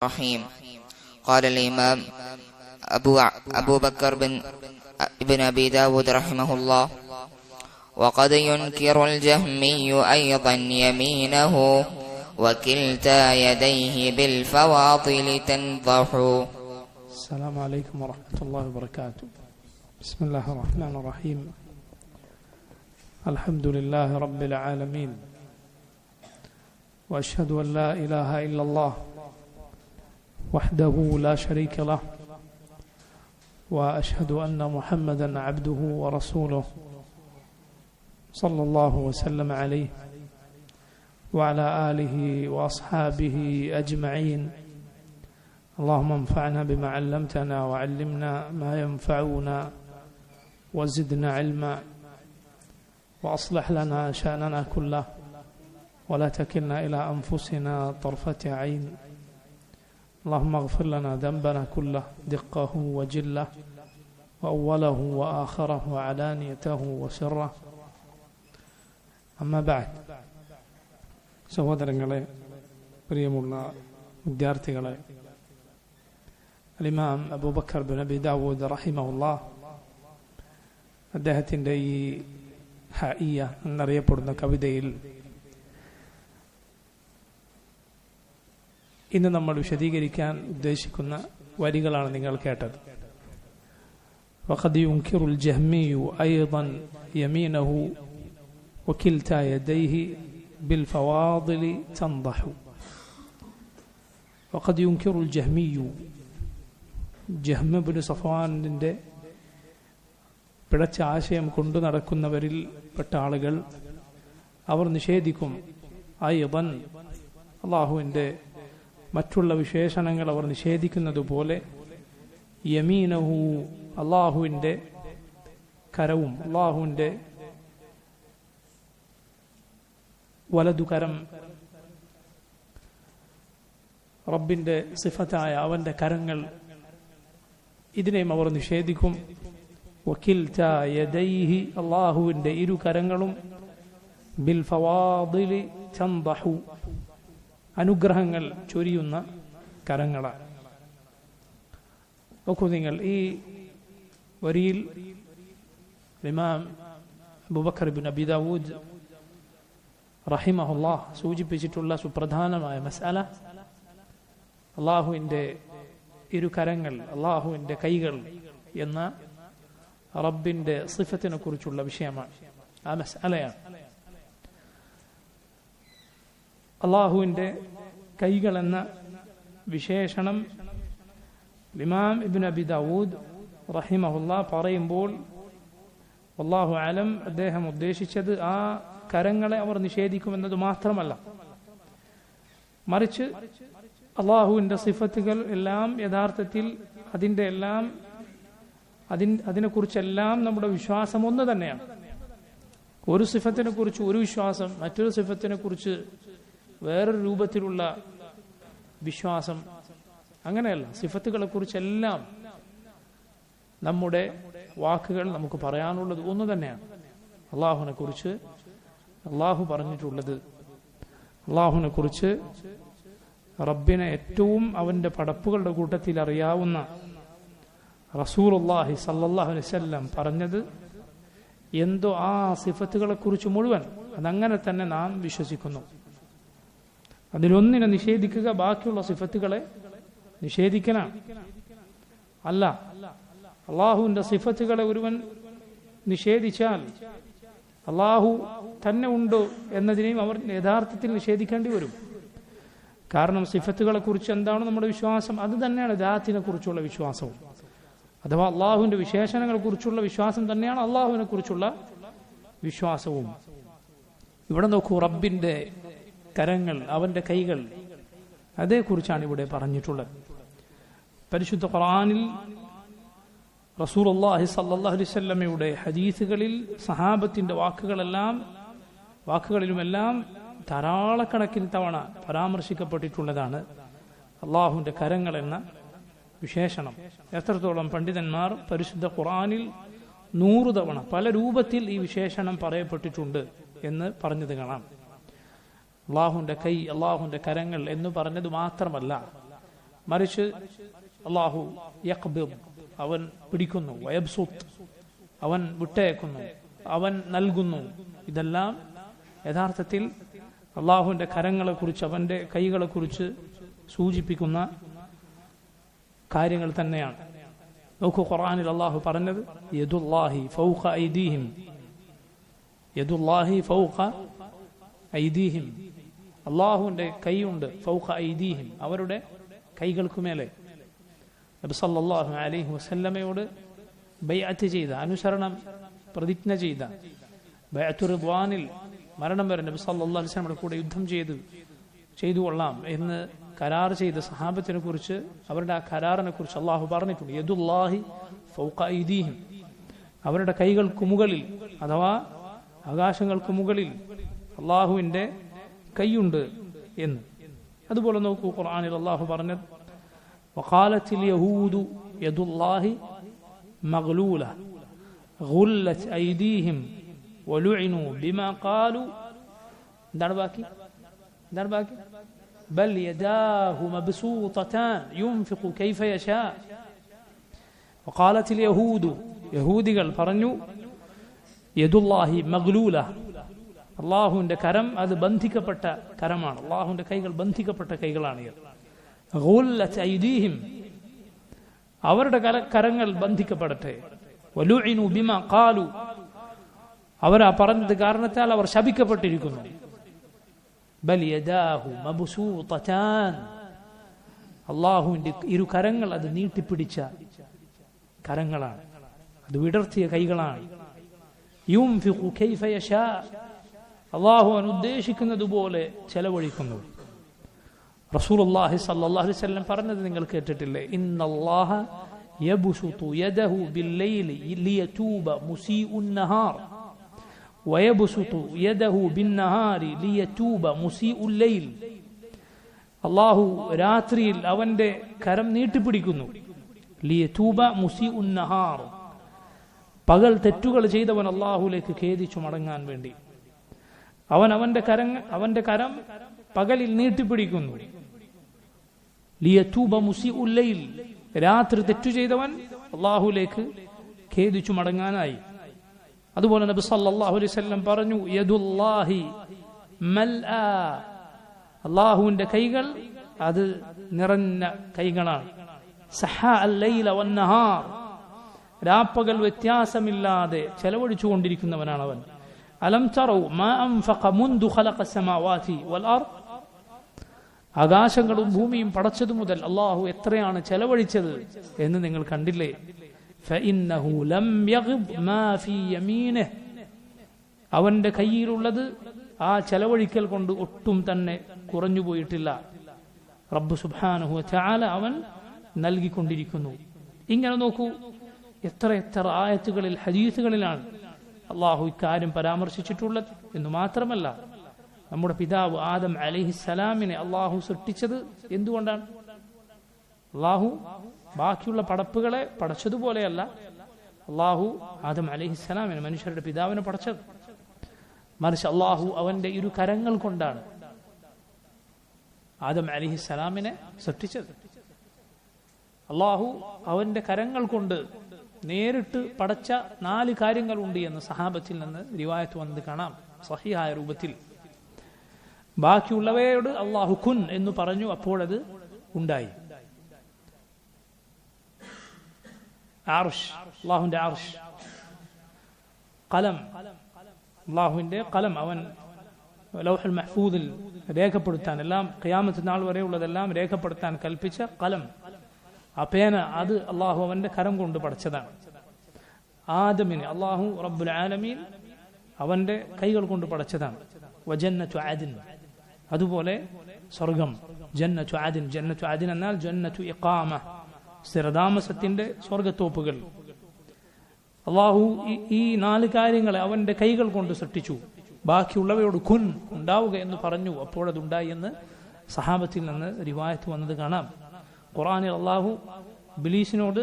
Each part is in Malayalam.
الرحيم. قال الإمام أبو بكر بن أبي داود رحمه الله: وقد ينكر الجهمي أيضا يمينه وكلتا يديه بالفواضل تنضح. السلام عليكم ورحمة الله وبركاته. بسم الله الرحمن الرحيم. الحمد لله رب العالمين، وأشهد أن لا إله إلا الله وحده لا شريك له، وأشهد أن محمدا عبده ورسوله صلى الله وسلم عليه وعلى آله وأصحابه أجمعين. اللهم انفعنا بما علمتنا وعلمنا ما ينفعنا وزدنا علما، وأصلح لنا شأننا كله ولا تكلنا إلى أنفسنا طرفة عين. اللهم اغفر لنا ذنبنا كله دقه وجله وأوله وآخره وعلانيته وسره. أما بعد، സഹോദരങ്ങളെ, പ്രിയമുള്ള വിദ്യാർത്ഥികളെ, ഇമാം അബൂബക്കർ ബിൻ അബി ദാവൂദ് റഹിമഹുല്ലാഹ് അദ്ദേഹത്തിൻ്റെ ഈ ഹഇയ എന്നറിയപ്പെടുന്ന കവിതയിൽ ഇന്ന് നമ്മൾ വിശദീകരിക്കാൻ ഉദ്ദേശിക്കുന്ന വരികളാണ് നിങ്ങൾ കേട്ടത്. وقد ينكر الجهمي أيضا يمينه وكلتا يديه بالفواضل تنضح. وقد ينكر الجهمي، ജഹ്മ ബിൻ സഫ്വാനിന്റെ പിഴച്ച ആശയം കൊണ്ടു നടക്കുന്നവരിൽ പെട്ട ആളുകൾ അവർ നിഷേധിക്കും അയ്യബൻ, അള്ളാഹുവിന്റെ മറ്റുള്ള വിശേഷണങ്ങൾ അവർ നിഷേധിക്കുന്നത് പോലെ, യമീനഹു, അള്ളാഹുവിന്റെ കരവും, അള്ളാഹുവിന്റെ വലതുകരം, റബ്ബിന്റെ സിഫത്തായ അവന്റെ കരങ്ങൾ, ഇതിനെയും അവർ നിഷേധിക്കും. വകിൽതാ യദൈഹി, അള്ളാഹുവിന്റെ ഇരു കരങ്ങളും, ബിൽ ഫവാദിലി തൻദഹു, അനുഗ്രഹങ്ങൾ ചൊരിയുന്ന കരങ്ങളാണ്. നോക്കൂ നിങ്ങൾ, ഈ വരിയിൽ ഇമാം അബൂബക്കർ ബിൻ അബി ദാവൂദ് റഹിമഹുല്ലാഹ് സൂചിപ്പിച്ചിട്ടുള്ള സുപ്രധാനമായ മസ്അല അള്ളാഹുവിന്റെ ഇരു കരങ്ങൾ, അള്ളാഹുവിന്റെ കൈകൾ എന്ന റബ്ബിന്റെ സിഫത്തിനെ കുറിച്ചുള്ള വിഷയമാണ്. ആ മസ്അലയാണ് അള്ളാഹുവിന്റെ കൈകൾ എന്ന വിശേഷണം. ഇമാം ഇബ്നു അബി ദാവൂദ് റഹിമഹുല്ലാഹ് പറയുമ്പോൾ വല്ലാഹു അലം, അദ്ദേഹം ഉദ്ദേശിച്ചത് ആ കരങ്ങളെ അവർ നിഷേധിക്കുമെന്നത് മാത്രമല്ല, മറിച്ച് അള്ളാഹുവിന്റെ സിഫത്തുകൾ എല്ലാം യഥാർത്ഥത്തിൽ അതിനെക്കുറിച്ചെല്ലാം നമ്മുടെ വിശ്വാസം ഒന്ന് തന്നെയാണ്. ഒരു സിഫത്തിനെ കുറിച്ച് ഒരു വിശ്വാസം, മറ്റൊരു സിഫത്തിനെ കുറിച്ച് വേറൊരു രൂപത്തിലുള്ള വിശ്വാസം, അങ്ങനെയല്ല. സിഫത്തുകളെ കുറിച്ചെല്ലാം നമ്മുടെ വാക്കുകൾ നമുക്ക് പറയാനുള്ളത് ഒന്ന് തന്നെയാണ്. അള്ളാഹുവിനെ കുറിച്ച് അള്ളാഹു പറഞ്ഞിട്ടുള്ളത്, അള്ളാഹുവിനെ കുറിച്ച് റബ്ബിനെ ഏറ്റവും അവന്റെ പടപ്പുകളുടെ കൂട്ടത്തിൽ അറിയാവുന്ന റസൂലുള്ളാഹി സ്വല്ലല്ലാഹു അലൈഹി വസല്ലം പറഞ്ഞത് എന്തോ ആ സിഫത്തുകളെ കുറിച്ച് മുഴുവൻ അതങ്ങനെ തന്നെ നാം വിശ്വസിക്കുന്നു. അതിലൊന്നിനെ നിഷേധിക്കുക ബാക്കിയുള്ള സിഫത്തുകളെ നിഷേധിക്കലാണ്. അല്ല, അള്ളാഹുവിന്റെ സിഫത്തുകളെ ഒരുവൻ നിഷേധിച്ചാൽ അള്ളാഹു തന്നെ ഉണ്ടോ എന്നതിനെയും അവർ യഥാർത്ഥത്തിൽ നിഷേധിക്കേണ്ടി വരും. കാരണം സിഫത്തുകളെ കുറിച്ച് എന്താണ് നമ്മുടെ വിശ്വാസം, അത് തന്നെയാണ് ദാത്തിനെ കുറിച്ചുള്ള വിശ്വാസവും. അഥവാ അള്ളാഹുവിന്റെ വിശേഷണങ്ങളെ കുറിച്ചുള്ള വിശ്വാസം തന്നെയാണ് അള്ളാഹുവിനെ കുറിച്ചുള്ള വിശ്വാസവും. ഇവിടെ നോക്കൂ, റബ്ബിന്റെ കരങ്ങൾ, അവന്റെ കൈകൾ, അതേക്കുറിച്ചാണ് ഇവിടെ പറഞ്ഞിട്ടുള്ളത്. പരിശുദ്ധ ഖുർആനിൽ റസൂലുള്ളാഹി സ്വല്ലല്ലാഹു അലൈഹി വസല്ലമയുടെ ഹദീസുകളിൽ സഹാബത്തിന്റെ വാക്കുകളിലുമെല്ലാം ധാരാളക്കണക്കിന് തവണ പരാമർശിക്കപ്പെട്ടിട്ടുള്ളതാണ് അള്ളാഹുവിന്റെ കരങ്ങൾ എന്ന വിശേഷണം. എത്രത്തോളം പണ്ഡിതന്മാർ പരിശുദ്ധ ഖുർആനിൽ 100 തവണ പല രൂപത്തിൽ ഈ വിശേഷണം പറയപ്പെട്ടിട്ടുണ്ട് എന്ന് പറഞ്ഞത് കാണാം. അള്ളാഹുവിന്റെ കൈ, അള്ളാഹുവിന്റെ കരങ്ങൾ എന്ന് പറഞ്ഞത് മാത്രമല്ല, മറിച്ച് അല്ലാഹു യഖ്ബിദ്, അവൻ പിടിക്കുന്നു, വയബ്സുത്ത്, അവൻ വിട്ടയക്കുന്നു, അവൻ നൽകുന്നു. ഇതെല്ലാം യഥാർത്ഥത്തിൽ അള്ളാഹുവിന്റെ കരങ്ങളെക്കുറിച്ച്, അവന്റെ കൈകളെക്കുറിച്ച് സൂചിപ്പിക്കുന്ന കാര്യങ്ങൾ തന്നെയാണ്. നോക്കൂ, ഖുർആനിൽ അള്ളാഹു പറഞ്ഞത് യദുല്ലാഹി ഫൗഖ ഐദീഹിം, യദുല്ലാഹി ഫൗഖ ഐദീഹിം, അള്ളാഹുവിന്റെ കൈയുണ്ട്, ഫൗഖ ഐദീഹിം, അവരുടെ കൈകൾക്കുമേലെ. നബി സല്ലല്ലാഹു അലൈഹി വസല്ലമയോട് ബൈഅത്ത് ചെയ്ത, അനുസരണം പ്രതിജ്ഞ ചെയ്ത, ബൈഅത്തു റിദ്വാനിൽ മരണം വരെ നബി സല്ലല്ലാഹു അലൈഹി വസല്ലമയുടെ കൂടെ യുദ്ധം ചെയ്തു കൊള്ളാം എന്ന് കരാർ ചെയ്ത സഹാബത്തിനെ കുറിച്ച്, അവരുടെ ആ കരാറിനെ കുറിച്ച് അള്ളാഹു പറഞ്ഞിട്ടുണ്ട്. യദുല്ലാഹി ഫൗഖ ഐദീഹിം, അവരുടെ കൈകൾക്ക് മുകളിൽ അഥവാ ആകാശങ്ങൾക്ക് മുകളിൽ അള്ളാഹുവിന്റെ കൈയുണ്ട് എന്ന്. അതുപോലെ നോക്കൂ, ഖുർആനിൽ അള്ളാഹു പറഞ്ഞത് വഖാലത്തിൽ യഹൂദു യദുല്ലാഹി മഗ്ലൂല ഗുല്ലത് ഐദീഹിം വലുഇനു ബിമാ ഖാലു. എന്താണ് ബാക്കി? ബൽ യദാഹു മബ്സൂതതാൻ യുൻഫിഖു കൈഫ യശാ. വഖാലത്തിൽ യഹൂദു, യഹൂദികൾ പറഞ്ഞു, യദുല്ലാഹി മഗ്ലൂല, അള്ളാഹുവിന്റെ കരം അത് ബന്ധിക്കപ്പെട്ട കരമാണ്, അള്ളാഹുവിന്റെ കൈകൾ ബന്ധിക്കപ്പെട്ട കൈകളാണ്. ഗുല്ലത് ഐദീഹിം, അവരുടെ കരങ്ങൾ ബന്ധിക്കപ്പെടട്ടെ. വലുഇനു ബിമാ ഖാലു, അവരാ പറഞ്ഞത് കാരണത്താൽ അവർ ശപിക്കപ്പെട്ടിരിക്കുന്നു. ബൽ യദാഹു മബ്സൂതതാൻ, അള്ളാഹുവിന്റെ ഇരു കരങ്ങൾ അത് നീട്ടിപ്പിടിച്ച കരങ്ങളാണ്, അത് വിടർത്തിയ കൈകളാണ്. യുൻഫിഖു കൈഫ യശാ, അള്ളാഹു ഉദ്ദേശിക്കുന്നത് പോലെ ചെലവഴിക്കുന്നു. റസൂലുള്ളാഹി സ്വല്ലല്ലാഹു അലൈഹി വസല്ലം പറഞ്ഞത് നിങ്ങൾ കേട്ടിട്ടില്ലേ? ഇന്നല്ലാഹ യബ്സുതു യദഹു ബില്ലൈലി ലിയതൂബ മുസീഉൻ നഹാർ വയബ്സുതു യദഹു ബിന്നഹാരി ലിയതൂബ മുസീഉൽ ലൈൽ. അള്ളാഹു രാത്രിയിൽ അവന്റെ കരം നീട്ടിപ്പിടിക്കുന്നു. ലിയതൂബ മുസീഉൻ നഹാർ, പകൽ തെറ്റുകൾ ചെയ്തവൻ അള്ളാഹുലേക്ക് ഖേദിച്ചു മടങ്ങാൻ വേണ്ടി അവന്റെ കരം പകലിൽ നീട്ടിപ്പിടിക്കുന്നു. ലിയതൂബ മുസീഉൽ ലൈൽ, രാത്രി തെറ്റു ചെയ്തവൻ അള്ളാഹുലേക്ക് ഖേദിച്ചു മടങ്ങാനായി. അതുപോലെ നബി സല്ലല്ലാഹു അലൈഹി വസല്ലം പറഞ്ഞു, യദുല്ലാഹി മൽആ, അള്ളാഹുവിന്റെ കൈകൾ അത് നിറഞ്ഞ കൈകളാണ്. സഹാ അൽ ലൈല വന്നഹാർ, രാപ്പകൽ വ്യത്യാസമില്ലാതെ ചെലവഴിച്ചുകൊണ്ടിരിക്കുന്നവനാണ് അവൻ. അലം തറൗ മാ അൻഫഖ മുൻദു ഖലഖ അസ്സമാവാതി വൽ അർദ്, ആകാശങ്ങളും ഭൂമിയും പടച്ചതു മുതൽ അള്ളാഹു എത്രയാണ് ചെലവഴിച്ചത് എന്ന് നിങ്ങൾ കണ്ടില്ലേ? ഫഇന്നഹു ലം യഗ്ബ് മാ ഫീ യമീനിഹി, അവന്റെ കയ്യിലുള്ളത് ആ ചെലവഴിക്കൽ കൊണ്ട് ഒട്ടും തന്നെ കുറഞ്ഞു പോയിട്ടില്ല. റബ്ബ് സുബ്ഹാനഹു വ തആല അവൻ നൽകിക്കൊണ്ടിരിക്കുന്നു. ഇങ്ങനെ നോക്കൂ, എത്ര ആയത്തുകളിൽ ഹദീസുകളിലാണ് അള്ളാഹു ഇക്കാര്യം പരാമർശിച്ചിട്ടുള്ളത് എന്ന് മാത്രമല്ല, നമ്മുടെ പിതാവ് ആദം അലൈഹിസ്സലാമിനെ അള്ളാഹു സൃഷ്ടിച്ചത് എന്തുകൊണ്ടാണ്? അള്ളാഹു ബാക്കിയുള്ള പടപ്പുകളെ പടച്ചതുപോലെയല്ല അള്ളാഹു ആദം അലൈഹിസ്സലാമിനെ, മനുഷ്യരുടെ പിതാവിനെ പടച്ചത്. മറിച്ച് അള്ളാഹു അവന്റെ ഇരു കരങ്ങൾ കൊണ്ടാണ് ആദം അലൈഹിസ്സലാമിനെ സൃഷ്ടിച്ചത്. അള്ളാഹു അവന്റെ കരങ്ങൾ കൊണ്ട് നേരിട്ട് പടച്ച 4 കാര്യങ്ങളുണ്ട് എന്ന് സഹാബത്തിൽ നിന്ന് റിവായത്ത് വന്നത് കാണാം, സഹിഹായ രൂപത്തിൽ. ബാക്കിയുള്ളവയോട് അള്ളാഹു കുൻ എന്ന് പറഞ്ഞു, അപ്പോഴത് ഉണ്ടായി. അർശ്, അള്ളാഹുവിന്റെ അർശ്. ഖലം, അള്ളാഹുവിന്റെ ഖലം, അവൻ ലൗഹുൽ മഹ്ഫൂദിൽ രേഖപ്പെടുത്താൻ, എല്ലാം ഖിയാമത്ത് നാൾ വരെയുള്ളതെല്ലാം രേഖപ്പെടുത്താൻ കൽപ്പിച്ച ഖലം, ആ പേന, അത് അള്ളാഹു അവന്റെ കരം കൊണ്ട് പഠിച്ചതാണ്. ആദമിനെ അള്ളാഹു റബ്ബുൽ ആലമീൻ അവന്റെ കൈകൾ കൊണ്ട് പഠിച്ചതാണ്. വജന്നത്തു ആദിൻ, അതുപോലെ സ്വർഗം, ജന്നത്തു ആദിൻ. ജന്നത്തു ആദിൻ എന്നാൽ ജന്നത്തു ഇഖാമ, സ്ഥിരതാമസത്തിന്റെ സ്വർഗത്തോപ്പുകൾ. അള്ളാഹു ഈ 4 കാര്യങ്ങളെ അവന്റെ കൈകൾ കൊണ്ട് സൃഷ്ടിച്ചു. ബാക്കിയുള്ളവയോട് കുൻ, ഉണ്ടാവുക എന്ന് പറഞ്ഞു, അപ്പോഴതുണ്ടായി എന്ന് സഹാബത്തിൽ നിന്ന് റിവായത്ത് വന്നത് കാണാം. ഖുർആനിൽ അള്ളാഹു ഇബ്ലീസിനോട്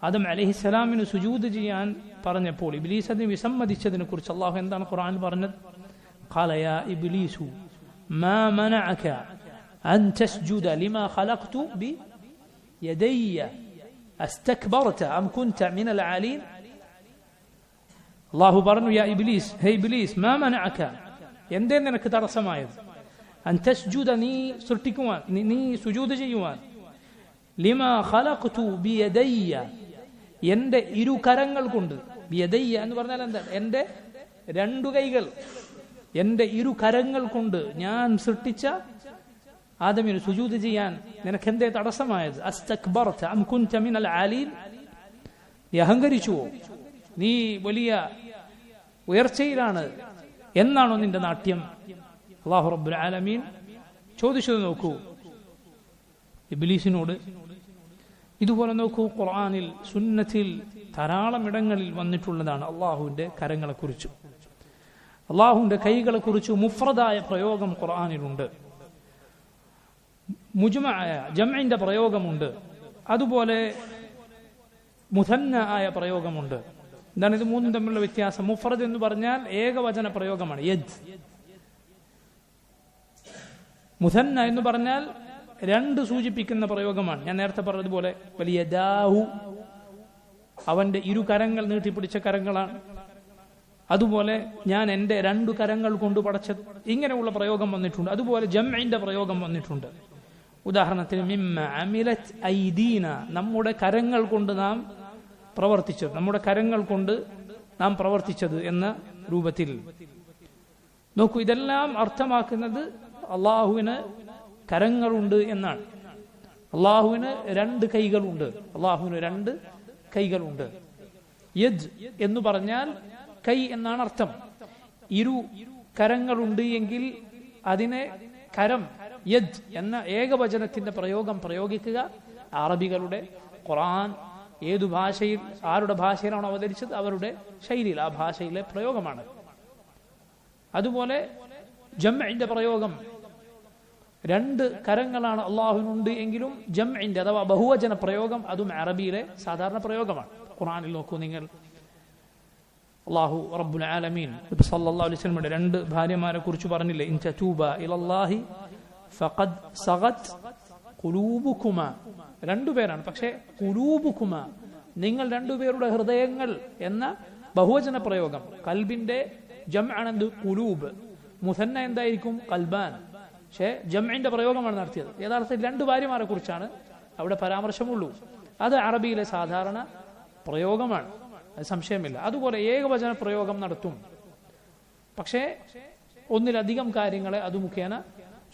ആദം അലൈഹിസ്സലാമിന് സുജൂദ് ചെയ്യാൻ പറഞ്ഞപ്പോൾ ഇബ്ലീസ് അതിന് വിസമ്മതിച്ചതിനെ കുറിച്ച് അള്ളാഹു എന്താണ് ഖുർആനിൽ പറഞ്ഞത്? ഖാല യാ ഇബ്ലീസു മാ മനഅക അൻ തസ്ജുദ ലിമാ ഖലഖ്തു യദയ്യ അസ്തക്ബർത അം കുൻത മിനൽ ആലീൻ. അല്ലാഹു പറഞ്ഞു, യാ ഇബ്ലീസ്, ഹേ ഇബ്ലീസ്, മാ മനഅക, എന്തേ നിനക്ക് തടസ്സമായത്? അൻ തസ്ജുദ, നീ സൃഷ്ടിക്കുവാൻ, നീ സുജൂദ് ചെയ്യുവാൻ, ലിമാ ഖലഖതു ബിയദയ്യ, എന്റെ ഇരു കരങ്ങൾ കൊണ്ട്. ബിയദയ്യ എന്ന് പറഞ്ഞാൽ എന്താ? എന്റെ രണ്ടു കൈകൾ, എന്റെ ഇരു കരങ്ങൾ കൊണ്ട് ഞാൻ സൃഷ്ടിച്ച ആദമിന് സുജൂദ് ചെയ്യാൻ നിനക്ക് എന്തേ തടസ്സമായത്? അസ്തക്ബർത അം കുൻത മിനൽ ആലീൻ, നീ അഹങ്കരിച്ചുവോ, നീ വലിയ ഉയർച്ചയിലാണ് എന്നാണോ നിന്റെ നാട്യം? അല്ലാഹു റബ്ബുൽ ആലമീൻ ചോദിച്ചത് നോക്കൂ ഇബ്ലീസിനോട്. ഇതുപോലെ നോക്കൂ, ഖുർആനിൽ സുന്നത്തിൽ ധാരാളം ഇടങ്ങളിൽ വന്നിട്ടുള്ളതാണ് അള്ളാഹുവിന്റെ കരങ്ങളെക്കുറിച്ച്, അള്ളാഹുവിന്റെ കൈകളെക്കുറിച്ച് മുഫ്രദായ പ്രയോഗം ഖുർആനിലുണ്ട്, മുജ്മഅയ ജംഇന്റെ പ്രയോഗമുണ്ട്, അതുപോലെ മുഥന്ന ആയ പ്രയോഗമുണ്ട്. എന്താണ് ഇത് മൂന്നും തമ്മിലുള്ള വ്യത്യാസം? മുഫ്രദ് എന്ന് പറഞ്ഞാൽ ഏകവചന പ്രയോഗമാണ്, യദ്. മുഥന്ന എന്ന് പറഞ്ഞാൽ രണ്ട് സൂചിപ്പിക്കുന്ന പ്രയോഗമാണ്. ഞാൻ നേരത്തെ പറഞ്ഞതുപോലെ വലിയ ദാഹു, അവന്റെ ഇരു കരങ്ങൾ നീട്ടിപ്പിടിച്ച കരങ്ങളാണ്. അതുപോലെ ഞാൻ എൻ്റെ രണ്ടു കരങ്ങൾ കൊണ്ട് പടച്ചത്, ഇങ്ങനെയുള്ള പ്രയോഗം വന്നിട്ടുണ്ട്. അതുപോലെ ജംഇന്റെ പ്രയോഗം വന്നിട്ടുണ്ട്. ഉദാഹരണത്തിന് മിമ്മ അമിലത് ഐദീന, നമ്മുടെ കരങ്ങൾ കൊണ്ട് നാം പ്രവർത്തിച്ചത്, നമ്മുടെ കരങ്ങൾ കൊണ്ട് നാം പ്രവർത്തിച്ചത് എന്ന രൂപത്തിൽ. നോക്കൂ, ഇതെല്ലാം അർത്ഥമാക്കുന്നത് അള്ളാഹുവിന് കരങ്ങളുണ്ട് എന്നാണ്. അള്ളാഹുവിന് രണ്ട് കൈകളുണ്ട്, അള്ളാഹുവിന് രണ്ട് കൈകളുണ്ട്. യദ് എന്ന് പറഞ്ഞാൽ കൈ എന്നാണ് അർത്ഥം. ഇരു കരങ്ങളുണ്ട് എങ്കിൽ അതിനെ കരം, യദ് എന്ന ഏകവചനത്തിന്റെ പ്രയോഗം പ്രയോഗിക്കുക. അറബികളുടെ ഖുർആൻ ഏതു ഭാഷയിൽ, ആരുടെ ഭാഷയിലാണോ അവതരിച്ചത് അവരുടെ ശൈലിയിൽ, ആ ഭാഷയിലെ പ്രയോഗമാണ്. അതുപോലെ ജംഇന്റെ പ്രയോഗം, രണ്ട് കരങ്ങളാണ് അള്ളാഹുവിനുണ്ട് എങ്കിലും ജംഇന്റെ അഥവാ ബഹുവചന പ്രയോഗം അതും അറബിയിലെ സാധാരണ പ്രയോഗമാണ്. ഖുർആനിൽ നോക്കൂ നിങ്ങൾ, അല്ലാഹു റബ്ബുൽ ആലമീൻ സല്ലല്ലാഹു അലൈഹി വസല്ലമയുടെ രണ്ട് ഭാര്യമാരെ കുറിച്ച് പറഞ്ഞില്ലേ, ഇൻ തതൂബ ഇലല്ലാഹി ഫഖദ് സഗത് ഖുലൂബുകുമ. രണ്ടുപേരാണ്, പക്ഷേ ഖുലൂബുകുമ, നിങ്ങൾ രണ്ടുപേരുടെ ഹൃദയങ്ങൾ എന്ന ബഹുവചന പ്രയോഗം. കൽബിന്റെ ജംഅണ് എന്ത്? ഖുലൂബ്. മുസന്ന എന്തായിരിക്കും? ഖൽബാൻ. പക്ഷേ ജംഇന്റെ പ്രയോഗമാണ് നടത്തിയത്. യഥാർത്ഥത്തിൽ രണ്ട് ഭാര്യമാരെ കുറിച്ചാണ് അവിടെ പരാമർശമുള്ളൂ. അത് അറബിയിലെ സാധാരണ പ്രയോഗമാണ്, അത് സംശയമില്ല. അതുപോലെ ഏകവചന പ്രയോഗം നടത്തും, പക്ഷേ ഒന്നിലധികം കാര്യങ്ങളെ അത് മുഖേന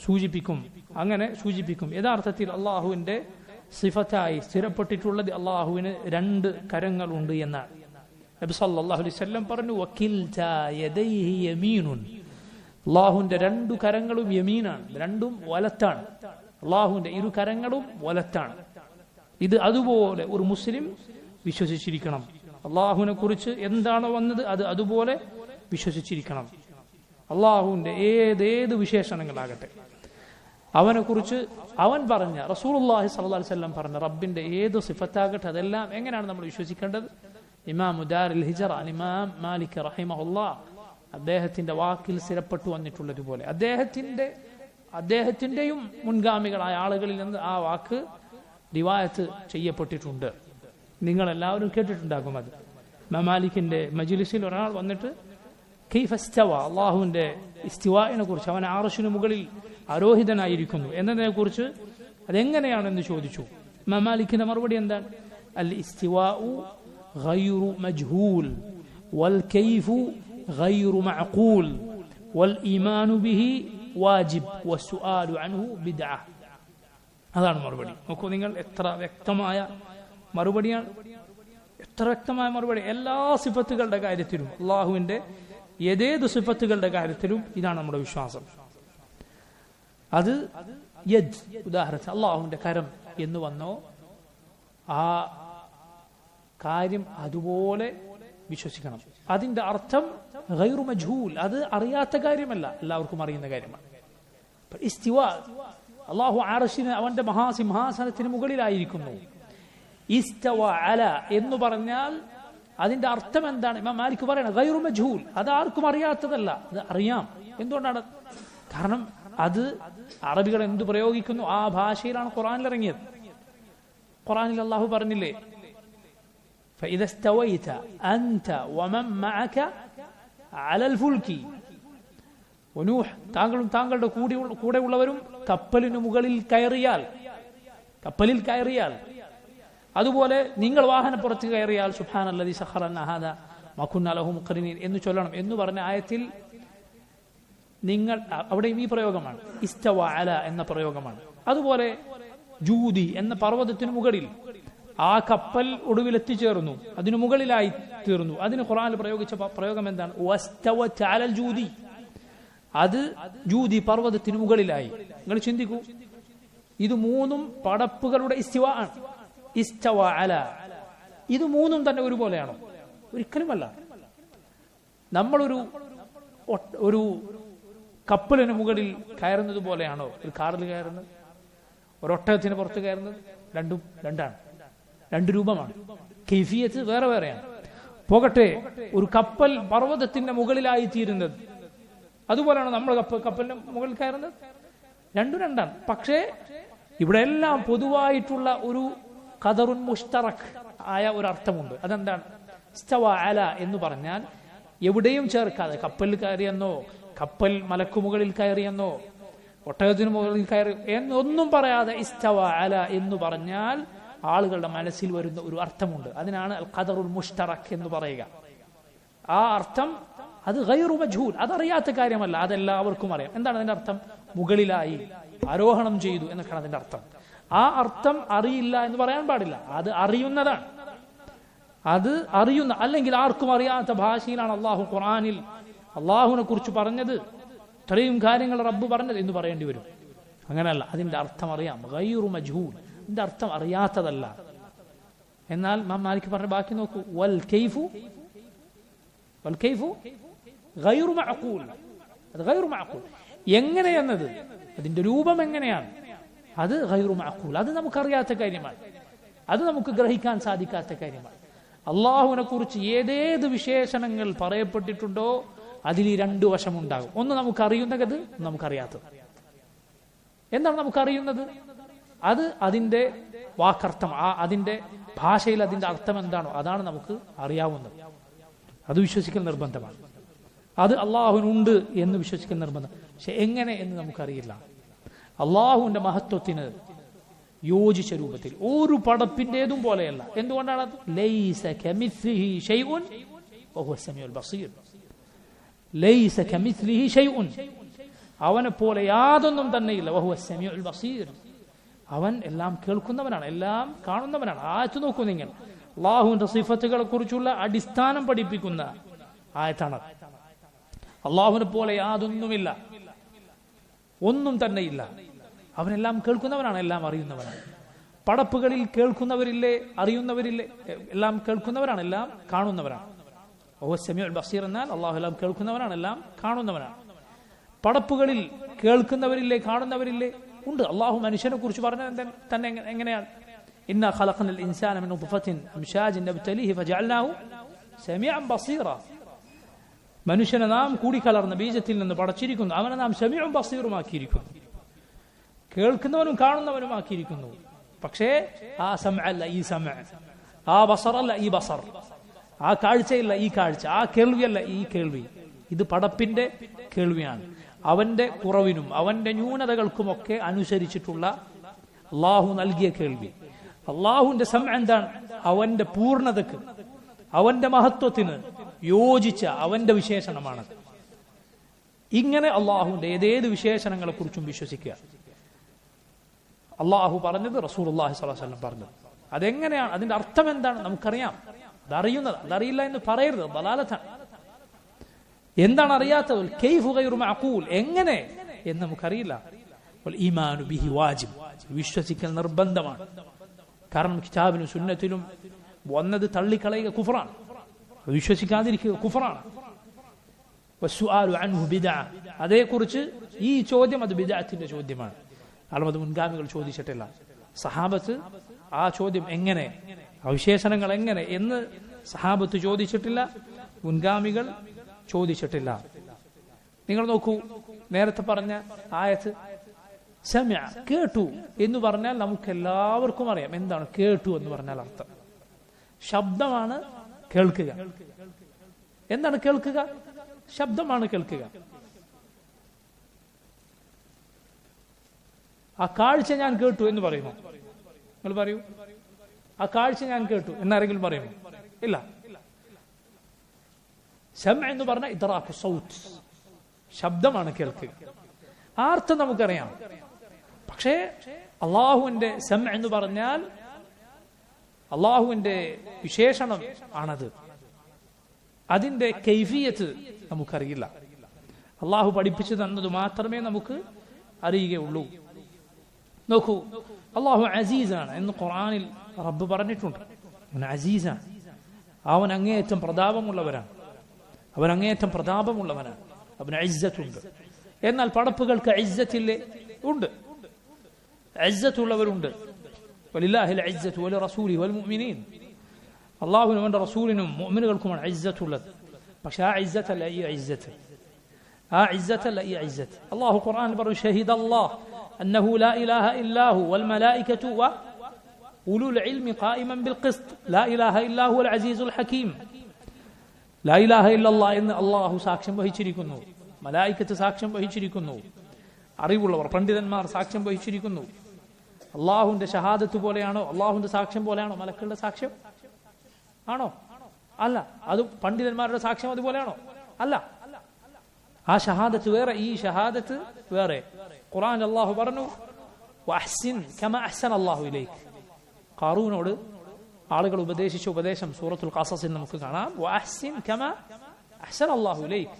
സൂചിപ്പിക്കും. അങ്ങനെ സൂചിപ്പിക്കും. യഥാർത്ഥത്തിൽ അള്ളാഹുവിന്റെ സിഫത്തായി സ്ഥിരപ്പെട്ടിട്ടുള്ളത് അള്ളാഹുവിന് രണ്ട് കരങ്ങളുണ്ട് എന്നാണ്. നബി സല്ലല്ലാഹു അലൈഹി വസല്ലം പറഞ്ഞു, വകിൽതാ യദൈഹി യമീനുൻ, അള്ളാഹുവിന്റെ രണ്ടു കരങ്ങളും യമീനാണ്, രണ്ടും വലത്താണ്. അള്ളാഹുവിന്റെ ഇരു കരങ്ങളും വലത്താണ്. ഇത് അതുപോലെ ഒരു മുസ്ലിം വിശ്വസിച്ചിരിക്കണം. അള്ളാഹുവിനെ കുറിച്ച് എന്താണോ വന്നത് അത് അതുപോലെ വിശ്വസിച്ചിരിക്കണം. അള്ളാഹുവിന്റെ ഏതേത് വിശേഷണങ്ങളാകട്ടെ, അവനെക്കുറിച്ച് അവൻ പറഞ്ഞ, റസൂലുള്ളാഹി സ്വല്ലല്ലാഹു അലൈഹി വസല്ലം പറഞ്ഞ റബ്ബിന്റെ ഏത് സിഫത്താകട്ടെ, അതെല്ലാം എങ്ങനെയാണ് നമ്മൾ വിശ്വസിക്കേണ്ടത്? ഇമാം ദാറുൽ ഹിജ്റ ഇമാം മാലിക് റഹിമഹുല്ലാഹ് അദ്ദേഹത്തിന്റെ വാക്കിൽ സ്ഥിരപ്പെട്ടു വന്നിട്ടുള്ളതുപോലെ അദ്ദേഹത്തിന്റെയും മുൻഗാമികളായ ആളുകളിൽ നിന്ന് ആ വാക്ക് റിവായത്ത് ചെയ്യപ്പെട്ടിട്ടുണ്ട്. നിങ്ങളെല്ലാവരും കേട്ടിട്ടുണ്ടാകും അത്. ഇമാം മാലിക്കിന്റെ മജ്ലിസിൽ ഒരാൾ വന്നിട്ട് കൈഫ ഇസ്തവ, അള്ളാഹുവിന്റെ ഇസ്തിവാഇനെ കുറിച്ച്, അവൻ അർശിന് മുകളിൽ ആരോഹിതനായിരിക്കുന്നു എന്നതിനെ കുറിച്ച് അതെങ്ങനെയാണെന്ന് ചോദിച്ചു. ഇമാം മാലിക്കിന്റെ മറുപടി എന്താണ്? അൽ ഇസ്തിവാഉ ഗൈറു മജ്ഹൂൽ വൽ കൈഫു ഗൈറു മഅഖൂൽ വൽ ഈമാനു ബിഹി വാജിബ് വസ്സുആലു അൻഹു ബിദ്അ. അതാണ് മറുപടി. നോക്കൂ നിങ്ങൾ, എത്ര വ്യക്തമായ മറുപടിയാണ്, എത്ര വ്യക്തമായ മറുപടി. എല്ലാ സിഫത്തുകളുടെ കാര്യത്തിലും, അള്ളാഹുവിന്റെ ഏതേത് സിഫത്തുകളുടെ കാര്യത്തിലും ഇതാണ് നമ്മുടെ വിശ്വാസം. അത് യദ്, ഉദാഹരണത്തിന് അള്ളാഹുവിന്റെ കരം എന്ന് വന്നോ ആ കാര്യം അതുപോലെ വിശ്വസിക്കണം. അതിന്റെ അർത്ഥം ഗൈറു മജ്ഹൂൽ, അത് അറിയാത്ത കാര്യമല്ല, എല്ലാവർക്കും അറിയുന്ന കാര്യമാണ്. ഇസ്തിവാ, അള്ളാഹു അർശിന് അവന്റെ മഹാസിംഹാസനത്തിന് മുകളിലായിരിക്കുന്നു. ഇസ്തവ അല എന്ന് പറഞ്ഞാൽ അതിന്റെ അർത്ഥം എന്താണ്? ഇമാം മാലിക് പറയണം ഗൈറു മജ്ഹൂൽ, അത് ആർക്കും അറിയാത്തതല്ല, അത് അറിയാം. എന്തുകൊണ്ടാണ്? കാരണം അത് അറബികൾ എന്തു പ്രയോഗിക്കുന്നു ആ ഭാഷയിലാണ് ഖുർആനിൽ ഇറങ്ങിയത്. ഖുർആനിൽ അല്ലാഹു പറഞ്ഞില്ലേ, فإذا استويت أنت ومن معك على الفلك ونوح താങ്കളും താങ്കളുടെ കൂടെയുള്ളവരും കപ്പലിന് മുകളിൽ കയറിയാൽ അതുപോലെ നിങ്ങൾ വാഹനപ്പുറത്ത് കയറിയാൽ സുബ്ഹാനല്ലദീ സഖറ ലനാ ഹാദാ മാ കുന്നാ ലഹു മുഖ്രിനീൻ എന്ന് ചൊല്ലണം എന്ന് പറഞ്ഞ ആയത്തിൽ നിങ്ങൾ അവിടെയും ഈ പ്രയോഗമാണ്, ഇസ്തവ അല എന്ന പ്രയോഗമാണ്. അതുപോലെ ജൂദി എന്ന പർവ്വതത്തിന് മുകളിൽ ആ കപ്പൽ ഒടുവിൽ എത്തിച്ചേർന്നു, അതിനു മുകളിലായി തീർന്നു. അതിന് ഖുർആനിൽ പ്രയോഗിച്ച പ്രയോഗം എന്താണ്? വസ്തവത അലൽ ജൂദി, അത് ജൂദി പർവ്വതത്തിന് മുകളിലായി. നിങ്ങൾ ചിന്തിക്കൂ, ഇത് മൂന്നും പടപ്പുകളുടെ ഇസ്തിവ ആണ്. ഇസ്തവ അല, ഇത് മൂന്നും തന്നെ ഒരുപോലെയാണോ? ഒരിക്കലുമല്ല. നമ്മളൊരു കപ്പലിന് മുകളിൽ കയറുന്നത് പോലെയാണോ ഒരു കാറിൽ കയറുന്നത്? ഒരൊട്ടകത്തിന് പുറത്ത് കയറുന്നത്? രണ്ടാണ്, രണ്ട് രൂപമാണ്. കൈഫിയത്ത് വേറെ വേറെയാണ്. പോകട്ടെ, ഒരു കപ്പൽ പർവ്വതത്തിന്റെ മുകളിലായി തീരുന്നത് അതുപോലെയാണോ നമ്മൾ കപ്പലിന്റെ മുകളിൽ കയറുന്നത്? രണ്ടാണ്. പക്ഷേ ഇവിടെ എല്ലാം പൊതുവായിട്ടുള്ള ഒരു ഖദറുൻ മുഷ്തറക് ആയ ഒരു അർത്ഥമുണ്ട്. അതെന്താണ്? ഇസ്തവ അല എന്ന് പറഞ്ഞാൽ എവിടെയും ചേർക്കാതെ, കപ്പലിൽ കയറിയെന്നോ കപ്പൽ മലക്കുമുകളിൽ കയറിയെന്നോ ഒട്ടകത്തിന് മുകളിൽ കയറി എന്നൊന്നും പറയാതെ ഇസ്തവ അല എന്ന് പറഞ്ഞാൽ ആളുകളുടെ മനസ്സിൽ വരുന്ന ഒരു അർത്ഥമുണ്ട്. അതിനാണ് അൽ ഖദറുൽ മുഷ്തറക് എന്ന് പറയുക. ആ അർത്ഥം അത് ഗൈറു മജ്ഹൂൽ, അതറിയാത്ത കാര്യമല്ല, അതെല്ലാവർക്കും അറിയാം. എന്താണ് അതിന്റെ അർത്ഥം? മുകളിലായി ആരോഹണം ചെയ്തു എന്നൊക്കെയാണ് അതിന്റെ അർത്ഥം. ആ അർത്ഥം അറിയില്ല എന്ന് പറയാൻ പാടില്ല, അത് അറിയുന്നതാണ്. അത് അറിയുന്ന, അല്ലെങ്കിൽ ആർക്കും അറിയാത്ത ഭാഷയിലാണ് അള്ളാഹു ഖുർആനിൽ അള്ളാഹുവിനെ കുറിച്ച് പറഞ്ഞത്, ഇത്രയും കാര്യങ്ങൾ റബ്ബ് പറഞ്ഞത് എന്ന് പറയേണ്ടി വരും. അങ്ങനെയല്ല, അതിന്റെ അർത്ഥം അറിയാം. ഗൈറു മജ്ഹൂൽ, ഇതിന്റെ അർത്ഥം അറിയാത്തതല്ല. എന്നാൽ ഇമാം മാലിക് പറഞ്ഞ ബാക്കി നോക്കൂ, വൽ കൈഫു ഗൈറു മഅഖൂൽ, അത് ഗൈറു മഅഖൂൽ. എങ്ങനെയെന്നത്, അതിന്റെ രൂപം എങ്ങനെയാണ്, അത് ഗൈറു മഅഖൂൽ, അത് നമുക്കറിയാത്ത കാര്യമാണ്, അത് നമുക്ക് ഗ്രഹിക്കാൻ സാധിക്കാത്ത കാര്യമാണ്. അള്ളാഹുവിനെ കുറിച്ച് ഏതേത് വിശേഷണങ്ങൾ പറയപ്പെട്ടിട്ടുണ്ടോ അതിൽ ഈ രണ്ടു വശമുണ്ടാകും. ഒന്ന് നമുക്കറിയുന്നത്, നമുക്കറിയാത്തത്. എന്താണ് നമുക്കറിയുന്നത്? അത് അതിന്റെ വാക്കർത്ഥം, അതിന്റെ ഭാഷയിൽ അതിന്റെ അർത്ഥം എന്താണോ അതാണ് നമുക്ക് അറിയാവുന്നത്. അത് വിശ്വസിക്കൽ നിർബന്ധമാണ്. അത് അള്ളാഹുവിനുണ്ട് എന്ന് വിശ്വസിക്കൽ നിർബന്ധം. പക്ഷെ എങ്ങനെ എന്ന് നമുക്കറിയില്ല. അള്ളാഹുവിന്റെ മഹത്വത്തിന് യോജിച്ച രൂപത്തിൽ ഒരു പടപ്പിന്റേതും പോലെയല്ല. എന്തുകൊണ്ടാണ്? ലൈസ കമിസ്ലിഹി ശൈഉൻ വഹുവ സമീഉൽ ബസീർ. ലൈസ കമിസ്ലിഹി ശൈഉൻ, അവനെ പോലെ യാതൊന്നും തന്നെയില്ല. വഹുവ സമീഉൽ ബസീർ, അവൻ എല്ലാം കേൾക്കുന്നവനാണ്, എല്ലാം കാണുന്നവനാണ്. ആയത്ത് നോക്കൂ നിങ്ങൾ, അള്ളാഹുവിന്റെ സിഫത്തുകളെ കുറിച്ചുള്ള അടിസ്ഥാനം പഠിപ്പിക്കുന്ന ആയത്താണ്. അള്ളാഹുവിനെ പോലെ യാതൊന്നുമില്ല, ഒന്നും തന്നെയില്ല. അവനെല്ലാം കേൾക്കുന്നവനാണ്, എല്ലാം അറിയുന്നവനാണ്. പടപ്പുകളിൽ കേൾക്കുന്നവരില്ലേ, അറിയുന്നവരില്ലേ? എല്ലാം കേൾക്കുന്നവരാണ്, എല്ലാം കാണുന്നവരാണ്. സമീഉൽ ബസീർ എന്നാൽ അള്ളാഹു എല്ലാം കേൾക്കുന്നവനാണ്, എല്ലാം കാണുന്നവനാണ്. പടപ്പുകളിൽ കേൾക്കുന്നവരില്ലേ, കാണുന്നവരില്ലേ? ഉണ്ട്. അള്ളാഹു മനുഷ്യനെ കുറിച്ച് പറഞ്ഞത് തന്നെ എങ്ങനെയാണ്? ഇന്നാ ഖലഖനൽ ഇൻസാന മിൻ നുത്ഫത്തിൻ അംശാജിൻ നബ്തലീഹി ഫജഅൽനാഹു സമീഅൻ ബസീറ. മനുഷ്യനെ നാം കൂടിക്കലർന്ന ബീജത്തിൽ നിന്ന് പടച്ചിരിക്കുന്നു, അവനെ നാം സമീഉൻ ബസീറുമാക്കിയിരിക്കുന്നു, കേൾക്കുന്നവനും കാണുന്നവനുമാക്കിയിരിക്കുന്നു. പക്ഷേ ആ സമഅല്ല ഈ സമഅ, ആ ബസറല്ല ഈ ബസർ, ആ കാഴ്ചയല്ല ഈ കാഴ്ച, ആ കേൾവിയല്ല ഈ കേൾവി. ഇത് പടപ്പിന്റെ കേൾവിയാണ്. അവന്റെ കുറവിനും അവന്റെ ന്യൂനതകൾക്കുമൊക്കെ അനുസരിച്ചിട്ടുള്ള അള്ളാഹു നൽകിയ കേൾവി. അള്ളാഹുവിന്റെ സമഅ എന്താണ്? അവന്റെ പൂർണ്ണതക്ക്, അവന്റെ മഹത്വത്തിന് യോജിച്ച അവന്റെ വിശേഷണമാണ്. ഇങ്ങനെ അള്ളാഹുവിന്റെ ഏതേത് വിശേഷണങ്ങളെ കുറിച്ചും വിശ്വസിക്കുക. അള്ളാഹു പറഞ്ഞത്, റസൂലുള്ളാഹി സ്വല്ലല്ലാഹു അലൈഹി വസല്ലം പറഞ്ഞത്, അതെങ്ങനെയാണ്, അതിന്റെ അർത്ഥം എന്താണ് നമുക്കറിയാം. അതറിയുന്നത്, അതറിയില്ല എന്ന് പറയരുത്, ദലാലത്താണ്. എന്താണ് അറിയാത്തത്? കൈഫു ഗൈറു മഅഖൂൽ, എങ്ങനെ എന്ന് നമുക്കറിയില്ല. വൽ ഈമാനു ബിഹി വാജിബ്, വിശ്വസിക്കൽ നിർബന്ധമാണ്. കാരണം കിതാബിലും സുന്നത്തിലും വന്നത് തള്ളിക്കളയുക കുഫറാണ്, വിശ്വസിക്കാതിരിക്കുക കുഫറാണ്. വസ്സുആലു അൻഹു ബിദ്അ, അതേക്കുറിച്ച് ഈ ചോദ്യം അത് ബിദ്അത്തിന്റെ ചോദ്യമാണ്. അത് മുൻഗാമികൾ ചോദിച്ചിട്ടില്ല. സഹാബത്ത് ആ ചോദ്യം എങ്ങനെ, വിശേഷണങ്ങൾ എങ്ങനെ എന്ന് സഹാബത്ത് ചോദിച്ചിട്ടില്ല, മുൻഗാമികൾ ചോദിച്ചിട്ടില്ല. നിങ്ങൾ നോക്കൂ, നേരത്തെ പറഞ്ഞ ആയത്ത് സമഅ കേട്ടു എന്ന് പറഞ്ഞാൽ നമുക്ക് എല്ലാവർക്കും അറിയാം എന്താണ് കേട്ടു എന്ന് പറഞ്ഞാൽ അർത്ഥം. ശബ്ദമാണ് കേൾക്കുക. എന്താണ് കേൾക്കുക? ശബ്ദമാണ് കേൾക്കുക. ആ കാഴ്ച ഞാൻ കേട്ടു എന്ന് പറയുമോ? നിങ്ങൾ പറയൂ. ആ കാഴ്ച ഞാൻ കേട്ടു എന്നാരെങ്കിലും പറയുമോ? ഇല്ല. സമഅ എന്ന് പറഞ്ഞാൽ ഇദ്റാഖു സൗത്ത്, ശബ്ദമാണ് കേൾക്കുക. ആ അർത്ഥം നമുക്കറിയാം. പക്ഷേ അള്ളാഹുവിന്റെ സമഅ എന്ന് പറഞ്ഞാൽ അള്ളാഹുവിന്റെ വിശേഷണം ആണത്. അതിന്റെ കൈഫിയത്ത് നമുക്കറിയില്ല. അള്ളാഹു പഠിപ്പിച്ചു തന്നത് മാത്രമേ നമുക്ക് അറിയുകയുള്ളൂ. നോക്കൂ, അള്ളാഹു അസീസാണ് എന്ന് ഖുർആനിൽ റബ്ബ് പറഞ്ഞിട്ടുണ്ട്. അവൻ അസീസാണ്. അവൻ അങ്ങേയറ്റം പ്രതാപമുള്ളവനാണ്. അവന് ഇസ്സത്തുണ്ട്. എന്നാൽ പടപ്പുകൾക്ക് ഇസ്സത്തില്ലേ? ഉണ്ട്. ഇസ്സത്തുള്ളവരുണ്ട്. വലില്ലാഹിൽ ഇസ്സത്തു വലിറസൂലിഹി വൽമുഅ്മിനീൻ. അല്ലാഹുവിനും അവന്റെ റസൂലിനും മുഅ്മിനുകൾക്കുമാണ് ഇസ്സത്തുള്ളത്. പക്ഷേ ആ ഇസ്സത്തല്ല ഈ ഇസ്സത്ത്. അല്ലാഹു ഖുർആനിൽ പറഞ്ഞു, ഷഹിദല്ലാഹ് അന്നഹു ലാ ഇലാഹ ഇല്ലാഹു വൽ മലായികതു വ ഉലുൽ ഇൽമി ഖായിമൻ ബിൽ ഖിസ്ത് ലാ ഇലാഹ ഇല്ലാഹു അൽ അസീസുൽ ഹകീം. ലാ ഇലാഹ ഇല്ലല്ലാഹ് എന്ന് അല്ലാഹു സാക്ഷ്യം വഹിച്ചിരിക്കുന്നു. മലായികത്ത് സാക്ഷ്യം വഹിച്ചിരിക്കുന്നു. അറിവുള്ളവർ പണ്ഡിതന്മാർ സാക്ഷ്യം വഹിച്ചിരിക്കുന്നു. അള്ളാഹുവിന്റെ ഷഹാദത്ത് പോലെയാണോ, അള്ളാഹുവിന്റെ സാക്ഷ്യം പോലെയാണോ മലക്കുകളുടെ സാക്ഷ്യം? ആണോ? അല്ല. അത് പണ്ഡിതന്മാരുടെ സാക്ഷ്യം അതുപോലെയാണോ? അല്ല. ആ ഷഹാദത്ത് വേറെ, ഈ ഷഹാദത്ത് വേറെ. ഖുർആൻ അള്ളാഹു പറഞ്ഞു, വഅഹ്സിൻ കമാ അഹ്സന അല്ലാഹു ഇലൈക്. ഖാറൂനോട് ആളുകൾ ഉപദേശിച്ച ഉപദേശം സൂറത്തുൽ ഖസസിൽ നമുക്ക് കാണാം. വഅഹ്സിൻ കമാ അഹ്സന അല്ലാഹു ഇലൈക്.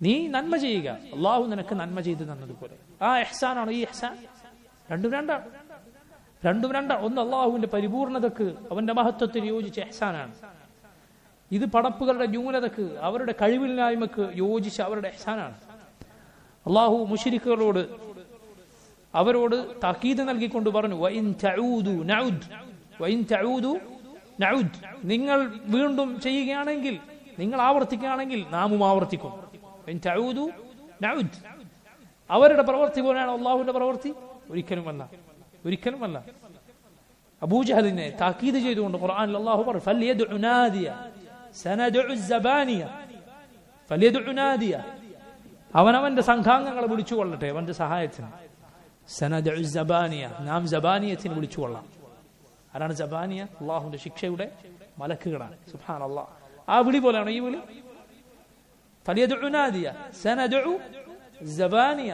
നീ നന്മ ചെയ്യുക, അള്ളാഹു നിനക്ക് നന്മ ചെയ്തു തന്നതുപോലെ. ആ ഇഹ്സാനാണ് ഈ ഇഹ്സാൻ. രണ്ടും രണ്ടാണ്. ഒന്ന് അള്ളാഹുവിന്റെ പരിപൂർണതക്ക്, അവന്റെ മഹത്വത്തിന് യോജിച്ച ഇഹ്സാനാണ്. ഇത് പടപ്പുകളുടെ ന്യൂനതക്ക്, അവരുടെ കഴിവില്ലായ്മക്ക് യോജിച്ച അവരുടെ ഇഹ്സാനാണ്. അള്ളാഹു മുശ്രിക്കുകളോട് അവരോട് താക്കീത് നൽകിക്കൊണ്ട് പറഞ്ഞു, വഇൻ തഊദു നഉദ് വഇൻ തഊദു നഉദ്. നിങ്ങൾ വീണ്ടും ചെയ്യുകയാണെങ്കിൽ, നിങ്ങൾ ആവർത്തിക്കുകയാണെങ്കിൽ നാമും ആവർത്തിക്കും. വഇൻ തഊദു നഉദ്. അവരുടെ പ്രവൃത്തി പോലെയാണ് അള്ളാഹുവിന്റെ പ്രവൃത്തി? ഒരിക്കലുമല്ല. അബൂജഹലിനെ താക്കീത് ചെയ്തുകൊണ്ട് ഖുർആനിൽ അല്ലാഹു പറഞ്ഞു, ഫൽയദ്ഉ നാദിയ സനദ്ഉ സബാനിയ. ഫൽയദ്ഉ നാദിയ. അവനവന്റെ സംഘാംഗങ്ങളെ വിളിച്ചുകൊള്ളട്ടെ അവന്റെ സഹായത്തിന്. സനദ്ഉ സബാനിയ. നാം സബാനിയത്തിന് വിളിച്ചുകൊള്ളാം. ആരാണ് സബാനിയ? അള്ളാഹുവിന്റെ ശിക്ഷയുടെ മലക്കുകളാണ്. സുബ്ഹാനല്ലാഹ്. ആ വിളി പോലെയാണ് ഈ വിളി. ഫൽയദ്ഉ നാദിയ സനദ്ഉ സബാനിയ.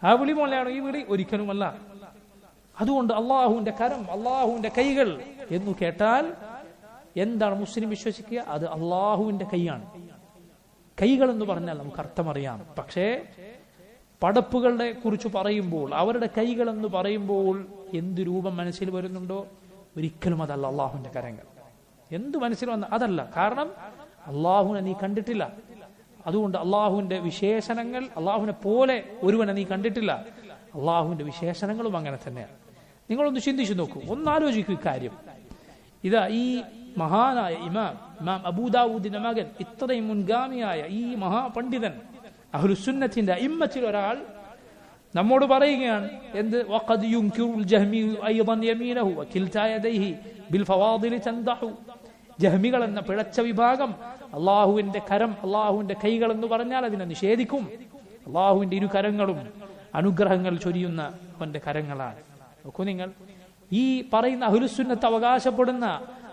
ആ വിളി പോലെയാണ് ഈ വിളി? ഒരിക്കലുമല്ല. അതുകൊണ്ട് അള്ളാഹുവിന്റെ കരം, അള്ളാഹുവിന്റെ കൈകൾ എന്ന് കേട്ടാൽ എന്താണ് മുസ്ലിം വിശ്വസിക്കുക? അത് അള്ളാഹുവിന്റെ കൈയാണ്. കൈകൾ എന്ന് പറഞ്ഞാൽ നമുക്ക് അർത്ഥമറിയാം. പക്ഷേ പടപ്പുകളുടെ കുറിച്ച് പറയുമ്പോൾ, അവരുടെ കൈകൾ എന്ന് പറയുമ്പോൾ എന്ത് രൂപം മനസ്സിൽ വരുന്നുണ്ടോ? ഒരിക്കലും അതല്ല അള്ളാഹുവിന്റെ കരങ്ങൾ. എന്ത് മനസ്സിൽ വന്ന അതല്ല. കാരണം അള്ളാഹുവിനെ നീ കണ്ടിട്ടില്ല. അതുകൊണ്ട് അള്ളാഹുവിന്റെ വിശേഷണങ്ങൾ, അള്ളാഹുവിനെ പോലെ ഒരുവനെ നീ കണ്ടിട്ടില്ല. അള്ളാഹുവിന്റെ വിശേഷണങ്ങളും അങ്ങനെ തന്നെയാണ്. നിങ്ങളൊന്ന് ചിന്തിച്ചു നോക്കൂ, ഒന്നാലോചിക്കൂ ഇക്കാര്യം. ഇതാ ഈ മഹാനായ ഇമാം അബൂദാവൂദിന്റെ മകൻ, ഇത്രയും മുൻഗാമിയായ ഈ മഹാപണ്ഡിതൻ, അഹ്ലുസുന്നത്തിന്റെ ഇമ്മത്തിൽ ഒരാൾ നമ്മോട് പറയുകയാണ് എന്ത്? വഖദ് യുൻകിറുൽ ജഹ്മി അയ്ദൻ യമീനഹു വകിൽതാ യദൈഹി ബിൽ ഫവാദിൽ തൻദഹു. ജഹ്മികൾ എന്ന പിഴച്ച വിഭാഗം അള്ളാഹുവിന്റെ കരം, അള്ളാഹുവിന്റെ കൈകൾ എന്ന് പറഞ്ഞാൽ അതിനെ നിഷേധിക്കും. അള്ളാഹുവിന്റെ ഇരു കരങ്ങളും അനുഗ്രഹങ്ങൾ ചൊരിയുന്ന അവന്റെ കരങ്ങളാണ്. നോക്കൂ നിങ്ങൾ, ഈ പറയുന്ന അഹ്ലുസുന്നത്ത് അവകാശപ്പെടുന്ന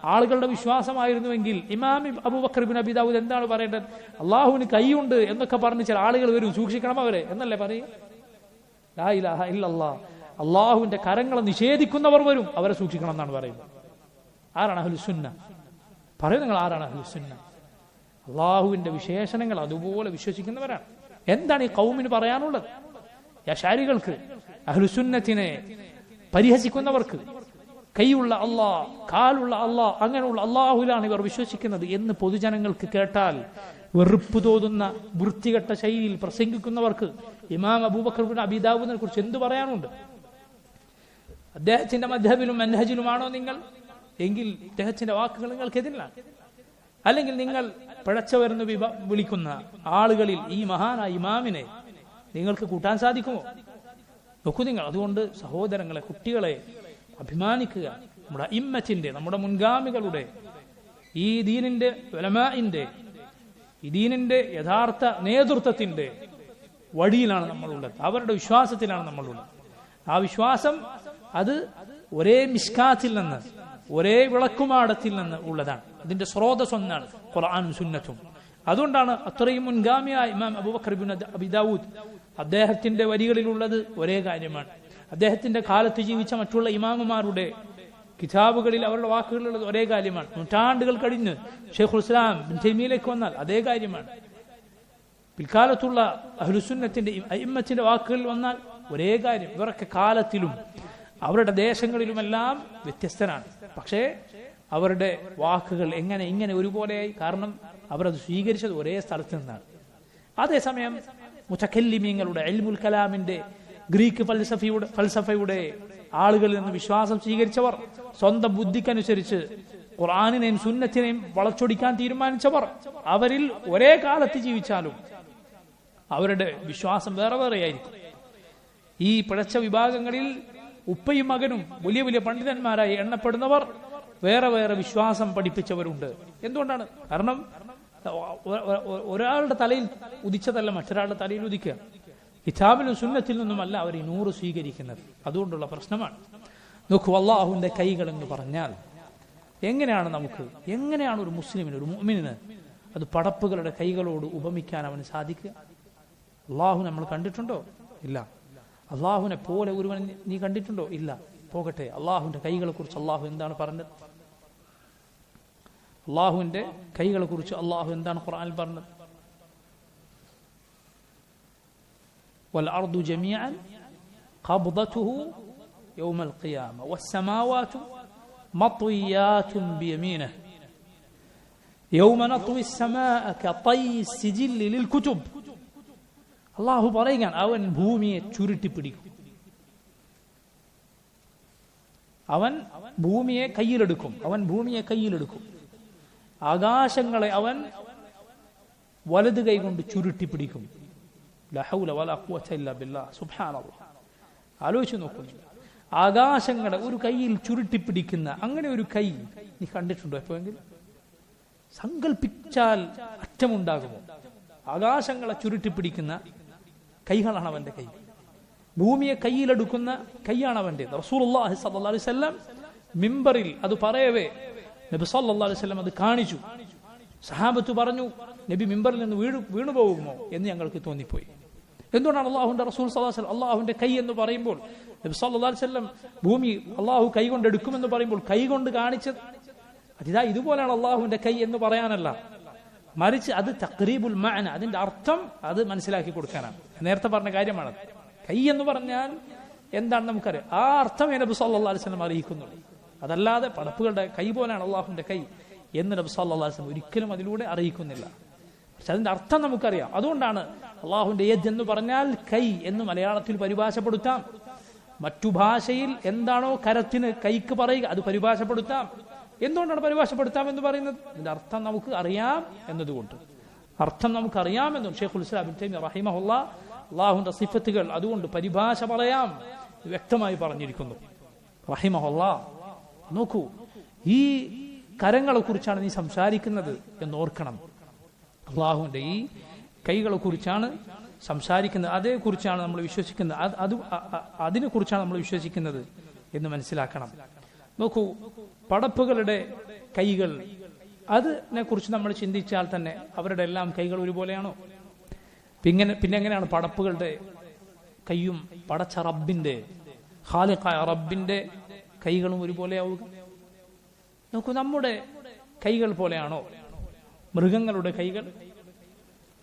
ആളുകളുടെ വിശ്വാസമായിരുന്നുവെങ്കിൽ ഇമാം അബൂബക്കർ ഇബ്നു അബീ ദാവൂദ് എന്താണ് പറയേണ്ടത്? അള്ളാഹുവിന് കൈയുണ്ട് എന്നൊക്കെ പറഞ്ഞ് ചില ആളുകൾ വരും, സൂക്ഷിക്കണം അവരെ എന്നല്ലേ പറയും? ലാ ഇലാഹ ഇല്ലല്ലാഹ്. അള്ളാഹുവിന്റെ കരങ്ങളെ നിഷേധിക്കുന്നവർ വരും, അവരെ സൂക്ഷിക്കണം എന്നാണ് പറയുന്നത്. ആരാണ് അഹ്ലുസുന്ന? പറയൂ നിങ്ങൾ, ആരാണ് അഹ്ലുസുന്ന? അള്ളാഹുവിന്റെ വിശേഷണങ്ങൾ അതുപോലെ വിശ്വസിക്കുന്നവരാണ്. എന്താണ് ഈ ഖൗമിന് പറയാനുള്ളത്? യശാരികൾക്ക്, അഹ്ലുസുന്നത്തിനെ പരിഹസിക്കുന്നവർക്ക്, കൈയുള്ള അള്ളാഹ്, കാലുള്ള അള്ളാഹ്, അങ്ങനെയുള്ള അള്ളാഹുലാണ് ഇവർ വിശ്വസിക്കുന്നത് എന്ന് പൊതുജനങ്ങൾക്ക് കേട്ടാൽ വെറുപ്പ് തോന്നുന്ന വൃത്തികെട്ട ശൈലിയിൽ പ്രസംഗിക്കുന്നവർക്ക് ഇമാം അബൂബക്കർ ഇബ്നു അബീ ദാവൂദിനെ കുറിച്ച് എന്ത് പറയാനുണ്ട്? അദ്ദേഹത്തിന്റെ മദ്ഹബിലും മൻഹജിലുമാണോ നിങ്ങൾ? എങ്കിൽ അദ്ദേഹത്തിന്റെ വാക്കുകൾ നിങ്ങൾക്കെതിരാണ്. അല്ലെങ്കിൽ നിങ്ങൾ പിഴച്ചവരെന്ന് വിളിക്കുന്ന ആളുകളിൽ ഈ മഹാനായ ഇമാമിനെ നിങ്ങൾക്ക് കൂട്ടാൻ സാധിക്കുമോ? നോക്കൂ നിങ്ങൾ. അതുകൊണ്ട് സഹോദരങ്ങളെ, കുട്ടികളെ അഭിമാനിക്കുക. നമ്മുടെ ഇമ്മത്തിന്റെ, നമ്മുടെ മുൻഗാമികളുടെ, ഈ ദീനിന്റെ ഉലമാഇന്റെ, ഈ ദീനിന്റെ യഥാർത്ഥ നേതൃത്വത്തിന്റെ വഴിയിലാണ് നമ്മളുള്ളത്. അവരുടെ വിശ്വാസത്തിലാണ് നമ്മളുള്ളത്. ആ വിശ്വാസം അത് ഒരേ മിസ്കാത്തിൽ നിന്ന്, ഒരേ വിളക്കുമാടത്തിൽ നിന്ന് ഉള്ളതാണ്. അതിന്റെ സ്രോതസ് ഒന്നാണ് ഖുർആനും സുന്നത്തും. അതുകൊണ്ടാണ് അത്രയും മുൻഗാമിയായ ഇമാം അബൂബക്കർ ഇബ്നു അബീ ദാവൂദ്, അദ്ദേഹത്തിന്റെ വരികളിലുള്ളത് ഒരേ കാര്യമാണ്. അദ്ദേഹത്തിന്റെ കാലത്ത് ജീവിച്ച മറ്റുള്ള ഇമാമുമാരുടെ കിതാബുകളിൽ അവരുടെ വാക്കുകളുള്ളത് ഒരേ കാര്യമാണ്. നൂറ്റാണ്ടുകൾ കഴിഞ്ഞ് ഷെയ്ഖുൽ ഇസ്ലാം ഇബ്നു തൈമിയയിലേക്ക് വന്നാൽ അതേ കാര്യമാണ്. പിൽക്കാലത്തുള്ള അഹ്ലുസുന്നത്തിന്റെ അഇമ്മത്തിന്റെ വാക്കുകളിൽ വന്നാൽ ഒരേ കാര്യം. ഇവരൊക്കെ കാലത്തിലും അവരുടെ ദേശങ്ങളിലുമെല്ലാം വ്യത്യസ്തരാണ്. പക്ഷേ അവരുടെ വാക്കുകൾ ഇങ്ങനെ ഒരുപോലെയായി. കാരണം അവരത് സ്വീകരിച്ചത് ഒരേ സ്ഥലത്ത് നിന്നാണ്. അതേസമയം മുതകല്ലിമീങ്ങളുടെ, ഇൽമുൽ കലാമിന്റെ, ഗ്രീക്ക് ഫൽസഫയുടെ ആളുകളിൽ നിന്ന് വിശ്വാസം സ്വീകരിച്ചവർ, സ്വന്തം ബുദ്ധിക്കനുസരിച്ച് ഖുർആനിനെയും സുന്നത്തിനെയും വളച്ചൊടിക്കാൻ തീരുമാനിച്ചവർ, അവരിൽ ഒരേ കാലത്ത് ജീവിച്ചാലും അവരുടെ വിശ്വാസം വേറെ വേറെയായിരിക്കും. ഈ പിഴച്ച വിഭാഗങ്ങളിൽ ഉപ്പയും മകനും വലിയ വലിയ പണ്ഡിതന്മാരായി എണ്ണപ്പെടുന്നവർ വേറെ വേറെ വിശ്വാസം പഠിപ്പിച്ചവരുണ്ട്. എന്തുകൊണ്ടാണ്? കാരണം ഒരാളുടെ തലയിൽ ഉദിച്ചതല്ല മറ്റൊരാളുടെ തലയിൽ ഉദിക്കുക. കിതാബിലും സുന്നത്തിൽ നിന്നുമല്ല അവർ ഈ നൂറ് സ്വീകരിക്കുന്നത്. അതുകൊണ്ടുള്ള പ്രശ്നമാണ്. നോക്കൂ, അള്ളാഹുവിന്റെ കൈകൾ എന്ന് പറഞ്ഞാൽ എങ്ങനെയാണ് ഒരു മുസ്ലിമിന്, ഒരു മുഅ്മിനിന് അത് പടപ്പുകളുടെ കൈകളോട് ഉപമിക്കാൻ അവന് സാധിക്കുക? അള്ളാഹു നമ്മൾ കണ്ടിട്ടുണ്ടോ? ഇല്ല. അള്ളാഹുവിനെ പോലെ ഒരുവൻ നീ കണ്ടിട്ടുണ്ടോ? ഇല്ല. പോകട്ടെ, അള്ളാഹുവിന്റെ കൈകളെ കുറിച്ച് അള്ളാഹു എന്താണ് പറഞ്ഞത്? അള്ളാഹുവിന്റെ കൈകളെ കുറിച്ച് അള്ളാഹു എന്താണ് ഖുർആനിൽ പറഞ്ഞത്? വൽഅർദു ജമീഅൻ ഖബ്ദതുഹു യൗമൽ ഖിയാമ വസ്സമാവാതു മത്വിയാതുൻ ബിയമീനിഹി യൗമ നത്വി السماء كطي السجل للكتب. അള്ളാഹു പറയുകയാണ്, അവൻ ഭൂമിയെ ചുരുട്ടിപ്പിടിക്കും. അവൻ ഭൂമിയെ കയ്യിലെടുക്കും. ആകാശങ്ങളെ അവൻ വലത് കൈകൊണ്ട് ചുരുട്ടിപ്പിടിക്കും. ലാ ഹൗല വലാ ഖുവത ഇല്ലാ ബില്ലാഹ്. സുബ്ഹാനല്ലാഹ്. ആലോചിച്ചു നോക്കുന്നു, ആകാശങ്ങളെ ഒരു കൈയിൽ ചുരുട്ടിപ്പിടിക്കുന്ന അങ്ങനെ ഒരു കൈ നീ കണ്ടിട്ടുണ്ടോ എപ്പോഴെങ്കിലും? സങ്കല്പിച്ചാൽ അറ്റമുണ്ടാകുമോ? ആകാശങ്ങളെ ചുരുട്ടിപ്പിടിക്കുന്ന കൈകളാണ് അവന്റെ കൈ. ഭൂമിയെ കയ്യിലെടുക്കുന്ന കൈയാണ് അവന്റെ. റസൂലുള്ളാഹി സ്വല്ലല്ലാഹു അലൈഹി വസല്ലം മിമ്പറിൽ അത് പറയവേ നബി സല്ലല്ലാഹു അലൈഹി വസല്ലം അത് കാണിച്ചു. സഹാബത്ത് പറഞ്ഞു, നബി മിമ്പറിൽ നിന്ന് വീണു പോകുമോ എന്ന് ഞങ്ങൾക്ക് തോന്നിപ്പോയി. എന്തുകൊണ്ടാണ് അള്ളാഹുവിന്റെ റസൂൽ സല്ലല്ലാഹു അലൈഹി വസല്ലം അള്ളാഹുവിന്റെ കൈ എന്ന് പറയുമ്പോൾ, നബി സല്ലല്ലാഹു അലൈഹി വസല്ലം ഭൂമി അള്ളാഹു കൈ കൊണ്ട് എടുക്കുമെന്ന് പറയുമ്പോൾ കൈ കൊണ്ട് കാണിച്ചത് അതിതാ ഇതുപോലെയാണ് അള്ളാഹുവിന്റെ കൈ എന്ന് പറയാനല്ല, മറിച്ച് അത് തഖ്രീബുൽ മഅന, അതിന്റെ അർത്ഥം അത് മനസ്സിലാക്കി കൊടുക്കാനാണ്. നേരത്തെ പറഞ്ഞ കാര്യമാണ്. കൈ എന്ന് പറഞ്ഞാൽ എന്താണ് നമുക്കറിയാം. ആ അർത്ഥം നബി സല്ലല്ലാഹു അലൈഹി വസല്ലം അറിയിക്കുന്നുള്ളൂ. അതല്ലാതെ പടപ്പുകളുടെ കൈ പോലെയാണ് അള്ളാഹുവിന്റെ കൈ എന്ന് നബി സല്ലല്ലാഹു അലൈഹി വസല്ലം ഒരിക്കലും അതിലൂടെ അറിയിക്കുന്നില്ല. പക്ഷെ അതിന്റെ അർത്ഥം നമുക്കറിയാം. അതുകൊണ്ടാണ് അള്ളാഹുവിന്റെ യദ് എന്ന് പറഞ്ഞാൽ കൈ എന്ന് മലയാളത്തിൽ പരിഭാഷപ്പെടുത്താം. മറ്റു ഭാഷയിൽ എന്താണോ കരത്തിന് കൈക്ക് പറയുക അത് പരിഭാഷപ്പെടുത്താം. എന്തുകൊണ്ടാണ് പരിഭാഷപ്പെടുത്താം എന്ന് പറയുന്നത്? ഇതിന്റെ അർത്ഥം നമുക്ക് അറിയാം എന്നതുകൊണ്ട്. അർത്ഥം നമുക്ക് അറിയാമെന്നും ഷെയ്ഖുൽ ഇസ്ലാം ഇബ്നു തൈമിയ്യ റഹിമഹുല്ലാഹ് അള്ളാഹുവിന്റെ സിഫത്തുകൾ അതുകൊണ്ട് പരിഭാഷ പറയാം വ്യക്തമായി പറഞ്ഞിരിക്കുന്നു റഹിമഹുല്ലാഹ്. നോക്കൂ, ഈ കരങ്ങളെ കുറിച്ചാണ് നീ സംസാരിക്കുന്നത് എന്നോർക്കണം. അള്ളാഹുവിന്റെ ഈ കൈകളെ കുറിച്ചാണ് സംസാരിക്കുന്നത്, അതേക്കുറിച്ചാണ് നമ്മൾ വിശ്വസിക്കുന്നത്, അതിനെ കുറിച്ചാണ് നമ്മൾ വിശ്വസിക്കുന്നത് എന്ന് മനസ്സിലാക്കണം. നോക്കൂ, പടപ്പുകളുടെ കൈകൾ അതിനെ കുറിച്ച് നമ്മൾ ചിന്തിച്ചാൽ തന്നെ അവരുടെ എല്ലാം കൈകൾ ഒരുപോലെയാണോ? പിന്നെ എങ്ങനെയാണ് പടപ്പുകളുടെ കൈയും പടച്ച റബ്ബിന്റെ, ഖാലിഖായ റബ്ബിന്റെ കൈകളും ഒരുപോലെയാവുക? നോക്കൂ, നമ്മുടെ കൈകൾ പോലെയാണോ മൃഗങ്ങളുടെ കൈകൾ,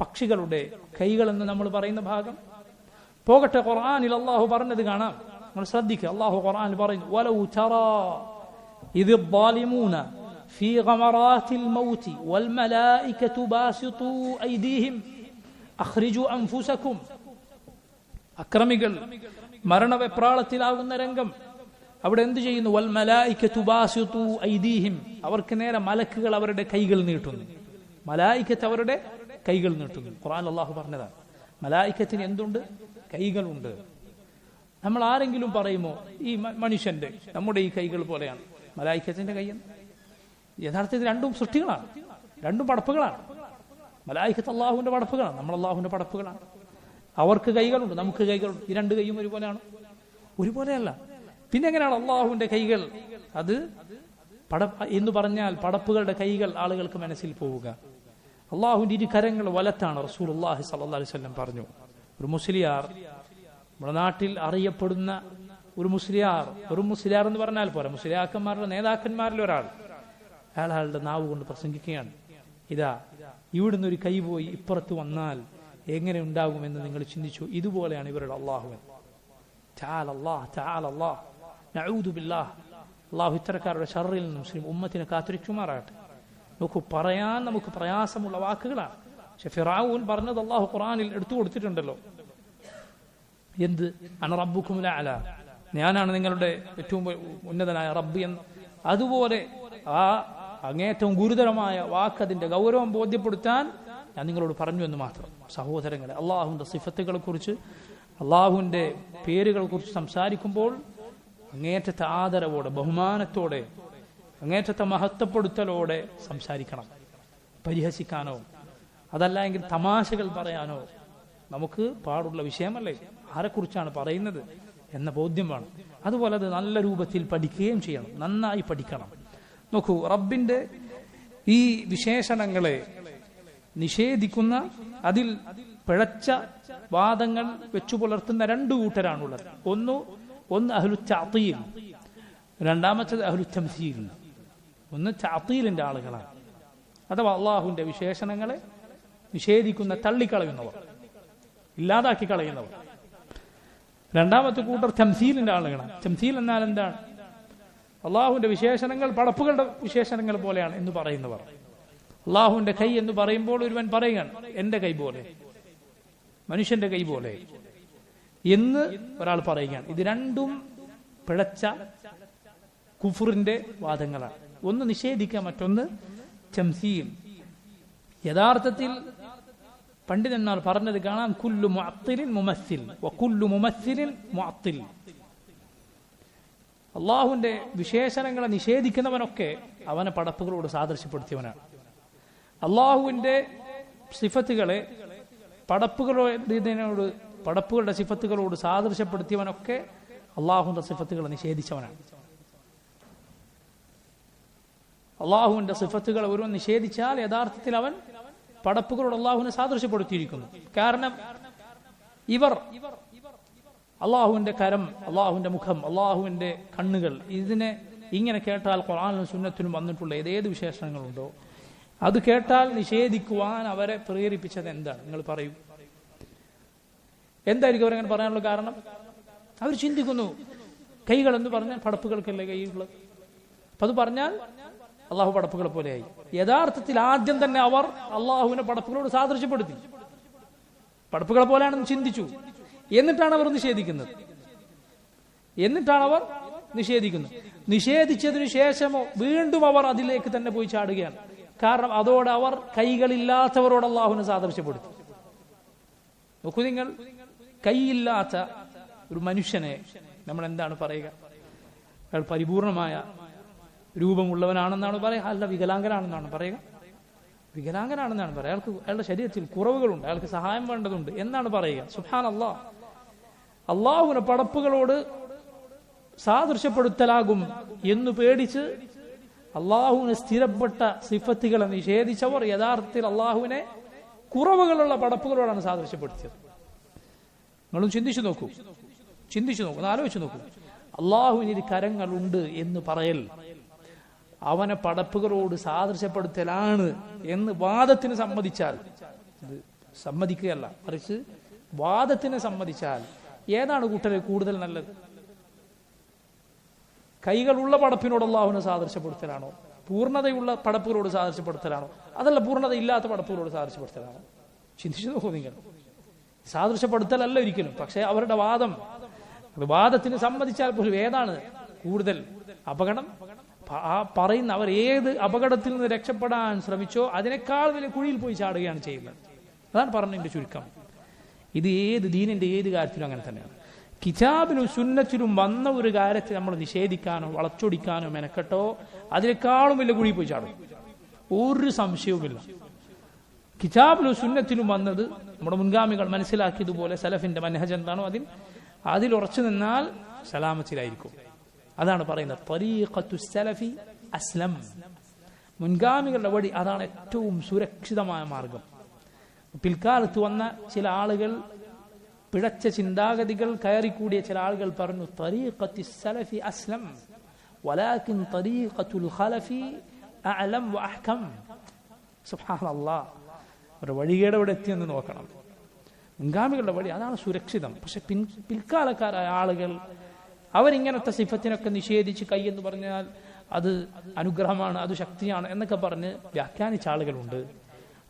പക്ഷികളുടെ കൈകൾ എന്ന് നമ്മൾ പറയുന്ന ഭാഗം? പോകട്ടെ, ഖുർആനിൽ അല്ലാഹു പറഞ്ഞത് കാണാം. നമ്മൾ ശ്രദ്ധിക്കുക. അല്ലാഹു ഖുർആനിൽ പറയുന്നു, വലൗ തറാ ഇദ് ളാലിമൂന ഫീ ഗമറാത്തിൽ മൗതി വൽ മലായികതു ബാസിതു ഐദീഹിം അഖ്രിജു അൻഫുസകും. അക്രമികൾ മരണവെപ്രാളത്തിലാകുന്ന രംഗം അവിടെ എന്ത് ചെയ്യുന്നു? വൽ മലായികതു ബാസിതു ഐദീഹിം, അവർക്ക് നേരെ മലക്കുകൾ അവരുടെ കൈകൾ നീട്ടുന്നു. മലായികത്ത് അവരുടെ കൈകൾ നീട്ടുന്നു. ഖുർആനിൽ അല്ലാഹു പറഞ്ഞതാണ്. മലായികത്തിന് എന്തുണ്ട്? കൈകളുണ്ട്. നമ്മൾ ആരെങ്കിലും പറയുമോ ഈ മനുഷ്യന്റെ നമ്മുടെ ഈ കൈകൾ പോലെയാണ് മലായിക്കത്തിന്റെ കൈയെന്ന്? യഥാർത്ഥത്തിൽ രണ്ടും സൃഷ്ടികളാണ്, രണ്ടും പടപ്പുകളാണ്. മലായിക്കത്ത് അള്ളാഹുവിന്റെ പടപ്പുകളാണ്, നമ്മൾ അള്ളാഹുവിന്റെ പടപ്പുകളാണ്. അവർക്ക് കൈകളുണ്ട്, നമുക്ക് കൈകളുണ്ട്. ഈ രണ്ട് കൈയും ഒരുപോലെയാണ്? ഒരുപോലെയല്ല. പിന്നെ എങ്ങനെയാണ് അള്ളാഹുവിന്റെ കൈകൾ? അത് എന്ന് പറഞ്ഞാൽ പടപ്പുകളുടെ കൈകൾ ആളുകൾക്ക് മനസ്സിൽ പോവുക. അള്ളാഹുവിന്റെ ഇരു കരങ്ങൾ വലത്താണ്. റസൂലുള്ളാഹി സ്വല്ലല്ലാഹു അലൈഹി വസല്ലം പറഞ്ഞു, ഒരു മുസ്ലിയാർ, നമ്മുടെ നാട്ടിൽ അറിയപ്പെടുന്ന ഒരു മുസ്ലിയാർ, ഒരു മുസ്ലിയാർ എന്ന് പറഞ്ഞാൽ പോരാ, മുസ്ലിയാക്കന്മാരുടെ നേതാക്കന്മാരിൽ ഒരാൾ, അയാളുടെ നാവ് കൊണ്ട് പ്രസംഗിക്കുകയാണ്, ഇതാ ഇവിടുന്ന് ഒരു കൈ പോയി ഇപ്പുറത്ത് വന്നാൽ എങ്ങനെ ഉണ്ടാകുമെന്ന് നിങ്ങൾ ചിന്തിച്ചു. ഇതുപോലെയാണ് ഇവരുടെ അള്ളാഹുവൻ. അള്ളാഹു ഇത്തരക്കാരുടെ ഷർറിൽ നിന്ന് മുസ്ലിം ഉമ്മത്തിനെ കാത്തിരിക്കുമാറാകട്ടെ. നോക്കൂ, പറയാൻ നമുക്ക് പ്രയാസമുള്ള വാക്കുകളാണ്. പക്ഷെ ഫിറഔൻ പറഞ്ഞത് അള്ളാഹു ഖുർആനിൽ എടുത്തു കൊടുത്തിട്ടുണ്ടല്ലോ. എന്ത്? അന റബ്ബുക്കുമുൽ അഅല, ഞാനാണ് നിങ്ങളുടെ ഏറ്റവും ഉന്നതനായ റബ്ബ് എന്ന്. അതുപോലെ ആ അങ്ങേറ്റവും ഗുരുതരമായ വാക്ക്, അതിന്റെ ഗൗരവം ബോധ്യപ്പെടുത്താൻ ഞാൻ നിങ്ങളോട് പറഞ്ഞു എന്ന് മാത്രം. സഹോദരങ്ങളെ, അള്ളാഹുവിന്റെ സിഫത്തുകളെ കുറിച്ച്, അള്ളാഹുവിന്റെ പേരുകളെ കുറിച്ച് സംസാരിക്കുമ്പോൾ അങ്ങേറ്റത്തെ ആദരവോടെ, ബഹുമാനത്തോടെ, അങ്ങേറ്റത്തെ മഹത്വപ്പെടുത്തലോടെ സംസാരിക്കണം. പരിഹസിക്കാനോ അതല്ല എങ്കിൽ തമാശകൾ പറയാനോ നമുക്ക് പാടുള്ള വിഷയമല്ലേ. ആരെക്കുറിച്ചാണ് പറയുന്നത് എന്ന ബോധ്യം വേണം. അതുപോലെ അത് നല്ല രൂപത്തിൽ പഠിക്കുകയും ചെയ്യണം, നന്നായി പഠിക്കണം. നോക്കൂ, റബ്ബിന്റെ ഈ വിശേഷണങ്ങളെ നിഷേധിക്കുന്ന, അതിൽ പിഴച്ച വാദങ്ങൾ വെച്ചു പുലർത്തുന്ന രണ്ടു കൂട്ടരാണുള്ളത്. ഒന്ന് അഹ്ലു തഅ്തീൽ, രണ്ടാമത്തേത് അഹ്ലു തംസീൽ. ഒന്ന് തഅ്തീലിന്റെ ആളുകളാണ്, അഥവാ അള്ളാഹുവിന്റെ വിശേഷണങ്ങളെ നിഷേധിക്കുന്ന, തള്ളിക്കളയുന്നവർ, ഇല്ലാതാക്കി കളയുന്നവർ. രണ്ടാമത്തെ കൂട്ടർ തംസീലിന്റെ ആളുകളാണ്. തംസീൽ എന്നാൽ എന്താണ്? അള്ളാഹുവിന്റെ വിശേഷണങ്ങൾ പടപ്പുകളുടെ വിശേഷണങ്ങൾ പോലെയാണ് എന്ന് പറയുന്നവർ. അള്ളാഹുവിന്റെ കൈ എന്ന് പറയുമ്പോൾ ഒരുവൻ പറയുകയാണ്, എന്റെ കൈ പോലെ, മനുഷ്യന്റെ കൈ പോലെ എന്ന് ഒരാൾ പറയുകയാണ്. ഇത് രണ്ടും പിഴച്ച കുഫറിന്റെ വാദങ്ങളാണ്. ഒന്ന് നിഷേധിക്കുക, മറ്റൊന്ന് തംസീൽ. യഥാർത്ഥത്തിൽ പണ്ഡിതന്മാർ പറഞ്ഞത് കാണാം, കുല്ലു മുഅത്തിലിൻ മുമസ്സിൽ വകുല്ലു മുമസ്സിലിൻ മുഅത്തിൽ. അള്ളാഹുവിന്റെ വിശേഷണങ്ങളെ നിഷേധിക്കുന്നവനൊക്കെ അവനെ പടപ്പുകളോട് സാദൃശ്യപ്പെടുത്തിയവനാണ്. അള്ളാഹുവിന്റെ സിഫത്തുകളെ പടപ്പുകളുടെ സിഫത്തുകളോട് സാദൃശ്യപ്പെടുത്തിയവനൊക്കെ അള്ളാഹുവിന്റെ സിഫത്തുകളെ നിഷേധിച്ചവനാണ്. അള്ളാഹുവിന്റെ സിഫത്തുകളെ ഒരുവൻ നിഷേധിച്ചാൽ യഥാർത്ഥത്തിൽ അവൻ പടപ്പുകളോട് അള്ളാഹുവിനെ സാദൃശ്യപ്പെടുത്തിയിരിക്കുന്നു. കാരണം ഇവർ അള്ളാഹുവിന്റെ കരം, അള്ളാഹുവിന്റെ മുഖം, അള്ളാഹുവിന്റെ കണ്ണുകൾ, ഇതിനെ ഇങ്ങനെ കേട്ടാൽ ഖുർആനിലും സുന്നത്തിലും വന്നിട്ടുള്ള ഏതേത് വിശേഷണങ്ങളുണ്ടോ അത് കേട്ടാൽ നിഷേധിക്കുവാൻ അവരെ പ്രേരിപ്പിച്ചത് എന്താണ്? നിങ്ങൾ പറയൂ. എന്തായിരിക്കും അവരങ്ങനെ പറയാനുള്ള കാരണം? അവർ ചിന്തിക്കുന്നു, കൈകൾ എന്ന് പറഞ്ഞാൽ പടപ്പുകൾക്കല്ലേ കൈയുള്ളത്, അപ്പൊ അത് പറഞ്ഞാൽ അള്ളാഹു പടപ്പുകളെ പോലെയായി. യഥാർത്ഥത്തിൽ ആദ്യം തന്നെ അവർ അള്ളാഹുവിനെ പടപ്പുകളോട് സാദൃശ്യപ്പെടുത്തി, പടപ്പുകളെ പോലെയാണെന്ന് ചിന്തിച്ചു. എന്നിട്ടാണ് അവർ നിഷേധിക്കുന്നത്. നിഷേധിച്ചതിനു ശേഷമോ വീണ്ടും അവർ അതിലേക്ക് തന്നെ പോയി ചാടുകയാണ്. കാരണം അതോടെ അവർ കൈകളില്ലാത്തവരോട് അള്ളാഹുവിനെ സാദൃശ്യപ്പെടുത്തി. നോക്കൂ നിങ്ങൾ, കൈയില്ലാത്ത ഒരു മനുഷ്യനെ നമ്മൾ എന്താണ് പറയുക? അയാൾ പരിപൂർണമായ രൂപമുള്ളവനാണെന്നാണ് പറയുക? അല്ല, വികലാംഗനാണെന്നാണ് പറയുക? വികലാംഗനാണെന്നാണ് പറയുക. അയാളുടെ ശരീരത്തിൽ കുറവുകളുണ്ട്, അയാൾക്ക് സഹായം വേണ്ടതുണ്ട് എന്നാണ് പറയുക. സുബ്ഹാനല്ലാഹ്. അള്ളാഹുവിനെ പടപ്പുകളോട് സാദൃശ്യപ്പെടുത്തലാകും എന്ന് പേടിച്ച് അള്ളാഹുവിന് സ്ഥിരപ്പെട്ട സിഫത്തുകളെ നിഷേധിച്ചവർ യഥാർത്ഥത്തിൽ അള്ളാഹുവിനെ കുറവുകളുള്ള പടപ്പുകളോടാണ് സാദൃശ്യപ്പെടുത്തിയത്. നിങ്ങളും ചിന്തിച്ചു നോക്കൂ, ആലോചിച്ചു നോക്കൂ. അള്ളാഹുവിന് ഇത് കരങ്ങളുണ്ട് എന്ന് പറയൽ അവനെ പടപ്പുകളോട് സാദൃശ്യപ്പെടുത്തലാണ് എന്ന് വാദത്തിന് സമ്മതിച്ചാൽ, ഇത് സമ്മതിക്കുകയല്ല മറിച്ച് വാദത്തിന് സമ്മതിച്ചാൽ ഏതാണ് കൂട്ടരെ കൂടുതൽ നല്ലത്? കൈകളുള്ള പടപ്പിനോട് അള്ളാഹുവിനെ സാദൃശ്യപ്പെടുത്തലാണോ? പൂർണ്ണതയുള്ള പടപ്പുകളോട് സാദൃശ്യപ്പെടുത്തലാണോ? അതല്ല, പൂർണ്ണത ഇല്ലാത്ത പടപ്പുകളോട് സാദൃശ്യപ്പെടുത്തലാണോ? ചിന്തിച്ചു നോക്കൂ നിങ്ങൾ. സാദൃശ്യപ്പെടുത്തലല്ല ഒരിക്കലും. പക്ഷെ അവരുടെ വാദത്തിന് സമ്മതിച്ചാൽ പോലും ഏതാണ് കൂടുതൽ അപകടം? ആ പറയുന്ന അവർ ഏത് അപകടത്തിൽ നിന്ന് രക്ഷപ്പെടാൻ ശ്രമിച്ചോ അതിനേക്കാൾ വലിയ കുഴിയിൽ പോയി ചാടുകയാണ് ചെയ്യുന്നത്. അതാണ് പറഞ്ഞതിന്റെ ചുരുക്കം. ഇത് ഏത് ദീനിന്റെ ഏത് കാര്യത്തിലും അങ്ങനെ തന്നെയാണ്. കിതാബിലും സുന്നത്തിലും വന്ന ഒരു കാര്യത്തെ നമ്മൾ നിഷേധിക്കാനോ വളച്ചൊടിക്കാനോ മെനക്കെട്ടോ അതിനേക്കാളും വലിയ കുഴി പോയി ചാടും. ഒരു സംശയവുമില്ല. കിതാബിലും സുന്നത്തിലും വന്നത് നമ്മുടെ മുൻഗാമികൾ മനസ്സിലാക്കിയതുപോലെ സലഫിന്റെ മനഹജ് എന്താണോ അതിൽ ഉറച്ചു നിന്നാൽ സലാമത്തിലായിരിക്കും. അതാണ് പറയുന്നത് ത്വരീഖത്തു സലഫി അസ്ലം. മുൻഗാമികളുടെ വഴി അതാണ് ഏറ്റവും സുരക്ഷിതമായ മാർഗം. പിൽക്കാലത്ത് വന്ന ചില ആളുകൾ, പിഴച്ച ചിന്താഗതികൾ കയറിക്കൂടിയ ചില ആളുകൾ പറഞ്ഞു ത്വരീഖത്തു സലഫി അസ്ലം വലാകിൻ ത്വരീഖത്തുൽ ഖലഫി അഅലം വഅഹ്കം. സുബ്ഹാനല്ലാഹ്, ഒരു വഴികേട് എവിടെ എത്തിയെന്ന് നോക്കണം. മുൻഗാമികളുടെ വഴി അതാണ് സുരക്ഷിതം. പക്ഷെ പിൽക്കാലക്കാരായ ആളുകൾ അവരിങ്ങനത്തെ സിഫത്തിനൊക്കെ നിഷേധിച്ച് കൈയെന്ന് പറഞ്ഞാൽ അത് അനുഗ്രഹമാണ്, അത് ശക്തിയാണ് എന്നൊക്കെ പറഞ്ഞ് വ്യാഖ്യാനിച്ച ആളുകളുണ്ട്.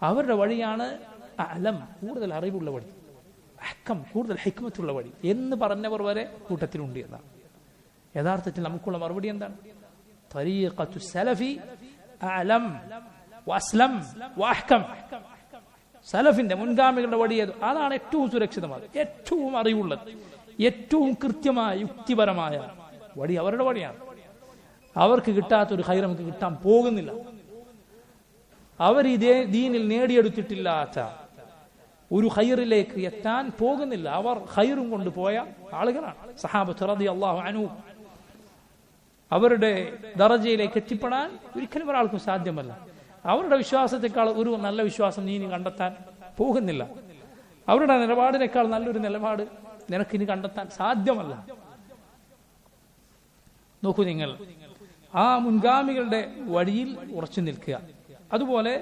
അവരുടെ വഴിയാണ് അലം, കൂടുതൽ അറിവുള്ള വഴി, അഹ്കം, കൂടുതൽ ഹിക്മത്തുള്ള വഴി എന്ന് പറഞ്ഞവർ വരെ കൂട്ടത്തിലുണ്ട് എന്നാണ്. യഥാർത്ഥത്തിൽ നമുക്കുള്ള മറുപടി എന്താണ്? ത്വരീഖത്തു സലഫി അലം വഅസ്ലം വഅഹ്കം. സലഫിന്റെ മുൻഗാമികളുടെ വഴി അതാണ് ഏറ്റവും സുരക്ഷിതമായത്, ഏറ്റവും അറിവുള്ളത്, ഏറ്റവും കൃത്യമായ യുക്തിപരമായ വഴി അവരുടെ വഴിയാണ്. അവർക്ക് കിട്ടാത്തൊരു ഖൈർ നമുക്ക് കിട്ടാൻ പോകുന്നില്ല. അവർ ഈ ദീനിൽ നേടിയെടുത്തിട്ടില്ലാത്ത ഒരു ഖൈറിലേക്ക് എത്താൻ പോകുന്നില്ല. അവർ ഖൈറും കൊണ്ടുപോയ ആളുകളാണ് സഹാബത്ത് റളിയല്ലാഹു അൻഹു. അവരുടെ ദറജയിലേക്ക് എത്തിപ്പെടാൻ ഒരിക്കലും ഒരാൾക്കും സാധ്യമല്ല. അവരുടെ വിശ്വാസത്തെക്കാൾ ഒരു നല്ല വിശ്വാസം നീ കണ്ടെത്താൻ പോകുന്നില്ല. അവരുടെ നിലപാടിനേക്കാൾ നല്ലൊരു നിലപാട് നിനക്കിനി കണ്ടെത്താൻ സാധ്യമല്ല. നോക്കൂ, നിങ്ങൾ ആ മുൻഗാമികളുടെ വഴിയിൽ ഉറച്ചു നിൽക്കുക. അതുപോലെ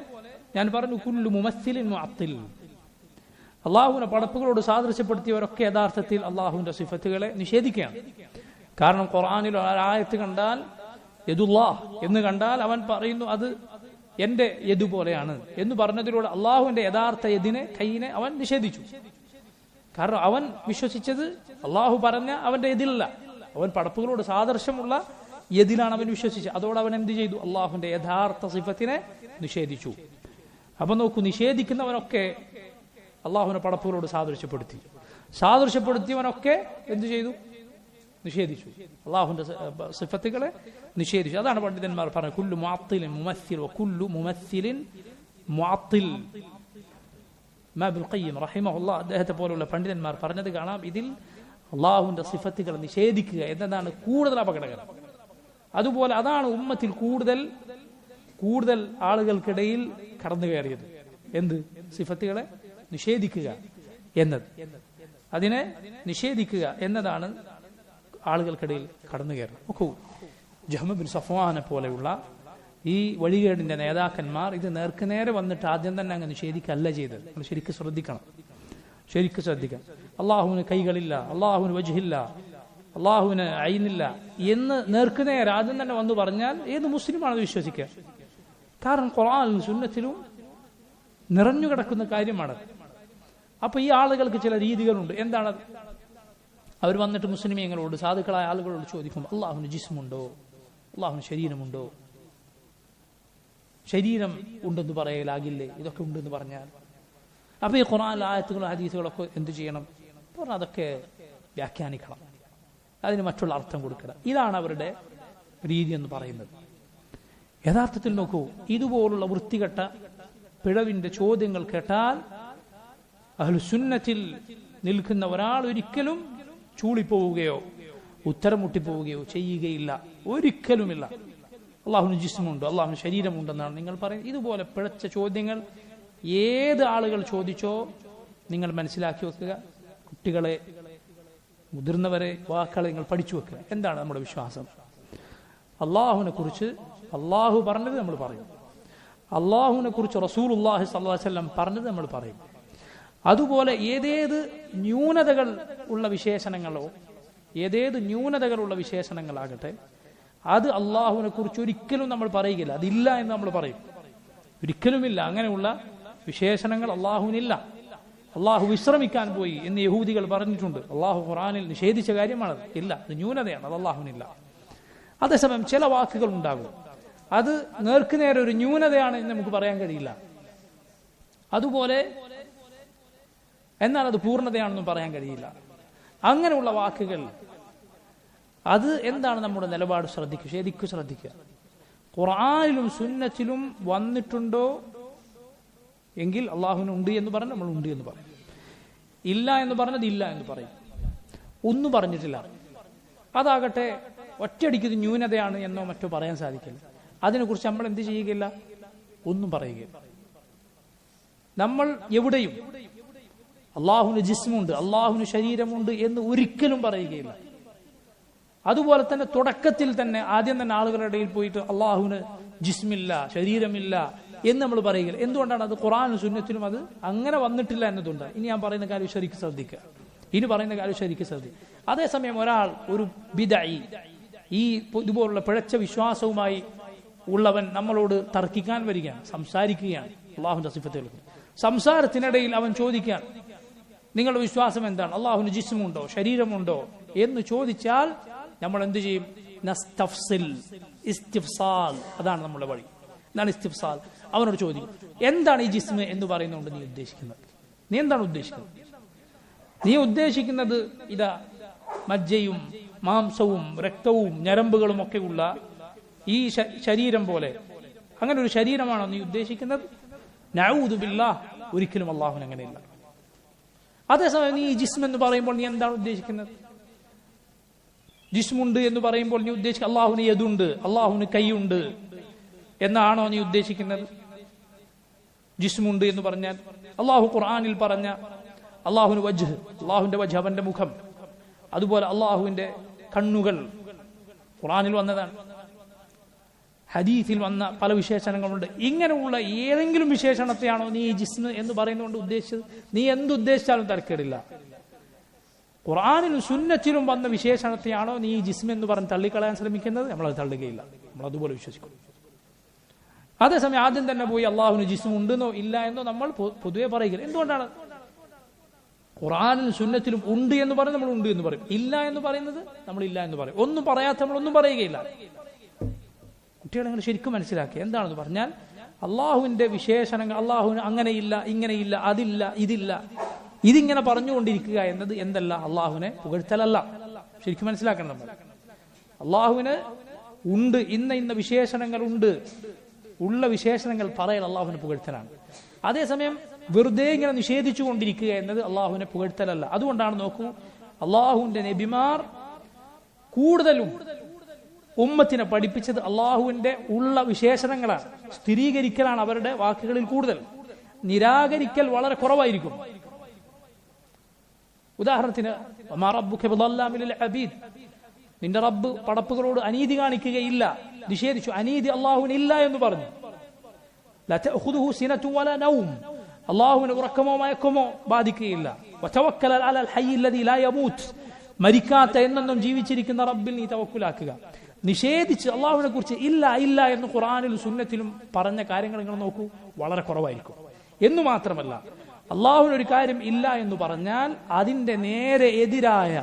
ഞാൻ പറഞ്ഞു കുല്ലു മുമസ്സിലിൻ മുഅത്തിൽ. അള്ളാഹുവിന്റെ പടപ്പുകളോട് സാദൃശ്യപ്പെടുത്തിയവരൊക്കെ യഥാർത്ഥത്തിൽ അള്ളാഹുവിന്റെ സിഫത്തുകളെ നിഷേധിക്കുകയാണ്. കാരണം ഖുർആനിൽ ഒരായത്ത് കണ്ടാൽ യദുല്ലാഹ് എന്ന് കണ്ടാൽ അവൻ പറയുന്നു അത് എന്റെ യദു പോലെയാണ് എന്ന് പറഞ്ഞതിലൂടെ അള്ളാഹുവിന്റെ യഥാർത്ഥ യദിനെ, കൈയിനെ അവൻ നിഷേധിച്ചു. കാരണം അവൻ വിശ്വസിച്ചത് അള്ളാഹു പറഞ്ഞ അവന്റെ യദിലല്ല, അവൻ പടപ്പുകളോട് സാദൃശ്യമുള്ള യദിലാണ് അവൻ വിശ്വസിച്ചത്. അതോടെ അവൻ എന്ത് ചെയ്തു? അള്ളാഹുവിന്റെ യഥാർത്ഥ സിഫത്തിനെ നിഷേധിച്ചു. അപ്പൊ നോക്കൂ, നിഷേധിക്കുന്നവനൊക്കെ അള്ളാഹുവിന്റെ പടപ്പുകളോട് സാദൃശ്യപ്പെടുത്തിയവനൊക്കെ എന്തു ചെയ്തു? നിഷേധിച്ചു, അള്ളാഹുവിന്റെ സിഫത്തുകളെ നിഷേധിച്ചു. അതാണ് പണ്ഡിതന്മാർ പറഞ്ഞത് കുല്ലു മുഅത്തിലിൻ മുമസ്സിൽ വകുല്ലു മുമസ്സിലിൻ മുഅത്തിൽ. ഇബ്നുൽ ഖയ്യിം റഹിമഹുല്ലാഹ് അദ്ദേഹത്തെ പോലുള്ള പണ്ഡിതന്മാർ പറഞ്ഞത് കാണാം, ഇതിൽ അള്ളാഹുവിന്റെ സിഫത്തുകൾ നിഷേധിക്കുക എന്നതാണ് കൂടുതൽ അപകടകരം. അതുപോലെ അതാണ് ഉമ്മത്തിൽ കൂടുതൽ ആളുകൾക്കിടയിൽ കടന്നു കയറിയത്. എന്ത്? സിഫത്തുകളെ നിഷേധിക്കുക എന്നത്, അതിനെ നിഷേധിക്കുക എന്നതാണ് ആളുകൾക്കിടയിൽ കടന്നു കയറുന്നത്. നോക്കൂ, ജഹ്മ ബിൻ സഫ്വാനെ പോലെയുള്ള ഈ വഴികേടിന്റെ നേതാക്കന്മാർ ഇത് നേർക്കുനേരെ വന്നിട്ട് ആദ്യം തന്നെ അങ്ങ് നിഷേധിക്കല്ല ചെയ്തത്. നമ്മൾ ശരിക്കും ശ്രദ്ധിക്കണം. അള്ളാഹുവിന് കൈകളില്ല, അള്ളാഹുവിന് വജ്ഹില്ല, അള്ളാഹുവിന് ഐനില്ല എന്ന് നേർക്കുനേരെ ആദ്യം തന്നെ വന്നു പറഞ്ഞാൽ ഏത് മുസ്ലിമാണ് അത് വിശ്വസിക്കുക? കാരണം ഖുർആനിലും സുന്നത്തിലും നിറഞ്ഞു കിടക്കുന്ന കാര്യമാണ്. അപ്പൊ ഈ ആളുകൾക്ക് ചില രീതികളുണ്ട്. എന്താണ്? അവർ വന്നിട്ട് മുസ്ലിമീങ്ങളോട്, സാധുക്കളായ ആളുകളോട് ചോദിക്കും, അള്ളാഹുവിന് ജിസ്മുണ്ടോ? അള്ളാഹുവിന് ശരീരമുണ്ടോ? ശരീരം ഉണ്ടെന്ന് പറയലാകില്ലേ? ഇതൊക്കെ ഉണ്ടെന്ന് പറഞ്ഞാൽ അപ്പൊ ഈ ഖുർആനിലെ ആയത്തുകളും ഹദീസുകളൊക്കെ എന്തു ചെയ്യണം? പറഞ്ഞാൽ അതൊക്കെ വ്യാഖ്യാനിക്കണം, അതിന് മറ്റുള്ള അർത്ഥം കൊടുക്കണം. ഇതാണ് അവരുടെ രീതി എന്ന് പറയുന്നത്. യഥാർത്ഥത്തിൽ നോക്കൂ, ഇതുപോലുള്ള വൃത്തികെട്ട പിഴവിന്റെ ചോദ്യങ്ങൾ കേട്ടാൽ അഹ്ലുസുന്നത്തിൽ നിൽക്കുന്ന ഒരാൾ ഒരിക്കലും ചൂളിപ്പോവുകയോ ഉത്തരം മുട്ടിപ്പോവുകയോ ചെയ്യുകയില്ല, ഒരിക്കലുമില്ല. അള്ളാഹുവിന് ജിസ്മുണ്ടോ, അള്ളാഹുവിന് ശരീരമുണ്ടെന്നാണ് നിങ്ങൾ പറയുന്നത്. ഇതുപോലെ പിഴച്ച ചോദ്യങ്ങൾ ഏത് ആളുകൾ ചോദിച്ചോ നിങ്ങൾ മനസ്സിലാക്കി വെക്കുക. കുട്ടികളെ, മുതിർന്നവരെ, വാക്കുകളെ നിങ്ങൾ പഠിച്ചു വെക്കുക. എന്താണ് നമ്മുടെ വിശ്വാസം? അള്ളാഹുവിനെ കുറിച്ച് അള്ളാഹു പറഞ്ഞത് നമ്മൾ പറയും, അള്ളാഹുവിനെ കുറിച്ച് റസൂലുള്ളാഹി സ്വല്ലല്ലാഹു അലൈഹി വസല്ലം പറഞ്ഞത് നമ്മൾ പറയും. അതുപോലെ ഏതേത് ന്യൂനതകൾ ഉള്ള വിശേഷണങ്ങളാകട്ടെ അത് അള്ളാഹുവിനെ കുറിച്ച് ഒരിക്കലും നമ്മൾ പറയുകയില്ല, അതില്ല എന്ന് നമ്മൾ പറയും. ഒരിക്കലുമില്ല, അങ്ങനെയുള്ള വിശേഷണങ്ങൾ അള്ളാഹുവിനില്ല. അള്ളാഹു വിശ്രമിക്കാൻ പോയി എന്ന് യഹൂദികൾ പറഞ്ഞിട്ടുണ്ട്. അള്ളാഹു ഖുർആനിൽ നിഷേധിച്ച കാര്യമാണത്. ഇല്ല, അത് ന്യൂനതയാണ്, അത് അള്ളാഹുവിനില്ല. അതേസമയം ചില വാക്കുകൾ ഉണ്ടാകും, അത് നേർക്കുനേരെ ഒരു ന്യൂനതയാണ് എന്ന് നമുക്ക് പറയാൻ കഴിയില്ല. അതുപോലെ എന്നാൽ അത് പൂർണ്ണതയാണെന്നും പറയാൻ കഴിയില്ല. അങ്ങനെയുള്ള വാക്കുകൾ അത് എന്താണ് നമ്മുടെ നിലപാട്? ശരിക്കും ശ്രദ്ധിക്കുക. ഖുർആനിലും സുന്നത്തിലും വന്നിട്ടുണ്ടോ എങ്കിൽ അള്ളാഹുവിന് ഉണ്ട് എന്ന് പറഞ്ഞാൽ നമ്മൾ ഉണ്ട് എന്ന് പറയും, ഇല്ല എന്ന് പറഞ്ഞത് ഇല്ല എന്ന് പറയും. ഒന്നും പറഞ്ഞിട്ടില്ല, അതാകട്ടെ ഒറ്റയടിക്കത് ന്യൂനതയാണ് എന്നോ മറ്റോ പറയാൻ സാധിക്കില്ല. അതിനെക്കുറിച്ച് നമ്മൾ എന്ത് ചെയ്യുകയില്ല? ഒന്നും പറയുകയില്ല. നമ്മൾ എവിടെയും അള്ളാഹുവിന് ജിസ്മുണ്ട്, അള്ളാഹുവിന് ശരീരമുണ്ട് എന്ന് ഒരിക്കലും പറയുകയില്ല. അതുപോലെ തന്നെ തുടക്കത്തിൽ തന്നെ ആദ്യം തന്നെ ആളുകളുടെ ഇടയിൽ പോയിട്ട് അള്ളാഹുവിന് ജിസ്മില്ല, ശരീരമില്ല എന്ന് നമ്മൾ പറയുകയില്ല. എന്തുകൊണ്ടാണ്? അത് ഖുർആനും സുന്നത്തിലും അത് അങ്ങനെ വന്നിട്ടില്ല എന്നതുകൊണ്ടാണ്. ഇനി ഞാൻ പറയുന്ന കാര്യം ശരിക്കും ശ്രദ്ധിക്കുക. അതേസമയം ഒരാൾ ഒരു ബിദ്അഈ, ഈ ഇതുപോലുള്ള പിഴച്ച വിശ്വാസവുമായി ഉള്ളവൻ നമ്മളോട് തർക്കിക്കാൻ വരികയാണ്, സംസാരിക്കുകയാണ്. അള്ളാഹുവിന്റെ സിഫത്തുകൾ സംസാരത്തിനിടയിൽ അവൻ ചോദിക്കാൻ, നിങ്ങളുടെ വിശ്വാസം എന്താണ്? അള്ളാഹുവിന് ജിസ്മുണ്ടോ, ശരീരമുണ്ടോ എന്ന് ചോദിച്ചാൽ നമ്മൾ എന്ത് ചെയ്യും? നസ്തഫ്സിൽ, ഇസ്തിഫ്സാൽ, അതാണ് നമ്മുടെ വഴി. എന്താണ് ഇസ്തിഫ്സാൽ? അവനോട് ചോദിക്കും, എന്താണ് ഈ ജിസ്മ് എന്ന് പറയുന്നതുകൊണ്ട് നീ ഉദ്ദേശിക്കുന്നത്? നീ എന്താണ് ഉദ്ദേശിക്കുന്നത്? നീ ഉദ്ദേശിക്കുന്നത് ഇതാ മജ്ജയും മാംസവും രക്തവും ഞരമ്പുകളും ഒക്കെ ഉള്ള ഈ ശരീരം പോലെ അങ്ങനെ ഒരു ശരീരമാണോ നീ ഉദ്ദേശിക്കുന്നത്? നഊദു ബില്ലാഹ്, ഒരിക്കലും അള്ളാഹുവിന് അങ്ങനെയില്ല. അതേസമയം നീ ജിസ്ം എന്ന് പറയുമ്പോൾ നീ എന്താണ് ഉദ്ദേശിക്കുന്നത്? ജിസ്മുണ്ട് എന്ന് പറയുമ്പോൾ നീ ഉദ്ദേശിക്കുക അള്ളാഹുവിന് യദുണ്ട്, അള്ളാഹുവിന് കൈയുണ്ട് എന്നാണോ നീ ഉദ്ദേശിക്കുന്നത്? ജിസ്മുണ്ട് എന്ന് പറഞ്ഞാൽ അള്ളാഹു ഖുർആനിൽ പറഞ്ഞ അള്ളാഹുവിന് വജ്ഹ്, അള്ളാഹുവിന്റെ വജ്ഹ്, അവന്റെ മുഖം, അതുപോലെ അള്ളാഹുവിന്റെ കണ്ണുകൾ ഖുർആനിൽ വന്നതാണ്. ഹദീസിൽ വന്ന പല വിശേഷണങ്ങളുണ്ട്. ഇങ്ങനെയുള്ള ഏതെങ്കിലും വിശേഷണത്തെയാണോ നീ ജിസ്മ് എന്ന് പറയുന്നതുകൊണ്ട് ഉദ്ദേശിച്ചത്? നീ എന്തുദ്ദേശിച്ചാലും തരക്കേടില്ല. ഖുർആനിലും സുന്നത്തിലും വന്ന വിശേഷണത്തെയാണോ നീ ജിസ്മ് എന്ന് പറഞ്ഞ് തള്ളിക്കളയാൻ ശ്രമിക്കുന്നത്? നമ്മളത് തള്ളുകയില്ല, നമ്മൾ അതുപോലെ വിശ്വസിക്കും. അതേസമയം ആദ്യം തന്നെ പോയി അള്ളാഹുവിന് ജിസ്മ് ഉണ്ടെന്നോ ഇല്ല എന്നോ നമ്മൾ പൊതുവെ പറയുക. എന്തുകൊണ്ടാണ്? ഖുർആനിലും സുന്നത്തിലും ഉണ്ട് എന്ന് പറയും, നമ്മൾ ഉണ്ട് എന്ന് പറയും. ഇല്ല എന്ന് പറയുന്നത് നമ്മൾ ഇല്ല എന്ന് പറയും. ഒന്നും പറയാത്ത നമ്മൾ ഒന്നും പറയുകയില്ല. കുട്ടികളെ നിങ്ങൾ ശരിക്കും മനസ്സിലാക്കി. എന്താണെന്ന് പറഞ്ഞാൽ അള്ളാഹുവിന്റെ വിശേഷണങ്ങൾ, അള്ളാഹുവിന് അങ്ങനെയില്ല, ഇങ്ങനെയില്ല, അതില്ല, ഇതില്ല, ഇതിങ്ങനെ പറഞ്ഞുകൊണ്ടിരിക്കുക എന്നത് എന്തല്ല? അള്ളാഹുവിനെ പുകഴ്ത്തലല്ല. ശരിക്കും മനസ്സിലാക്കണം നമ്മൾ. അള്ളാഹുവിന് ഉണ്ട്, ഇന്ന വിശേഷണങ്ങൾ ഉണ്ട്, ഉള്ള വിശേഷണങ്ങൾ പറയൽ അള്ളാഹുവിനെ പുകഴ്ത്തലാണ്. അതേസമയം വെറുതെ ഇങ്ങനെ നിഷേധിച്ചു കൊണ്ടിരിക്കുക എന്നത് അള്ളാഹുവിനെ പുകഴ്ത്തലല്ല. അതുകൊണ്ടാണ് നോക്കൂ, അള്ളാഹുവിന്റെ നബിമാർ കൂടുതലും ഉമ്മത്തിനെ പഠിപ്പിച്ചത് അള്ളാഹുവിന്റെ ഉള്ള വിശേഷണങ്ങളാണ്, സ്ഥിരീകരിക്കലാണ് അവരുടെ വാക്കുകളിൽ കൂടുതൽ. നിരാകരിക്കൽ വളരെ കുറവായിരിക്കും. ഉദാഹരണത്തിന് നിന്റെ റബ്ബ് പടപ്പുകളോട് അനീതി കാണിക്കുകയില്ല, നിഷേധിച്ചു. അനീതി അള്ളാഹുവിന് ഇല്ല എന്ന് പറഞ്ഞു. അള്ളാഹുവിന് ഉറക്കമോ മയക്കമോ ബാധിക്കുകയില്ല. മരിക്കാത്ത എന്നെന്നും ജീവിച്ചിരിക്കുന്ന റബ്ബിൽ നീ തവക്കുലാക്കുക. നിഷേധിച്ച് അള്ളാഹുവിനെ കുറിച്ച് ഇല്ല ഇല്ല എന്ന് ഖുർആനിലും സുന്നത്തിലും പറഞ്ഞ കാര്യങ്ങൾ നിങ്ങൾ നോക്കൂ, വളരെ കുറവായിരിക്കും. എന്നു മാത്രമല്ല, അള്ളാഹുവിനൊരു കാര്യം ഇല്ല എന്ന് പറഞ്ഞാൽ അതിന്റെ നേരെ എതിരായ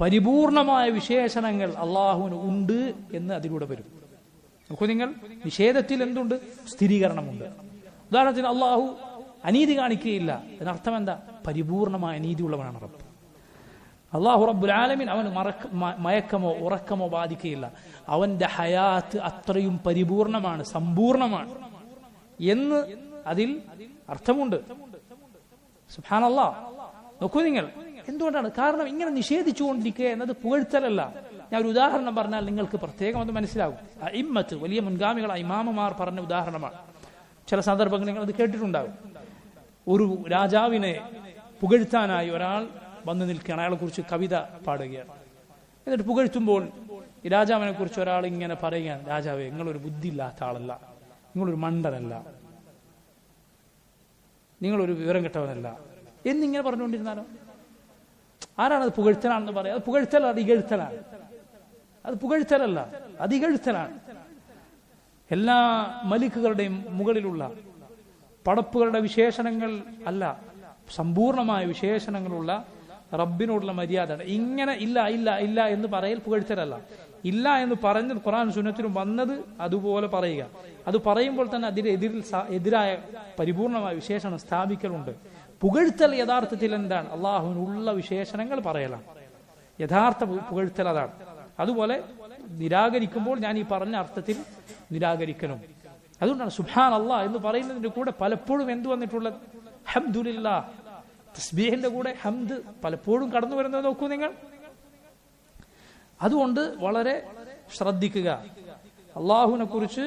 പരിപൂർണമായ വിശേഷണങ്ങൾ അള്ളാഹുവിന് ഉണ്ട് എന്ന് അതിലൂടെ വരും. നോക്കൂ നിങ്ങൾ, നിഷേധത്തിൽ എന്തുണ്ട്? സ്ഥിരീകരണമുണ്ട്. ഉദാഹരണത്തിന് അള്ളാഹു അനീതി കാണിക്കുകയില്ല, അതിനർത്ഥം എന്താ? പരിപൂർണമായ നീതിയുള്ളവനാണ് റബ്ബ്. അള്ളാഹു റബ്ബുൽ ആലമീൻ അവന് മയക്കമോ ഉറക്കമോ ബാധിക്കുകയില്ല. അവന്റെ ഹയാത്ത് അത്രയും പരിപൂർണമാണ്, സമ്പൂർണമാണ് എന്ന് അതിൽ അർത്ഥമുണ്ട്. സുബ്ഹാനല്ലാഹ്. നോക്കൂ നിങ്ങൾ, എന്തുകൊണ്ടാണ്? കാരണം ഇങ്ങനെ നിഷേധിച്ചുകൊണ്ടിരിക്കുക എന്നത് പുകഴ്ത്തലല്ല. ഞാൻ ഒരു ഉദാഹരണം പറഞ്ഞാൽ നിങ്ങൾക്ക് പ്രത്യേകം അത് മനസ്സിലാകും. അഇമ്മത്ത്, വലിയ മുൻഗാമികൾ ഇമാമുമാർ പറഞ്ഞ ഉദാഹരണമാണ്. ചില സന്ദർഭങ്ങൾ നിങ്ങൾ അത് കേട്ടിട്ടുണ്ടാകും. ഒരു രാജാവിനെ പുകഴ്ത്താനായി ഒരാൾ വന്നു നിൽക്കുകയാണ്, അയാളെ കുറിച്ച് കവിത പാടുകയാണ്. എന്നിട്ട് പുകഴ്ത്തുമ്പോൾ ഈ രാജാവിനെ കുറിച്ച് ഒരാൾ ഇങ്ങനെ പറയുകയാണ്, രാജാവേ, നിങ്ങളൊരു ബുദ്ധിയില്ലാത്ത ആളല്ല, നിങ്ങളൊരു മണ്ടനല്ല, നിങ്ങളൊരു വിവരം കെട്ടവനല്ല എന്നിങ്ങനെ പറഞ്ഞുകൊണ്ടിരുന്നാലോ? ആരാണത് പുകഴ്ത്തലാണെന്ന് പറയാം? അത് പുകഴ്ത്തല, അത് ഇകഴ്ത്തലാണ്. അത് പുകഴ്ത്തലല്ല, അത് ഇകഴ്ത്തലാണ്. എല്ലാ മലിക്കുകളുടെയും മുകളിലുള്ള പടപ്പുകളുടെ വിശേഷണങ്ങൾ അല്ല, സമ്പൂർണമായ വിശേഷണങ്ങളുള്ള റബ്ബിനോടുള്ള മര്യാദ. ഇങ്ങനെ ഇല്ല ഇല്ല ഇല്ല എന്ന് പറയൽ പുകഴ്ത്തലല്ല. ഇല്ല എന്ന് പറഞ്ഞത് ഖുർആൻ സുന്നത്തിലും വന്നത് അതുപോലെ പറയുക. അത് പറയുമ്പോൾ തന്നെ എതിരായ പരിപൂർണമായ വിശേഷണം സ്ഥാപിക്കലുണ്ട്. പുകഴ്ത്തൽ യഥാർത്ഥത്തിൽ എന്താണ്? അള്ളാഹുവിനുള്ള വിശേഷണങ്ങൾ പറയലാണ്. യഥാർത്ഥ പുകഴ്ത്തൽ അതാണ്. അതുപോലെ നിരാകരിക്കുമ്പോൾ ഞാൻ ഈ പറഞ്ഞ അർത്ഥത്തിൽ നിരാകരിക്കണം. അതുകൊണ്ടാണ് സുബ്ഹാൻ അല്ലാഹ് എന്ന് പറയുന്നതിന്റെ കൂടെ പലപ്പോഴും എന്ത് വന്നിട്ടുള്ളത്? ഹംദുലില്ലാഹ്. തസ്ബീഹിന്റെ കൂടെ ഹംദ് പലപ്പോഴും കടന്നു വരുന്നത് നോക്കൂ നിങ്ങൾ. അതുകൊണ്ട് വളരെ ശ്രദ്ധിക്കുക. അള്ളാഹുവിനെ കുറിച്ച്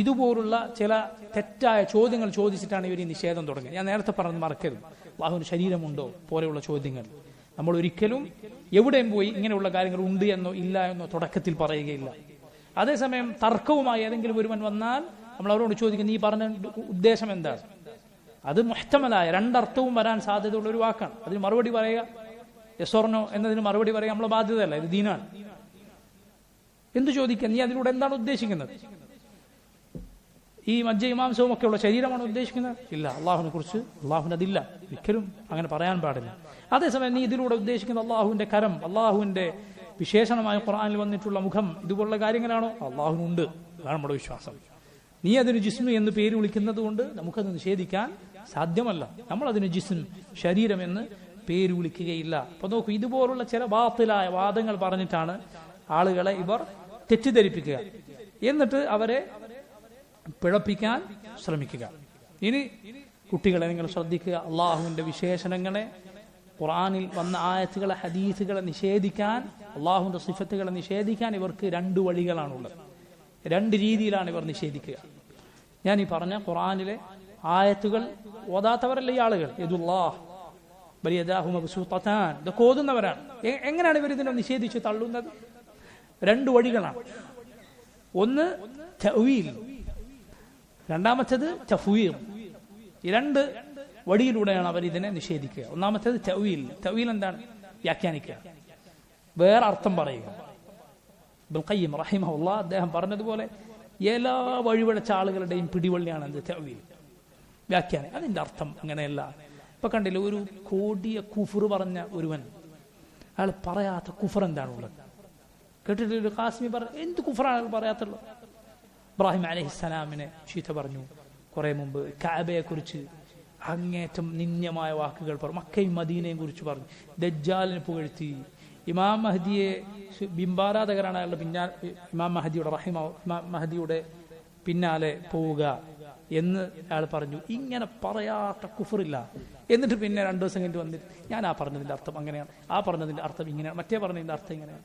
ഇതുപോലുള്ള ചില തെറ്റായ ചോദ്യങ്ങൾ ചോദിച്ചിട്ടാണ് ഇവർ ഈ നിഷേധം തുടങ്ങിയത്. ഞാൻ നേരത്തെ പറഞ്ഞത് മറക്കരുത്. അള്ളാഹുവിന് ശരീരമുണ്ടോ പോലെയുള്ള ചോദ്യങ്ങൾ നമ്മൾ ഒരിക്കലും എവിടെയും പോയി ഇങ്ങനെയുള്ള കാര്യങ്ങൾ ഉണ്ട് എന്നോ ഇല്ല എന്നോ തുടക്കത്തിൽ പറയുകയില്ല. അതേസമയം തർക്കവുമായി ഏതെങ്കിലും ഒരുവൻ വന്നാൽ നമ്മൾ അവരോട് ചോദിക്കും, നീ പറഞ്ഞ ഉദ്ദേശം എന്താണ്? അത് മുഹ്തമലായ രണ്ടർത്ഥവും വരാൻ സാധ്യതയുള്ള ഒരു വാക്കാണ്. അതിന് മറുപടി പറയുക, യെസോർനോ എന്നതിന് മറുപടി പറയുക നമ്മളെ ബാധ്യതയല്ല, ഇത് ദീനാണ്. എന്തു ചോദിക്കുക? നീ അതിലൂടെ എന്താണ് ഉദ്ദേശിക്കുന്നത്? ഈ മജ്ജയും മാംസവും ഒക്കെയുള്ള ശരീരമാണ് ഉദ്ദേശിക്കുന്നത്? ഇല്ല, അള്ളാഹുവിനെ കുറിച്ച് അള്ളാഹുവിന് അതില്ല, ഒരിക്കലും അങ്ങനെ പറയാൻ പാടില്ല. അതേസമയം നീ ഇതിലൂടെ ഉദ്ദേശിക്കുന്ന അള്ളാഹുവിന്റെ കരം, അള്ളാഹുവിന്റെ വിശേഷണമായ ഖുർആനിൽ വന്നിട്ടുള്ള മുഖം, ഇതുപോലുള്ള കാര്യങ്ങളാണോ? അള്ളാഹുവിനുണ്ട്, അതാണ് നമ്മുടെ വിശ്വാസം. നീ അതിന് ജിസ്മു എന്ന് പേര് വിളിക്കുന്നത് കൊണ്ട് നമുക്കത് നിഷേധിക്കാൻ സാധ്യമല്ല. നമ്മൾ അതിന് ജിസ്ം, ശരീരം എന്ന് പേര് വിളിക്കുകയില്ല. അപ്പൊ നോക്കൂ, ഇതുപോലുള്ള ചില ബാത്തിലായ വാദങ്ങൾ പറഞ്ഞിട്ടാണ് ആളുകളെ ഇവർ തെറ്റിദ്ധരിപ്പിക്കുക, എന്നിട്ട് അവരെ പിഴപ്പിക്കാൻ ശ്രമിക്കുക. ഇനി കുട്ടികളെ നിങ്ങൾ ശ്രദ്ധിക്കുക, അള്ളാഹുവിന്റെ വിശേഷണങ്ങളെ, ഖുർആനിൽ വന്ന ആയത്തുകളെ, ഹദീസുകളെ നിഷേധിക്കാൻ, അള്ളാഹുവിന്റെ സിഫത്തുകളെ നിഷേധിക്കാൻ ഇവർക്ക് രണ്ട് വഴികളാണുള്ളത്. രണ്ട് രീതിയിലാണ് ഇവർ നിഷേധിക്കുക. ഞാൻ ഈ പറഞ്ഞ ഖുർആനിലെ ആയത്തുകൾ ഓതാത്തവരല്ല ഈ ആളുകൾ. യദുല്ലാഹ് ബലിയദാഹു മബ്സൂത്തതാൻ, ഇതൊക്കെ ഓതുന്നവരാണ്. എങ്ങനെയാണ് ഇവർ ഇതിനെ നിഷേധിച്ച് തള്ളുന്നത്? രണ്ട് വഴികളാണ്. ഒന്ന് തഅ്വീൽ, രണ്ടാമത്തേത് തഫ്വീർ. ഈ രണ്ട് വഴിയിലൂടെയാണ് അവർ ഇതിനെ നിഷേധിക്കുക. ഒന്നാമത്തേത് തഅ്വീൽ. തഅ്വീൽ എന്താണ്? വ്യാഖ്യാനിക്കുക, വേറെ അർത്ഥം പറയുക. ഇബ്നുൽ ഖയ്യിം റഹിമഹുല്ലാഹ് അദ്ദേഹം പറഞ്ഞതുപോലെ എല്ലാ വഴിവഴച്ച ആളുകളുടെയും പിടിവള്ളിയാണ് എന്ത്? തഅ്വീൽ, വ്യാഖ്യാനം. അതിന്റെ അർത്ഥം അങ്ങനെയല്ല. ഇപ്പൊ കണ്ടില്ലേ, ഒരു കോടിയ കുഫർ പറഞ്ഞ ഒരുവൻ, അയാൾ പറയാത്ത കുഫർ എന്താണുള്ളത്? കേട്ടിട്ട് ഖാസിമി പറഞ്ഞു, എന്ത് കുഫറാണ് അയാൾ പറയാത്തുള്ളത്? ഇബ്രാഹിം അലൈഹിസ്സലാമിനെ ചീത്ത പറഞ്ഞു കുറെ മുമ്പ്, കഅബയെ കുറിച്ച് അങ്ങേറ്റം നിന്ദ്യമായ വാക്കുകൾ പറഞ്ഞു, മക്കയും മദീനയും കുറിച്ച് പറഞ്ഞു, ദജ്ജാലിനെ പുകഴ്ത്തി, ഇമാം മഹദിയെ ബിംബാരാധകരാണ് അയാളുടെ പിന്നാലെ, ഇമാം മഹദിയുടെ പിന്നാലെ പോവുക എന്ന് അയാൾ പറഞ്ഞു. ഇങ്ങനെ പറയാത്ത കുഫറില്ല. എന്നിട്ട് പിന്നെ 2 ദിവസം കഴിഞ്ഞിട്ട് വന്നിട്ട് ഞാൻ ആ പറഞ്ഞതിന്റെ അർത്ഥം അങ്ങനെയാണ്, ആ പറഞ്ഞതിന്റെ അർത്ഥം ഇങ്ങനെയാണ്, മറ്റേ പറഞ്ഞതിന്റെ അർത്ഥം ഇങ്ങനെയാണ്.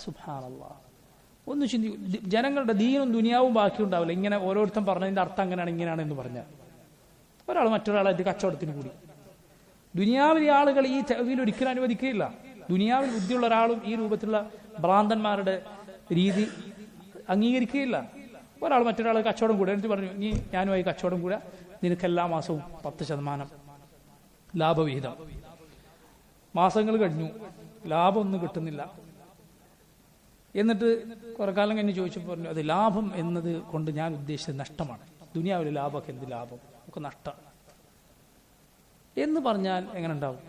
സുബ്ഹാനല്ലാഹ്. ഒന്ന് ചിന്തി, ജനങ്ങളുടെ ദീനും ദുനിയാവും ബാക്കി ഉണ്ടാവില്ല ഇങ്ങനെ ഓരോരുത്തരും പറഞ്ഞതിന്റെ അർത്ഥം അങ്ങനെയാണ് ഇങ്ങനെയാണ് എന്ന് പറഞ്ഞാൽ. ഒരാൾ മറ്റൊരാളായിട്ട് കച്ചവടത്തിന് കൂടി. ദുനിയാവിലെ ആളുകൾ ഈ തഅ്വീൽ ഒരിക്കലും അനുവദിക്കുകയില്ല. ദുനിയാവിൽ ബുദ്ധിയുള്ള ഒരാളും ഈ രൂപത്തിലുള്ള ഭ്രാന്തന്മാരുടെ രീതി അംഗീകരിക്കുകയില്ല. ഒരാൾ മറ്റൊരാൾ കച്ചവടം കൂടെ എന്നിട്ട് പറഞ്ഞു, നീ ഞാനുമായി കച്ചവടം കൂടെ, നിനക്ക് എല്ലാ മാസവും 10% ലാഭവിഹിതം. മാസങ്ങൾ കഴിഞ്ഞു, ലാഭമൊന്നും കിട്ടുന്നില്ല. എന്നിട്ട് കുറെ കാലം കഴിഞ്ഞ് ചോദിച്ചപ്പോൾ പറഞ്ഞു, അത് ലാഭം എന്നത് കൊണ്ട് ഞാൻ ഉദ്ദേശിച്ചത് നഷ്ടമാണ്. ദുനിയാവിലെ ലാഭമൊക്കെ എന്ത് ലാഭം, ഒക്കെ നഷ്ടം എന്ന് പറഞ്ഞാൽ എങ്ങനെ ഉണ്ടാവും?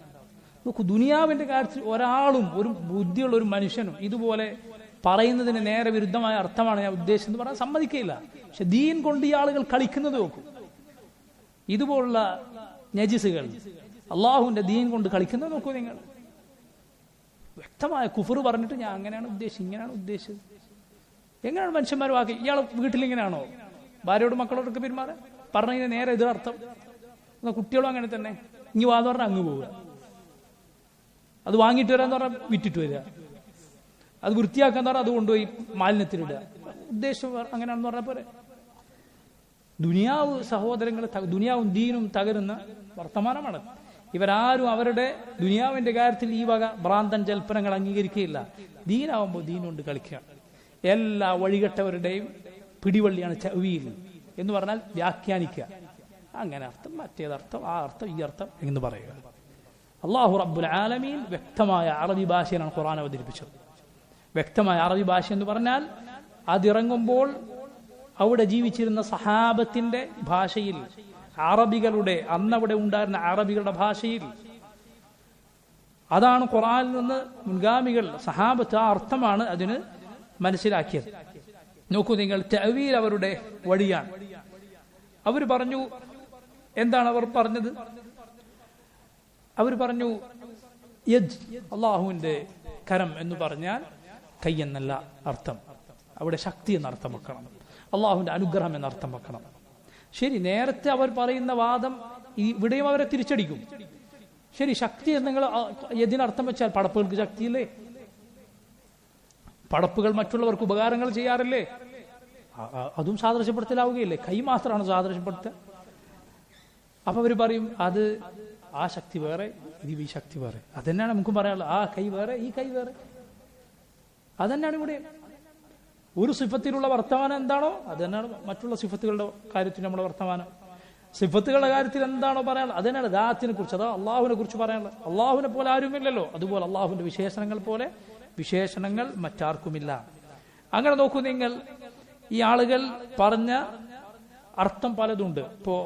നോക്കൂ, ദുനിയാവിന്റെ കാര്യത്തിൽ ഒരാളും, ഒരു ബുദ്ധിയുള്ള ഒരു മനുഷ്യനും ഇതുപോലെ പറയുന്നതിന് നേരെ വിരുദ്ധമായ അർത്ഥമാണ് ഞാൻ ഉദ്ദേശിച്ചത് പറയാൻ സമ്മതിക്കില്ല. പക്ഷെ ദീൻ കൊണ്ട് ഈ ആളുകൾ കളിക്കുന്നത് നോക്കൂ. ഇതുപോലുള്ള നജിസുകൾ അള്ളാഹുവിന്റെ ദീൻ കൊണ്ട് കളിക്കുന്നത് നോക്കൂ നിങ്ങൾ. വ്യക്തമായ കുഫർ പറഞ്ഞിട്ട് ഞാൻ അങ്ങനെയാണ് ഉദ്ദേശിച്ചത്, ഇങ്ങനെയാണ് ഉദ്ദേശിച്ചത്. എങ്ങനെയാണ് മനുഷ്യന്മാർ വാക്കി? ഇയാൾ വീട്ടിലിങ്ങനെയാണോ ഭാര്യയോട് മക്കളോടൊക്കെ പെരുമാറാൻ? പറഞ്ഞതിന് നേരെ എതിരർത്ഥം. കുട്ടികളും അങ്ങനെ തന്നെ. ഇനി വാന്ന് പറഞ്ഞാൽ അങ്ങ് പോവുക, അത് വാങ്ങിയിട്ട് വരാന്ന് പറഞ്ഞാൽ വിറ്റിട്ട് വരിക, അത് വൃത്തിയാക്കാന്ന് പറഞ്ഞാൽ അത് കൊണ്ടുപോയി മാലിന്യത്തിലിടുക. ഉദ്ദേശം അങ്ങനെയാണെന്ന് പറഞ്ഞ പോലെ ദുനിയാവ് സഹോദരങ്ങൾ, ദുനിയാവും ദീനും തകരുന്ന വർത്തമാനമാണ്. ഇവരാരും അവരുടെ ദുനിയാവിന്റെ കാര്യത്തിൽ ഈ വക ഭ്രാന്തൻ ജൽപ്പനങ്ങൾ അംഗീകരിക്കുകയില്ല. ദീനാവുമ്പോൾ ദീനുകൊണ്ട് കളിക്കുക. എല്ലാ വഴികെട്ടവരുടെയും പിടിവള്ളിയാണ് തഅ്വീൽ എന്ന് പറഞ്ഞാൽ വ്യാഖ്യാനിക്കുക. അങ്ങനെ അർത്ഥം, മറ്റേതർത്ഥം, ആ അർത്ഥം, ഈ അർത്ഥം എന്ന് പറയുക. അല്ലാഹു റബ്ബുൽ ആലമീൻ വ്യക്തമായ അറബി ഭാഷയിലാണ് ഖുർആൻ അവതരിപ്പിച്ചത്. വ്യക്തമായ അറബി ഭാഷ എന്ന് പറഞ്ഞാൽ അതിറങ്ങുമ്പോൾ അവിടെ ജീവിച്ചിരുന്ന സഹാബത്തിന്റെ ഭാഷയിൽ, അറബികളുടെ, അന്നവിടെ ഉണ്ടായിരുന്ന അറബികളുടെ ഭാഷയിൽ. അതാണ് ഖുർആനിൽ നിന്ന് മുൻഗാമികൾ, സഹാബത്ത് ആ അർത്ഥമാണ് അതിന് മനസ്സിലാക്കിയത്. നോക്കൂ നിങ്ങൾ, തഅ്വീൽ അവരുടെ വഴിയാണ്. അവർ പറഞ്ഞു, എന്താണ് അവർ പറഞ്ഞത്? അവർ പറഞ്ഞു, യദ്, അള്ളാഹുവിന്റെ കരം എന്ന് പറഞ്ഞാൽ കൈ എന്നല്ല അർത്ഥം, അവിടെ ശക്തി എന്ന അർത്ഥം വെക്കണം, അള്ളാഹുവിന്റെ അനുഗ്രഹം എന്ന അർത്ഥം വെക്കണം. ശരി, നേരത്തെ അവർ പറയുന്ന വാദം ഇവിടെയും അവരെ തിരിച്ചടിക്കും. ശരി, ശക്തി എന്ന് നിങ്ങൾ ഇതിനർത്ഥം വെച്ചാൽ പടപ്പുകൾക്ക് ശക്തിയില്ലേ? പടപ്പുകൾ മറ്റുള്ളവർക്ക് ഉപകാരങ്ങൾ ചെയ്യാറില്ലേ? അതും സാദൃശ്യപ്പെടുത്തലാവുകയില്ലേ? കൈ മാത്രമാണ് സാദൃശ്യപ്പെടുത്തുക. അപ്പൊ അവർ പറയും അത് ആ ശക്തി വേറെ, ഇത് ഈ ശക്തി വേറെ. അതന്നെയാണ് നമുക്ക് പറയാനുള്ളത്. ആ കൈ വേറെ, ഈ കൈ വേറെ. അതന്നെയാണ് ഇവിടെ. ഒരു സിഫത്തിലുള്ള വർത്തമാനം എന്താണോ അത് തന്നെയാണ് മറ്റുള്ള സിഫത്തുകളുടെ കാര്യത്തിൽ നമ്മുടെ വർത്തമാനം. സിഫത്തുകളുടെ കാര്യത്തിൽ എന്താണോ പറയാനുള്ളത് അത് തന്നെയാണ് ദാത്തിനെ കുറിച്ച്, അതാ അള്ളാഹുവിനെ കുറിച്ച് പറയാനുള്ളത്. അള്ളാഹുവിനെ പോലെ ആരുമില്ലല്ലോ, അതുപോലെ അള്ളാഹുവിന്റെ വിശേഷണങ്ങൾ പോലെ വിശേഷണങ്ങൾ മറ്റാർക്കുമില്ല. അങ്ങനെ നോക്കൂ നിങ്ങൾ, ഈ ആളുകൾ പറഞ്ഞ അർത്ഥം പലതുണ്ട്. ഇപ്പോ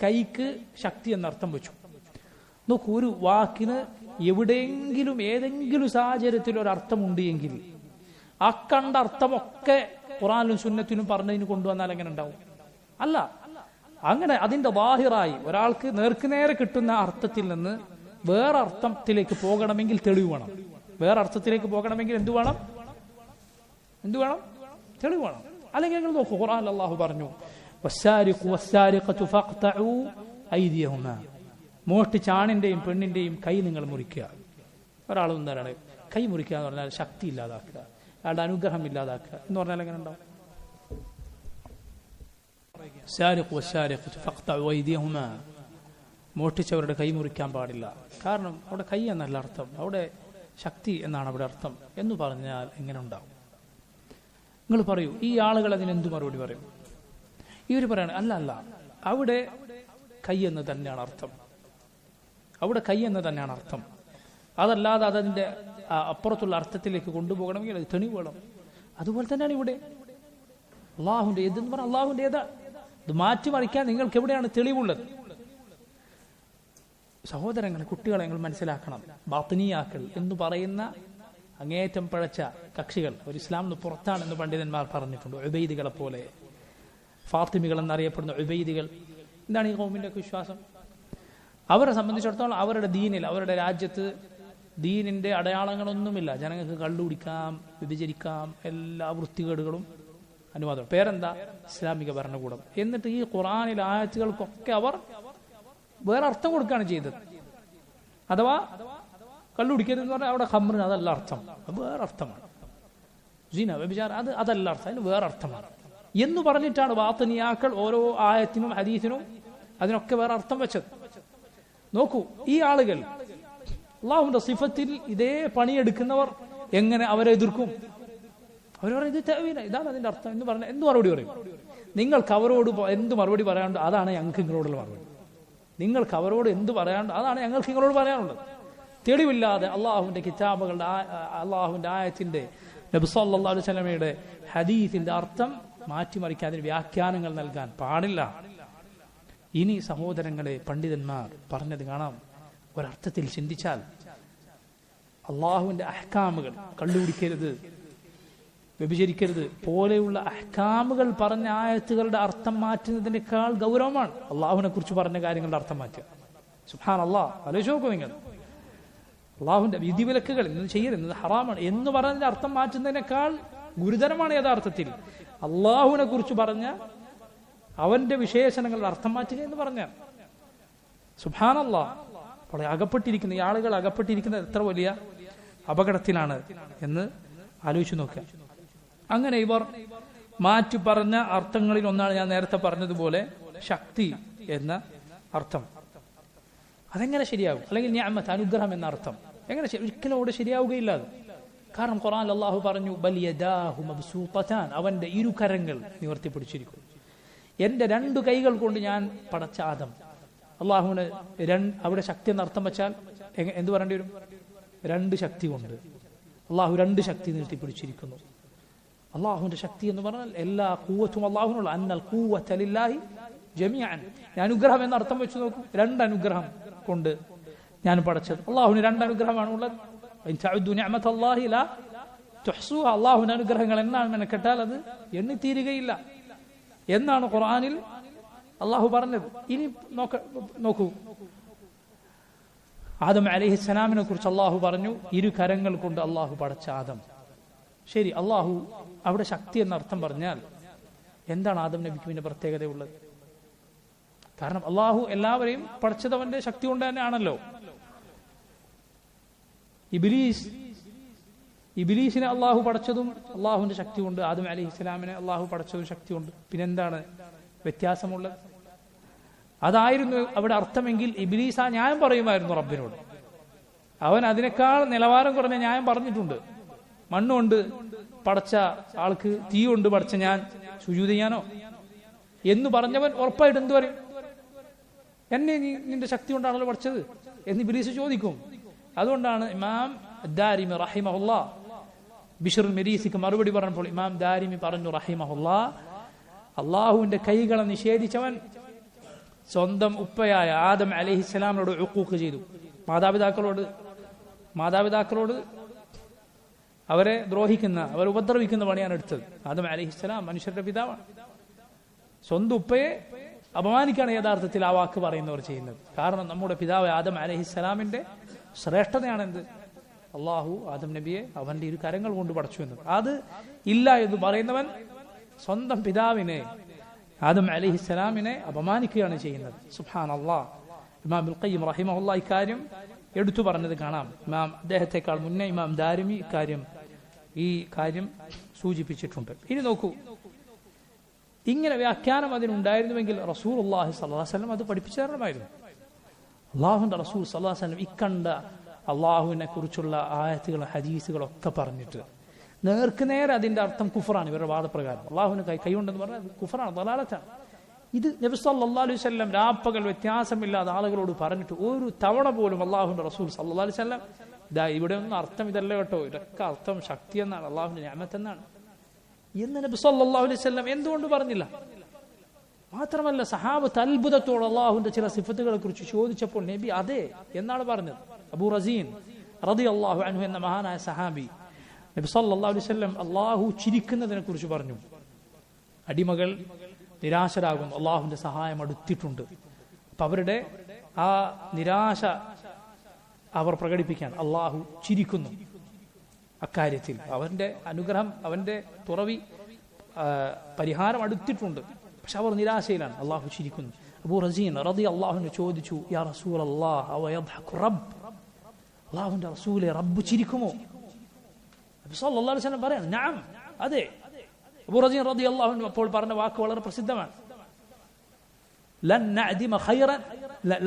കൈക്ക് ശക്തി എന്നർത്ഥം വെച്ചു. നോക്കൂ, ഒരു വാക്കിന് എവിടെയെങ്കിലും ഏതെങ്കിലും സാഹചര്യത്തിൽ ഒരർത്ഥമുണ്ട് എങ്കിൽ ആ കണ്ട അർത്ഥമൊക്കെ ഖുർആനിലും സുന്നത്തിലും പറഞ്ഞതിന് കൊണ്ടുവന്നാൽ എങ്ങനെ ഉണ്ടാവും? അല്ല, അങ്ങനെ അതിന്റെ വാഹിറായി ഒരാൾക്ക് നേർക്കുനേരെ കിട്ടുന്ന അർത്ഥത്തിൽ നിന്ന് വേറെ അർത്ഥത്തിലേക്ക് പോകണമെങ്കിൽ തെളിവ് വേണം. വേറെ അർത്ഥത്തിലേക്ക് പോകണമെങ്കിൽ എന്തു വേണം? തെളിവ് വേണം. അല്ലെങ്കിൽ നിങ്ങൾ നോക്കൂ, ഖുർആനിൽ അല്ലാഹു പറഞ്ഞു വസ്സാരിഖു വസ്സാരിഖതു ഫഖ്തഉ ഐദിയഹുമാ, മോഷ്ടിച്ച ആണിന്റെയും പെണ്ണിന്റെയും കൈ നിങ്ങൾ മുറിക്കുക. ഒരാൾ എന്താണ് കൈ മുറിക്കുക എന്ന് പറഞ്ഞാൽ ശക്തി ഇല്ലാതാക്കുക, അയാളുടെ അനുഗ്രഹം ഇല്ലാതാക്കുക എന്ന് പറഞ്ഞാൽ എങ്ങനെ ഉണ്ടാവും? മോഷ്ടിച്ചവരുടെ കൈ മുറിക്കാൻ പാടില്ല. കാരണം അവിടെ കൈ എന്നല്ല അർത്ഥം, അവിടെ ശക്തി എന്നാണ് അവിടെ അർത്ഥം എന്ന് പറഞ്ഞാൽ എങ്ങനെ ഉണ്ടാവും? നിങ്ങൾ പറയൂ, ഈ ആളുകൾ അതിനെന്തു മറുപടി പറയും? ഇവർ പറയണ അല്ല, അവിടെ കൈ എന്ന് തന്നെയാണ് അർത്ഥം, അവിടെ കൈ എന്ന് തന്നെയാണ് അർത്ഥം. അതല്ലാതെ അതിന്റെ അപ്പുറത്തുള്ള അർത്ഥത്തിലേക്ക് കൊണ്ടുപോകണമെങ്കിൽ അത് തെളിവ് വേണം. അതുപോലെ തന്നെയാണ് ഇവിടെ അള്ളാഹുവിന്റെ ഏതെന്ന് പറഞ്ഞാൽ അള്ളാഹുവിന്റെ ഏതാ, ഇത് മാറ്റിമറിക്കാൻ നിങ്ങൾക്ക് എവിടെയാണ് തെളിവുള്ളത്? സഹോദരങ്ങളെ, കുട്ടികളെ നിങ്ങൾ മനസ്സിലാക്കണം. ബാത്തിനിയാക്കൾ എന്ന് പറയുന്ന അങ്ങേറ്റം പഴച്ച കക്ഷികൾ ഒരു ഇസ്ലാമിന് പുറത്താണെന്ന് പണ്ഡിതന്മാർ പറഞ്ഞിട്ടുണ്ട്. ഉബൈദികളെ പോലെ, ഫാത്തിമികൾ എന്നറിയപ്പെടുന്ന ഉബൈദികൾ. എന്താണ് ഈ ഖൗമിന്റെ ഒക്കെ വിശ്വാസം? അവരെ സംബന്ധിച്ചിടത്തോളം അവരുടെ ദീനിൽ, അവരുടെ രാജ്യത്ത് ദീനിന്റെ അടയാളങ്ങളൊന്നുമില്ല. ജനങ്ങൾക്ക് കള്ളുകുടിക്കാം, വ്യഭിചരിക്കാം, എല്ലാ വൃത്തികേടുകളും അനുവാദം. പേരെന്താ? ഇസ്ലാമിക ഭരണകൂടം. എന്നിട്ട് ഈ ഖുർആനിലെ ആയത്തുകൾക്കൊക്കെ അവർ വേറെ അർത്ഥം കൊടുക്കുകയാണ് ചെയ്തത്. അഥവാ കള്ളുകുടിക്കരുതെന്ന് പറഞ്ഞാൽ അവിടെ ഖംറിന് അതല്ല അർത്ഥം, അത് വേറെ അർത്ഥമാണ്. സിന, വ്യഭിചാരം, അതല്ല അർത്ഥം, അതിന് വേറെ അർത്ഥമാണ് എന്ന് പറഞ്ഞിട്ടാണ് ബാത്തിനിയാക്കൾ ഓരോ ആയത്തിനും ഹദീസിനും അതിനൊക്കെ വേറെ അർത്ഥം വെച്ചത്. നോക്കൂ, ഈ ആളുകൾ അള്ളാഹുവിന്റെ സിഫത്തിൽ ഇതേ പണിയെടുക്കുന്നവർ എങ്ങനെ അവരെ എതിർക്കും? അവർ പറയും ഇത് തഅ്വീല, ഇതാണ് അതിന്റെ അർത്ഥം എന്ന് പറഞ്ഞാൽ എന്ത് മറുപടി പറയും? നിങ്ങൾക്ക് അവരോട് എന്ത് മറുപടി പറയാനുണ്ട്? അതാണ് ഞങ്ങൾക്ക് നിങ്ങളോടുള്ള മറുപടി. നിങ്ങൾക്ക് അവരോട് എന്ത് പറയാനുണ്ട്? അതാണ് ഞങ്ങൾക്ക് നിങ്ങളോട് പറയാനുള്ളത്. തെളിവില്ലാതെ അള്ളാഹുവിന്റെ കിതാബുകളുടെ, അള്ളാഹുവിന്റെ ആയത്തിന്റെ, നബി സല്ലല്ലാഹു അലൈഹി വസല്ലമയുടെ ഹദീസിന്റെ അർത്ഥം മാറ്റിമറിക്കാൻ, അതിന് വ്യാഖ്യാനങ്ങൾ നൽകാൻ പാടില്ല. ഇനി സഹോദരങ്ങളെ, പണ്ഡിതന്മാർ പറഞ്ഞത് കാണാം. ഒരർത്ഥത്തിൽ ചിന്തിച്ചാൽ അള്ളാഹുവിന്റെ അഹ്കാമുകൾ, കള്ളുകുടിക്കരുത്, വ്യഭിചരിക്കരുത് പോലെയുള്ള അഹ്കാമുകൾ പറഞ്ഞ ആയത്തുകളുടെ അർത്ഥം മാറ്റുന്നതിനേക്കാൾ ഗൗരവമാണ് അള്ളാഹുവിനെ കുറിച്ച് പറഞ്ഞ കാര്യങ്ങളുടെ അർത്ഥം മാറ്റുക. സുബ്ഹാനല്ലാഹ്, ആലോചിച്ച് നോക്കൂ നിങ്ങൾ. അള്ളാഹുവിന്റെ വിധിവിലക്കുകൾ, ഇന്നത് ചെയ്യരുത്, ഇന്നത് ഹറാമാണ് എന്ന് പറഞ്ഞതിന്റെ അർത്ഥം മാറ്റുന്നതിനേക്കാൾ ഗുരുതരമാണ് യഥാർത്ഥത്തിൽ അള്ളാഹുവിനെ കുറിച്ച് പറഞ്ഞ അവന്റെ വിശേഷണങ്ങളുടെ അർത്ഥം മാറ്റുക എന്ന് പറഞ്ഞാൽ. സുബ്ഹാനല്ലാഹ്, അപ്പോൾ അകപ്പെട്ടിരിക്കുന്ന ഈ ആളുകൾ അകപ്പെട്ടിരിക്കുന്നത് എത്ര വലിയ അപകടത്തിലാണ് എന്ന് ആലോചിച്ചു നോക്കുക. അങ്ങനെ ഇവർ മാറ്റി പറഞ്ഞ അർത്ഥങ്ങളിൽ ഒന്നാണ് ഞാൻ നേരത്തെ പറഞ്ഞതുപോലെ ശക്തി എന്ന അർത്ഥം. അതെങ്ങനെ ശരിയാകും? അല്ലെങ്കിൽ നിഅമത്ത്, അനുഗ്രഹം എന്ന അർത്ഥം എങ്ങനെ? ഒരിക്കലും അവിടെ ശരിയാവുകയില്ല. കാരണം ഖുർആനിൽ അല്ലാഹു പറഞ്ഞു ബൽ യദാഹു മബ്സൂതതാൻ, അവന്റെ ഇരുകരങ്ങൾ നിവർത്തിപ്പിടിച്ചിരിക്കുന്നു. എന്റെ രണ്ടു കൈകൾ കൊണ്ട് ഞാൻ പടച്ച ആദം. അള്ളാഹുവിന് അവിടെ ശക്തി എന്ന അർത്ഥം വെച്ചാൽ എന്ത് പറയേണ്ടി വരും? രണ്ട് ശക്തി കൊണ്ട് അള്ളാഹു രണ്ട് ശക്തി നീട്ടിപ്പിടിച്ചിരിക്കുന്നു. അള്ളാഹുവിന്റെ ശക്തി എന്ന് പറഞ്ഞാൽ എല്ലാ ഖുവ്വത്തും അള്ളാഹുവിനുള്ള, അന്നൽ ഖുവ്വത ലില്ലാഹി ജമീഅൻ. അനുഗ്രഹം എന്ന അർത്ഥം വെച്ച് നോക്കും. രണ്ട് അനുഗ്രഹം കൊണ്ട് ഞാൻ പടച്ചത്. അള്ളാഹുവിന് രണ്ട് അനുഗ്രഹമാണ് ഉള്ളത്. ഇൻ തഅദ്ദു നിഅമതല്ലാഹി ലാ തുഹ്സുഹാ. അള്ളാഹുവിന്റെ അനുഗ്രഹങ്ങൾ എന്നാണ് മെനക്കെട്ടാൽ അത് എണ്ണിത്തീരുകയില്ല എന്നാണ് ഖുർആനിൽ അള്ളാഹു പറഞ്ഞത്. ഇനി നോക്കൂ, ആദം അലൈഹിസ്സലാമിനെ കുറിച്ച് അള്ളാഹു പറഞ്ഞു, ഇരു കരങ്ങൾ കൊണ്ട് അള്ളാഹു പടച്ച ആദം. ശരി, അള്ളാഹു അവിടെ ശക്തി എന്ന അർത്ഥം പറഞ്ഞാൽ എന്താണ് ആദം നബിക്ക് പിന്നെ പ്രത്യേകതയുള്ളത്? കാരണം അള്ളാഹു എല്ലാവരെയും പടച്ചതവന്റെ ശക്തി കൊണ്ട് തന്നെയാണല്ലോ. ഇബിലീസിനെ അള്ളാഹു പടച്ചതും അള്ളാഹുവിന്റെ ശക്തി കൊണ്ട്, ആദം അലൈഹിസ്സലാമിനെ അള്ളാഹു പടച്ചതും ശക്തി കൊണ്ട്. പിന്നെന്താണ് വ്യത്യാസമുള്ളത്? അതായിരുന്നു അവിടെ അർത്ഥമെങ്കിൽ ഇബ്ലീസ് ആ ന്യായം പറയുമായിരുന്നു റബ്ബിനോട്. അവൻ അതിനേക്കാൾ നിലവാരം കുറഞ്ഞ ന്യായം പറഞ്ഞിട്ടുണ്ട്. മണ്ണുകൊണ്ട് പടച്ച ആൾക്ക് തീ കൊണ്ട് പടച്ച ഞാൻ സുജൂദ് ചെയ്യാനോ എന്ന് പറഞ്ഞവൻ ഉറപ്പായിട്ട് എന്തു പറയും? എന്നെ നിന്റെ ശക്തി കൊണ്ടാണല്ലോ പഠിച്ചത് എന്ന് ഇബ്ലീസ് ചോദിക്കും. അതുകൊണ്ടാണ് ഇമാം ദാരിമി റഹിമഹുല്ലാ ബിശ്റുൽ മരീസിക്ക് മറുപടി പറഞ്ഞപ്പോൾ ഇമാം ദാരിമി പറഞ്ഞു റഹിമഹുല്ലാ, അള്ളാഹുവിന്റെ കൈകളെ നിഷേധിച്ചവൻ സ്വന്തം ഉപ്പയായ ആദം അലൈഹിസ്സലാമിനോട് ഉഖൂഖ് ചെയ്തു. മാതാപിതാക്കളോട് അവരെ ദ്രോഹിക്കുന്ന, അവരെ ഉപദ്രവിക്കുന്ന പണിയാണ് എടുത്തത്. ആദം അലൈഹിസ്സലാം മനുഷ്യരുടെ പിതാവാണ്. സ്വന്തം ഉപ്പയെ അപമാനിക്കാണ് യഥാർത്ഥത്തിൽ ആ വാക്ക് പറയുന്നവർ ചെയ്യുന്നത്. കാരണം നമ്മുടെ പിതാവ് ആദം അലൈഹിസ്സലാമിന്റെ ശ്രേഷ്ഠതയാണ് എന്ത്? അള്ളാഹു ആദം നബിയെ അവന്റെ ഇരു കരങ്ങൾ കൊണ്ട് പടച്ചു എന്നത്. അത് ഇല്ല എന്ന് പറയുന്നവൻ സ്വന്തം പിതാവിനെ, ആദം അലൈഹിസ്സലാമിനെ അപമാനിക്കുകയാണ് ചെയ്യുന്നത്. സുബ്ഹാനല്ലാഹ്. ഇമാം ഇബ്നുൽ ഖയ്യിം റഹിമഹുല്ലാഹ് ഇക്കാര്യം എടുത്തു പറഞ്ഞത് കാണാം. അദ്ദേഹത്തെക്കാൾ മുന്നേ ഇമാം ദാരിമി ഈ കാര്യം സൂചിപ്പിച്ചിട്ടുണ്ട്. ഇനി നോക്കൂ, ഇങ്ങനെ വ്യാഖ്യാനം അതിനുണ്ടായിരുന്നുവെങ്കിൽ റസൂലുള്ളാഹി സ്വല്ലല്ലാഹു അലൈഹി വസല്ലം അത് പഠിപ്പിച്ചു തരണമായിരുന്നു. അള്ളാഹുവിന്റെ റസൂൽ സ്വല്ലല്ലാഹു അലൈഹി വസല്ലം ഇക്കണ്ട അള്ളാഹുവിനെ കുറിച്ചുള്ള ആയത്തുകളും ഹദീസുകളൊക്കെ പറഞ്ഞിട്ട് നേർക്കുനേരെ അതിന്റെ അർത്ഥം കുഫറാണ് ഇവരുടെ വാദപ്രകാരം. അള്ളാഹുവിന് കൈയുണ്ടെന്ന് പറഞ്ഞാൽ കുഫറാണ്, ദലാലത്താണ്. ഇത് നബി സല്ലല്ലാഹു അലൈഹി വസല്ലം രാപ്പകൽ വ്യത്യാസമില്ലാതെ ആളുകളോട് പറഞ്ഞിട്ട് ഒരു തവണ പോലും അള്ളാഹുവിന്റെ റസൂൽ സല്ലല്ലാഹു അലൈഹി വസല്ലം ഇതാ ഇവിടെ ഒന്നും അർത്ഥം ഇതല്ല കേട്ടോ, ഇതൊക്കെ അർത്ഥം ശക്തി എന്നാണ്, അള്ളാഹുവിന്റെ നിഅമത്ത് എന്നാണ് എന്ന് നബി സല്ലല്ലാഹു അലൈഹി വസല്ലം എന്തുകൊണ്ട് പറഞ്ഞില്ല? മാത്രമല്ല സഹാബത്ത് അത്ഭുതത്തോടെ അള്ളാഹുവിന്റെ ചില സിഫത്തുകളെ കുറിച്ച് ചോദിച്ചപ്പോൾ നബി അതെ എന്നാണ് പറഞ്ഞത്. അബൂ റസീൻ റളിയല്ലാഹു അൻഹു എന്ന മഹാനായ സഹാബി നബി സല്ലല്ലാഹു അലൈഹി വസല്ലം അള്ളാഹു ചിരിക്കുന്നതിനെ കുറിച്ച് പറഞ്ഞു. അടിമകൾ നിരാശരാകുന്നു, അള്ളാഹുവിന്റെ സഹായം അടുത്തിട്ടുണ്ട്. അപ്പൊ അവരുടെ ആ നിരാശ അവർ പ്രകടിപ്പിക്കാൻ അള്ളാഹു ചിരിക്കുന്നു. അക്കാര്യത്തിൽ അവന്റെ അനുഗ്രഹം, അവന്റെ തുറവി, പരിഹാരം അടുത്തിട്ടുണ്ട്. പക്ഷെ അവർ നിരാശയിലാണ്, അള്ളാഹു ചിരിക്കുന്നു. അബൂ റസീൻ റളിയല്ലാഹു അൻഹു ചോദിച്ചു, യാ റസൂലല്ലാഹ് അവ യദ്ഹഖു റബ്ബ്, അള്ളാഹുവിന്റെ റസൂലെ റബ്ബ് ചിരിക്കുമോ? നബി സല്ലല്ലാഹു അലൈഹി വസല്ലം പറയാണ് നഅം, അതെ. അബൂ റസീൻ റളിയല്ലാഹു അൻഹു അപ്പോൾ പറഞ്ഞ വാക്ക് വളരെ പ്രസിദ്ധമാണ്. ലൻ നഅദിമ ഖൈറൻ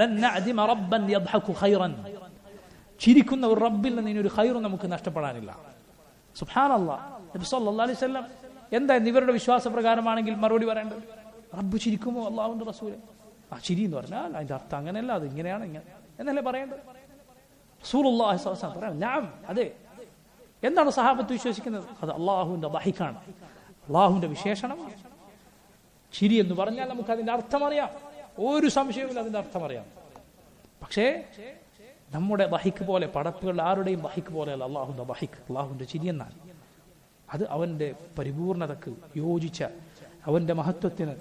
ലൻ നഅദിമ റബ്ബൻ യദ്ഹഖു ഖൈറൻ, ചിരിക്കുന്ന ഒരു റബ്ബിൽ നിന്ന് ഇനി ഒരു ഖൈറും നമുക്ക് നഷ്ടപ്പെടാനില്ല. സുബ്ഹാനല്ലാഹ്. നബി സല്ലല്ലാഹു അലൈഹി വസല്ലം എന്തായിരുന്നു ഇവരുടെ വിശ്വാസപ്രകാരമാണെങ്കിൽ മറുപടി പറയേണ്ടത്? റബ്ബ് ചിരിക്കുമോ അള്ളാഹുവിന്റെ റസൂലെ? ആ ചിരി എന്ന് പറഞ്ഞാൽ അതിന്റെ അർത്ഥം അങ്ങനെയല്ല, അത് ഇങ്ങനെയാണ്, ഇങ്ങനെ എന്നല്ലേ പറയേണ്ടത്? റസൂലുള്ളാഹി സ്വല്ലല്ലാഹു അലൈഹി വസല്ലം പറയാം നഅം, അതെ. എന്താണ് സഹാബത്ത് വിശ്വസിക്കുന്നത്? അത് അള്ളാഹുവിന്റെ ദഹിക്കാണ്, അള്ളാഹുവിന്റെ വിശേഷണമാണ്. ചിരി എന്ന് പറഞ്ഞാൽ നമുക്ക് അതിന്റെ അർത്ഥം അറിയാം, ഒരു സംശയവുമില്ല, അതിന്റെ അർത്ഥം അറിയാം. പക്ഷേ നമ്മുടെ ദഹിക്ക് പോലെ, പടപ്പുകളുടെ ആരുടെയും ദഹിക്ക് പോലെയല്ല അള്ളാഹുവിന്റെ ദഹിക്ക്, അള്ളാഹുവിന്റെ ചിരി എന്നാൽ അത് അവന്റെ പരിപൂർണതക്ക് യോജിച്ച, അവന്റെ മഹത്വത്തിന്,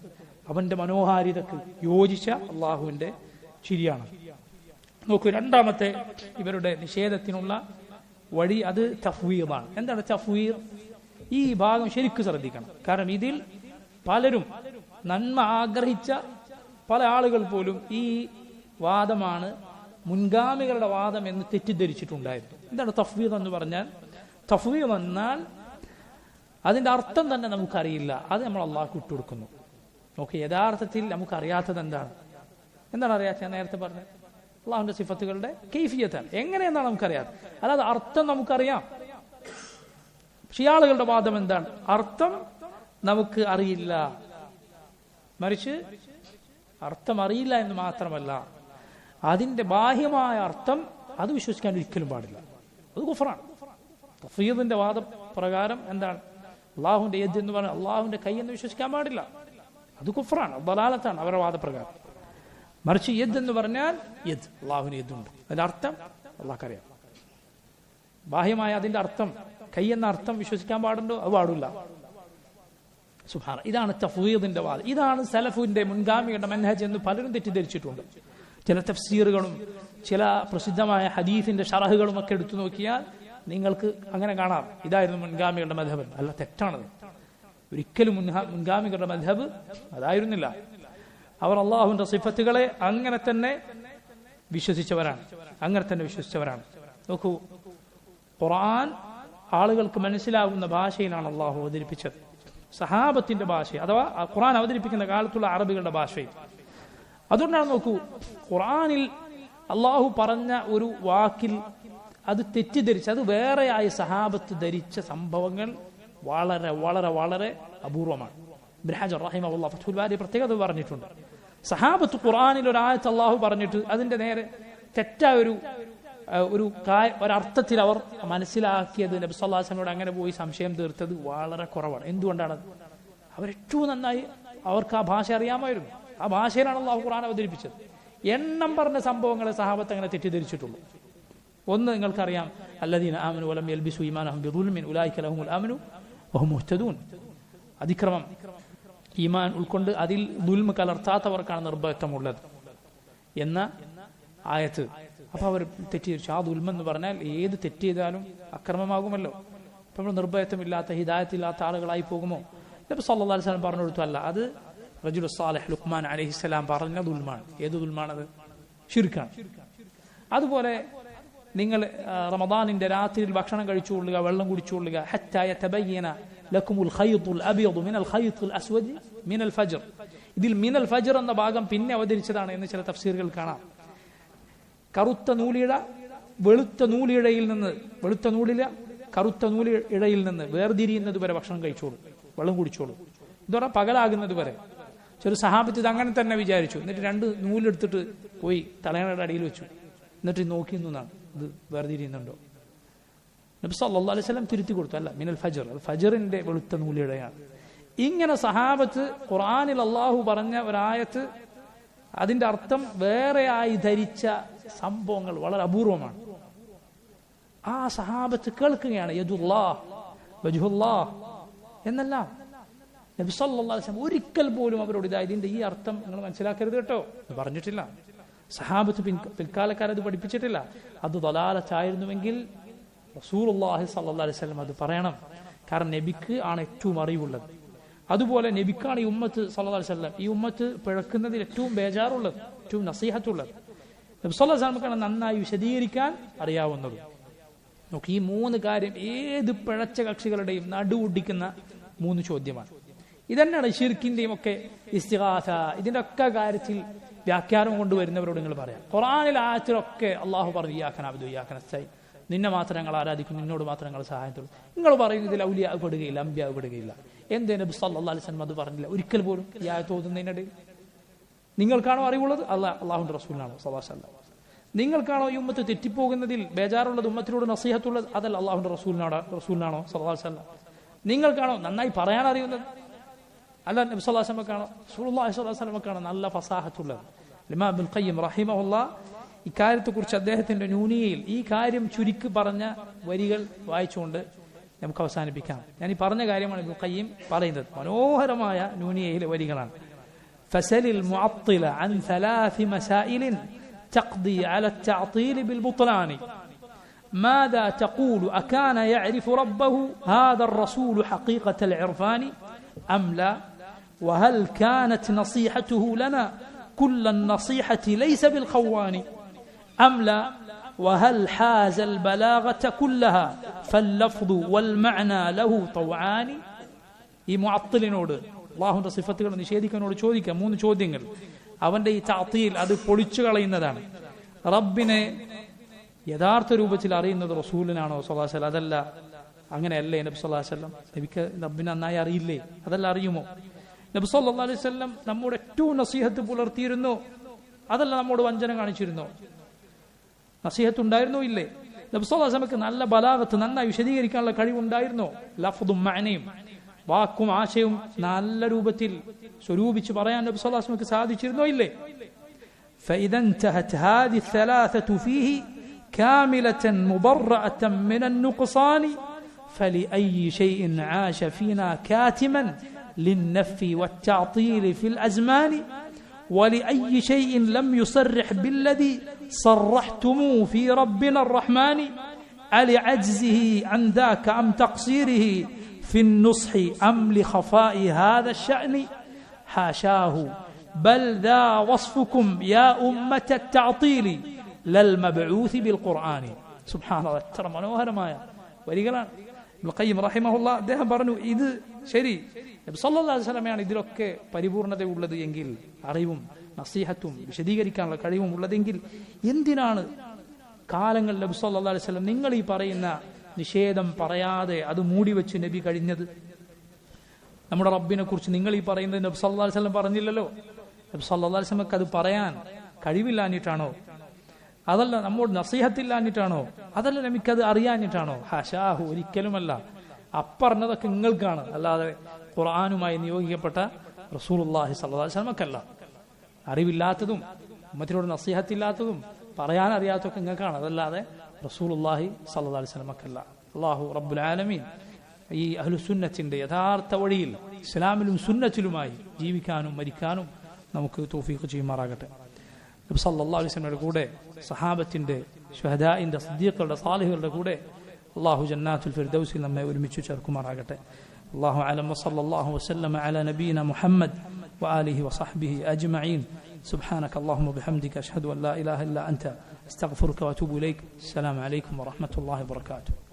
അവന്റെ മനോഹാരിതക്ക് യോജിച്ച അള്ളാഹുവിന്റെ ചിരിയാണ്. നോക്കൂ, രണ്ടാമത്തെ ഇവരുടെ നിഷേധത്തിനുള്ള വഴി അത് തഫ്വീദാണ്. എന്താണ് തഫ്വീദ്? ഈ ഭാഗം ശരിക്കും ശ്രദ്ധിക്കണം. കാരണം ഇതിൽ പലരും, നന്മ ആഗ്രഹിച്ച പല ആളുകൾ പോലും ഈ വാദമാണ് മുൻഗാമികളുടെ വാദം എന്ന് തെറ്റിദ്ധരിച്ചിട്ടുണ്ടായിരുന്നു. എന്താണ് തഫ്വീദ് എന്ന് പറഞ്ഞാൽ? തഫ്വീദ് എന്നാൽ അതിന്റെ അർത്ഥം തന്നെ നമുക്കറിയില്ല, അത് നമ്മൾ അള്ളാഹ്ക്ക് വിട്ടുകൊടുക്കുന്നു. ഓക്കെ, യഥാർത്ഥത്തിൽ നമുക്കറിയാത്തത് എന്താണ് അറിയാത്ത? ഞാൻ നേരത്തെ പറഞ്ഞ അള്ളാഹുവിന്റെ സിഫത്തുകളുടെ കൈഫിയത്താണ്, എങ്ങനെയെന്നാണ് നമുക്കറിയാം. അല്ലാതെ അർത്ഥം നമുക്കറിയാം. പക്ഷെ ആളുകളുടെ വാദം എന്താണ്? അർത്ഥം നമുക്ക് അറിയില്ല, മറിച്ച് അർത്ഥം അറിയില്ല എന്ന് മാത്രമല്ല, അതിന്റെ ബാഹ്യമായ അർത്ഥം അത് വിശ്വസിക്കാൻ ഒരിക്കലും പാടില്ല, അത് കുഫറാണ്. തഫ്വീദിന്റെ വാദപ്രകാരം എന്താണ്? അള്ളാഹുവിന്റെ യദ് എന്ന് പറഞ്ഞാൽ അള്ളാഹുവിന്റെ കൈ എന്ന് വിശ്വസിക്കാൻ പാടില്ല, അത് കുഫറാണ്, ദലാലത്താണ് അവരുടെ വാദപ്രകാരം. മറിച്ച് യദ് എന്ന് പറഞ്ഞാൽ യദ്, അള്ളാഹുവിന് യദുണ്ട്, അതിന്റെ അർത്ഥം അള്ളാഹ്ക്കറിയാം. ബാഹ്യമായ അതിന്റെ അർത്ഥം, കൈ എന്ന അർത്ഥം വിശ്വസിക്കാൻ പാടുണ്ടോ? അത് പാടില്ല. സുബ്ഹാന. ഇതാണ് തഫ്വീദിന്റെ വാദം. ഇതാണ് സലഫിന്റെ മുൻഗാമികളുടെ മൻഹജ് എന്ന് പലരും തെറ്റിദ്ധരിച്ചിട്ടുണ്ട്. ചില തഫ്സീറുകളും ചില പ്രസിദ്ധമായ ഹദീസിന്റെ ഷറഹുകളും ഒക്കെ എടുത്തു നോക്കിയാൽ നിങ്ങൾക്ക് അങ്ങനെ കാണാം, ഇതായിരുന്നു മുൻഗാമികളുടെ മദ്ഹബ്. അല്ല, തെറ്റാണത്. ഒരിക്കലും മുൻഗാമികളുടെ മദ്ഹബ് അതായിരുന്നില്ല. അവർ അള്ളാഹുവിന്റെ സിഫത്തുകളെ അങ്ങനെ തന്നെ വിശ്വസിച്ചവരാണ്. നോക്കൂ, ഖുർആൻ ആളുകൾക്ക് മനസ്സിലാകുന്ന ഭാഷയിലാണ് അള്ളാഹു അവതരിപ്പിച്ചത്. സഹാബത്തിന്റെ ഭാഷ, അഥവാ ഖുർആൻ അവതരിപ്പിക്കുന്ന കാലത്തുള്ള അറബികളുടെ ഭാഷയിൽ. അതുകൊണ്ടാണ് നോക്കൂ, ഖുർആനിൽ അള്ളാഹു പറഞ്ഞ ഒരു വാക്കിൽ അത് തെറ്റിദ്ധരിച്ച് അത് വേറെയായി സഹാബത്ത് ധരിച്ച സംഭവങ്ങൾ വളരെ വളരെ വളരെ അപൂർവമാണ്. ഇബ്നു ഹജർ റഹിമഹുല്ലാഹ് ഫത്ഹുൽ ബാരി പ്രത്യേകത പറഞ്ഞിട്ടുണ്ട്. സഹാബത്ത് ഖുർആനിൽ ഒരു ആയത്ത് അള്ളാഹു പറഞ്ഞിട്ട് അതിന്റെ നേരെ തെറ്റായ ഒരർത്ഥത്തിൽ അവർ മനസ്സിലാക്കിയത്, നബി സല്ലല്ലാഹു അലൈഹി വസല്ലമയോട് അങ്ങനെ പോയി സംശയം തീർത്തത് വളരെ കുറവാണ്. എന്തുകൊണ്ടാണ്? അവരേറ്റവും നന്നായി അവർക്ക് ആ ഭാഷ അറിയാമായിരുന്നു. ആ ഭാഷയിലാണ് അള്ളാഹു ഖുർആൻ അവതരിപ്പിച്ചത്. എണ്ണം പറഞ്ഞ സംഭവങ്ങളെ സഹാബത്ത് അങ്ങനെ തെറ്റിദ്ധരിച്ചിട്ടുള്ളൂ. ഒന്ന് നിങ്ങൾക്കറിയാം, അല്ലദീന ആമനു വലം യൽബിസു ഈമാനഹും ബിദുൽമിൻ ഉലൈക ലഹുമുൽ അംനു വഹും മുഹ്തദൂൻ. അതിക്രമം, ഈമാൻ ഉൾക്കൊണ്ട് അതിൽ ദുൽമ കലർത്താത്തവർക്കാണ് നിർഭയത്വമുള്ളത് എന്ന ആയത്ത്. അപ്പൊ അവർ തെറ്റിദ്ധരിച്ചു. ആ ദുൽമെന്ന് പറഞ്ഞാൽ ഏത് തെറ്റ് ചെയ്താലും അക്രമമാകുമല്ലോ. അപ്പൊ നമ്മൾ നിർഭയത്വമില്ലാത്ത ഹിദായത്തില്ലാത്ത ആളുകളായി പോകുമോ? നബി സല്ലല്ലാഹു അലൈഹി വസല്ലം പറഞ്ഞു കൊടുത്തു, അല്ല, അത് റജുലു സാലിഹ് ലുഖ്മാൻ അലൈഹിസ്സലാം പറഞ്ഞ ദുൽമാണ്. ഏത് ദുൽമാണത്? ശിർക്കാണ്. അതുപോലെ നിങ്ങൾ റമദാനിന്റെ രാത്രിയിൽ ഭക്ഷണം കഴിച്ചുകൊള്ളുക, വെള്ളം കുടിച്ചുകൊള്ളുക. ഹത്താ യതബയ്യന ലക്കുമുൽ ഖൈത്തുൽ അബ്യദു മിനൽ ഖൈത്തുൽ അസ്വദി മിനൽ ഫജ്ർ. ഇതിൽ മിനൽ ഫജ്ർ എന്ന ഭാഗം പിന്നെ അവതരിച്ചതാണ് എന്ന് ചില തഫ്സീറുകൾ കാണാം. കറുത്ത നൂലിഴ വെളുത്ത നൂലിഴയിൽ നിന്ന് വേർതിരിയുന്നത് വരെ ഭക്ഷണം കഴിച്ചോളൂ, വെള്ളം കുടിച്ചോളൂ. ഇതോടെ പകലാകുന്നത് വരെ. ചില സഹാബത്ത് ഇത് അങ്ങനെ തന്നെ വിചാരിച്ചു. എന്നിട്ട് 2 നൂലെടുത്തിട്ട് പോയി തലയണയുടെ അടിയിൽ വെച്ചു. എന്നിട്ട് നോക്കി നിന്നാണ് ഇത് വേർതിരിയുന്നുണ്ടോ. നബി സല്ലല്ലാഹു അലൈഹി വസല്ലം തിരുത്തി കൊടുത്തു, അല്ല, മിനൽ ഫജ്ർ, ഫജ്റിന്റെ വെളുത്ത നൂലിഴയാണ്. ഇങ്ങനെ സഹാബത്ത് ഖുർആനിൽ അള്ളാഹു പറഞ്ഞ ഒരായത്ത് അതിന്റെ അർത്ഥം വേറെയായി ധരിച്ച സംഭവങ്ങൾ വളരെ അപൂർവമാണ്. ആ സഹാബത്ത് കേൾക്കുകയാണ് യദുല്ലാഹ് വജ്ഹുല്ലാഹ് എന്നെല്ലാം. നബി സല്ലല്ലാഹു അലൈഹി വസല്ലം ഒരിക്കൽ പോലും അവരോട് ഇതിന്റെ ഈ അർത്ഥം നിങ്ങൾ മനസ്സിലാക്കരുത് കേട്ടോ പറഞ്ഞിട്ടില്ല. സഹാബത്ത് പിൽക്കാലക്കാരത് പഠിപ്പിച്ചിട്ടില്ല. അത് ദലാലത്തായിരുന്നുവെങ്കിൽ റസൂലുള്ളാഹി സ്വല്ലല്ലാഹു അലൈഹി വസല്ലം അത് പറയണം. കാരണം നബിക്ക് ആണ് ഏറ്റവും അറിവുള്ളത്. അതുപോലെ നബിക്കാണ് ഈ ഉമ്മത്ത് സല്ലല്ലാഹു അലൈഹി വസല്ലം, ഈ ഉമ്മത്ത് പിഴക്കുന്നതിൽ ഏറ്റവും ബേജാറുള്ളത്, ഏറ്റവും നസീഹത്തുള്ളത്. നബി സല്ലല്ലാഹു അലൈഹി വസല്ലമക്കാണ് നന്നായി വിശദീകരിക്കാൻ അറിയാവുന്നത്. നോക്കി, ഈ 3 കാര്യം ഏത് പിഴച്ച കക്ഷികളുടെയും നടുവൊടിക്കുന്ന 3 ചോദ്യമാണ്. ഇതന്നെയാണ് ശിർക്കിന്റെയും ഒക്കെ ഇസ്തിഗാസ, ഇതിന്റെ ഒക്കെ കാര്യത്തിൽ വ്യാഖ്യാനം കൊണ്ടുവരുന്നവരോട് നിങ്ങൾ പറയാം. ഖുർആനിലെ ആയത്തിലൊക്കെ അള്ളാഹു പറഞ്ഞു ഇയ്യാക നഅ്ബുദു വഇയ്യാക നസ്തഈൻ, നിന്നെ മാത്രം ഞങ്ങൾ ആരാധിക്കുന്നു, നിന്നോട് മാത്രം ഞങ്ങൾ സഹായം തേടും. നിങ്ങൾ പറയുന്നതിൽ ഔലിയ പെടുകയില്ല, അംബിയ പെടുകയില്ല. എന്തേ നബി സല്ലല്ലാഹു അലൈഹി വസല്ലം അത് പറഞ്ഞില്ല ഒരിക്കൽ പോലും ഈ ആയത്ത് ഓതുന്നതിനിടയിൽ? നിങ്ങൾക്കാണോ അറിവുള്ളത്? അള്ളാഹുവിന്റെ റസൂലിനാണോ സല്ലല്ലാഹു അലൈഹി വസല്ലം? നിങ്ങൾക്കാണോ ഈ ഉമ്മത്ത് തെറ്റിപ്പോകുന്നതിൽ ബേജാറുള്ളത്, ഉമ്മത്തിനോട് നസീഹത്തുള്ളത്? അതല്ല, അള്ളാഹുവിന്റെ റസൂലിനാണോ സല്ലല്ലാഹു അലൈഹി വസല്ലം? നിങ്ങൾക്കാണോ നന്നായി പറയാൻ അറിയുന്നത്? അല്ല, നബി സല്ലല്ലാഹു അലൈഹി വസല്ലമക്കാണോ റസൂലുള്ളാഹി സ്വല്ലല്ലാഹു അലൈഹി വസല്ലമക്കാണോ നല്ല ഫസാഹത്തുള്ളത്? ഇമാം ഇബ്നുൽ ഖയ്യിം റഹിമഹുല്ലാഹ് ഇക്കാര്യത്തെക്കുറിച്ച് അദ്ദേഹത്തിന്റെ നൂനിയയിൽ ഈ കാര്യം ചുരുക്കി പറഞ്ഞ വരികൾ വായിച്ചുകൊണ്ട് നമുക്ക് അവസാനിപ്പിക്കാം. ഞാൻ ഈ പറഞ്ഞ കാര്യമാണ് ഇബ്നുൽ ഖയ്യിം പറയുന്നത്. മനോഹരമായ നൂനിയയിലെ വരികളാണ്. ഫസലിൽ മുഅത്തില അൻ 3 മസായിലിൻ തഖ്ദി അല التعطيل بالبطلان ماذا تقول أكان يعرف ربه هذا الرسول حقيقة العرفان أم لا وهل كانت نصيحته لنا كل النصيحة ليس بالخوان أم لا وهل حاز البلاغة كلها فاللفظ والمعنى له طوعان. ഈ മുഅത്തിലിനോട്, അല്ലാഹുവിന്റെ സിഫത്തുകൾ നിഷേധിക്കുന്നതിനോട് ചോദിക്കുക 3 ചോദ്യങ്ങൾ. അവന്റെ ഈ തഅ്തീൽ അത് പൊളിച്ചു കളയുന്നതാണ്. റബ്ബിനെ യഥാർത്ഥ രൂപത്തിൽ അറിയുന്നത് റസൂലിനാണോ സല്ലല്ലാഹു അലൈഹി വസല്ലം? അതല്ല, അങ്ങനെയല്ലേ നബി സല്ലല്ലാഹു അലൈഹി വസല്ലം? നബിക്ക് റബ്ബിനെ നന്നായി അറിയില്ലേ? അതല്ല, അറിയുമോ? നബി സല്ലല്ലാഹു അലൈഹി വസല്ലം നമ്മുടെ ഏറ്റവും നസീഹത്ത് പുലർത്തിയിരുന്നോ? അതല്ല, നമ്മോട് വഞ്ചന കാണിച്ചിരുന്നോ? നസീഹത്ത് ഉണ്ടായിരുന്നോ? ഇല്ലേ? നബി സല്ലല്ലാഹു അലൈഹി വസല്ലമക്ക് നല്ല ബലാഗത്ത്, നന്നായി വിശദീകരിക്കാനുള്ള കഴിവുണ്ടായിരുന്നോ? ലഫ്ദും മഅനയും, വാക്കും ആശയവും നല്ല രൂപത്തിൽ സ്വരൂപിച്ച് പറയാൻ നബി സല്ലല്ലാഹു അലൈഹി വസല്ലമക്ക് സാധിച്ചിരുന്നോ? ഇല്ലേ? فإذا انتهت هذه الثلاثة فيه كاملة مبرأة من النقصان فلأي شيء عاش فينا كاتما للنفي والتعطيل في الأزمان ولأي شيء لم يصرح بالذي صرحتم في ربنا الرحمن ألعجزه عن ذاك أم تقصيره في النصح أم لخفاء هذا الشأن حاشاه بل ذا وصفكم يا أمة التعطيل للمبعوث بالقرآن. سبحان الله. ترى മനോഹരമായ വരികളാണ്. ഇബ്നു ഖയ്യിം റഹിമഹുല്ലാ അദ്ദേഹം പറഞ്ഞു, ഇത് ശരി, നബി സല്ലല്ലാഹു അലൈഹി വസല്ലമയാണ് ഇതിലൊക്കെ പരിപൂർണതയുള്ളത് എങ്കിൽ, അറിവും നസീഹത്തും വിശദീകരിക്കാനുള്ള കഴിവും ഉള്ളതെങ്കിൽ എന്തിനാണ് കാലങ്ങൾ നബി സല്ലല്ലാഹു അലൈഹി വസല്ലം നിങ്ങൾ ഈ പറയുന്ന നിഷേധം പറയാതെ അത് മൂടിവെച്ച് നബി കഴിഞ്ഞത്? നമ്മുടെ റബ്ബിനെ കുറിച്ച് നിങ്ങൾ ഈ പറയുന്നത് നബി സല്ലല്ലാഹു അലൈഹി വസല്ലം പറഞ്ഞില്ലല്ലോ. നബി സല്ലല്ലാഹു അലൈഹി വസല്ലമക്ക് അത് പറയാൻ കഴിവില്ലാഞ്ഞിട്ടാണോ? അതല്ല നമ്മോട് നസീഹത്തില്ലാഞ്ഞിട്ടാണോ? അതല്ല നമുക്കത് അറിയാഞ്ഞിട്ടാണോ? ഹാഷാഹു, ഒരിക്കലുമല്ല. അപ്പറഞ്ഞതൊക്കെ നിങ്ങൾക്കാണ്, അല്ലാതെ ഖുർആനുമായി നിയോഗിക്കപ്പെട്ട റസൂലുള്ളാഹി സ്വല്ലല്ലാഹു അലൈഹി വസല്ലമക്കല്ല. അറിവില്ലാത്തതും ഉമ്മത്തിനോട് നസീഹത്തില്ലാത്തതും പറയാൻ അറിയാത്തതൊക്കെ നിങ്ങൾക്കാണ്, അതല്ലാതെ റസൂലുള്ളാഹി സ്വല്ലല്ലാഹു അലൈഹി വസല്ലമക്കല്ല. അല്ലാഹു റബ്ബുൽ ആലമീൻ ഈ അഹ്ലുസുന്നത്തിന്റെ യഥാർത്ഥ വഴിയിൽ ഇസ്ലാമിലും സുന്നത്തിലുമായി ജീവിക്കാനും മരിക്കാനും നമുക്ക് തൗഫീഖ് ചെയ്യുമാറാകട്ടെ. നബി സല്ലല്ലാഹു അലൈഹി വസല്ലമയുടെ കൂടെ, സഹാബത്തിന്റെ, ശുഹദാഇന്റെ, സിദ്ദീഖുകളുടെ, സാലിഹുകളുടെ കൂടെ അല്ലാഹു ജന്നാത്തുൽ ഫിർദൗസിൽ നമ്മെ ഒരുമിച്ച് ചേർക്കുമാറാകട്ടെ. അല്ലാഹു അലം വസല്ലല്ലാഹു വസല്ലമ അലാ നബീന മുഹമ്മദ് വആലിഹി വസഹ്ബിഹി അജ്മഈൻ. സുബ്ഹാനക അല്ലാഹുമ്മ ബിഹംദിക അഷ്ഹദു അൻ ലാ ഇലാഹ ഇല്ലാ അൻത അസ്തഗ്ഫിറുക വഅതൂബു ഇലൈക്. അസ്സലാമു അലൈക്കും വറഹ്മത്തുള്ളാഹി വബറകാതുഹു.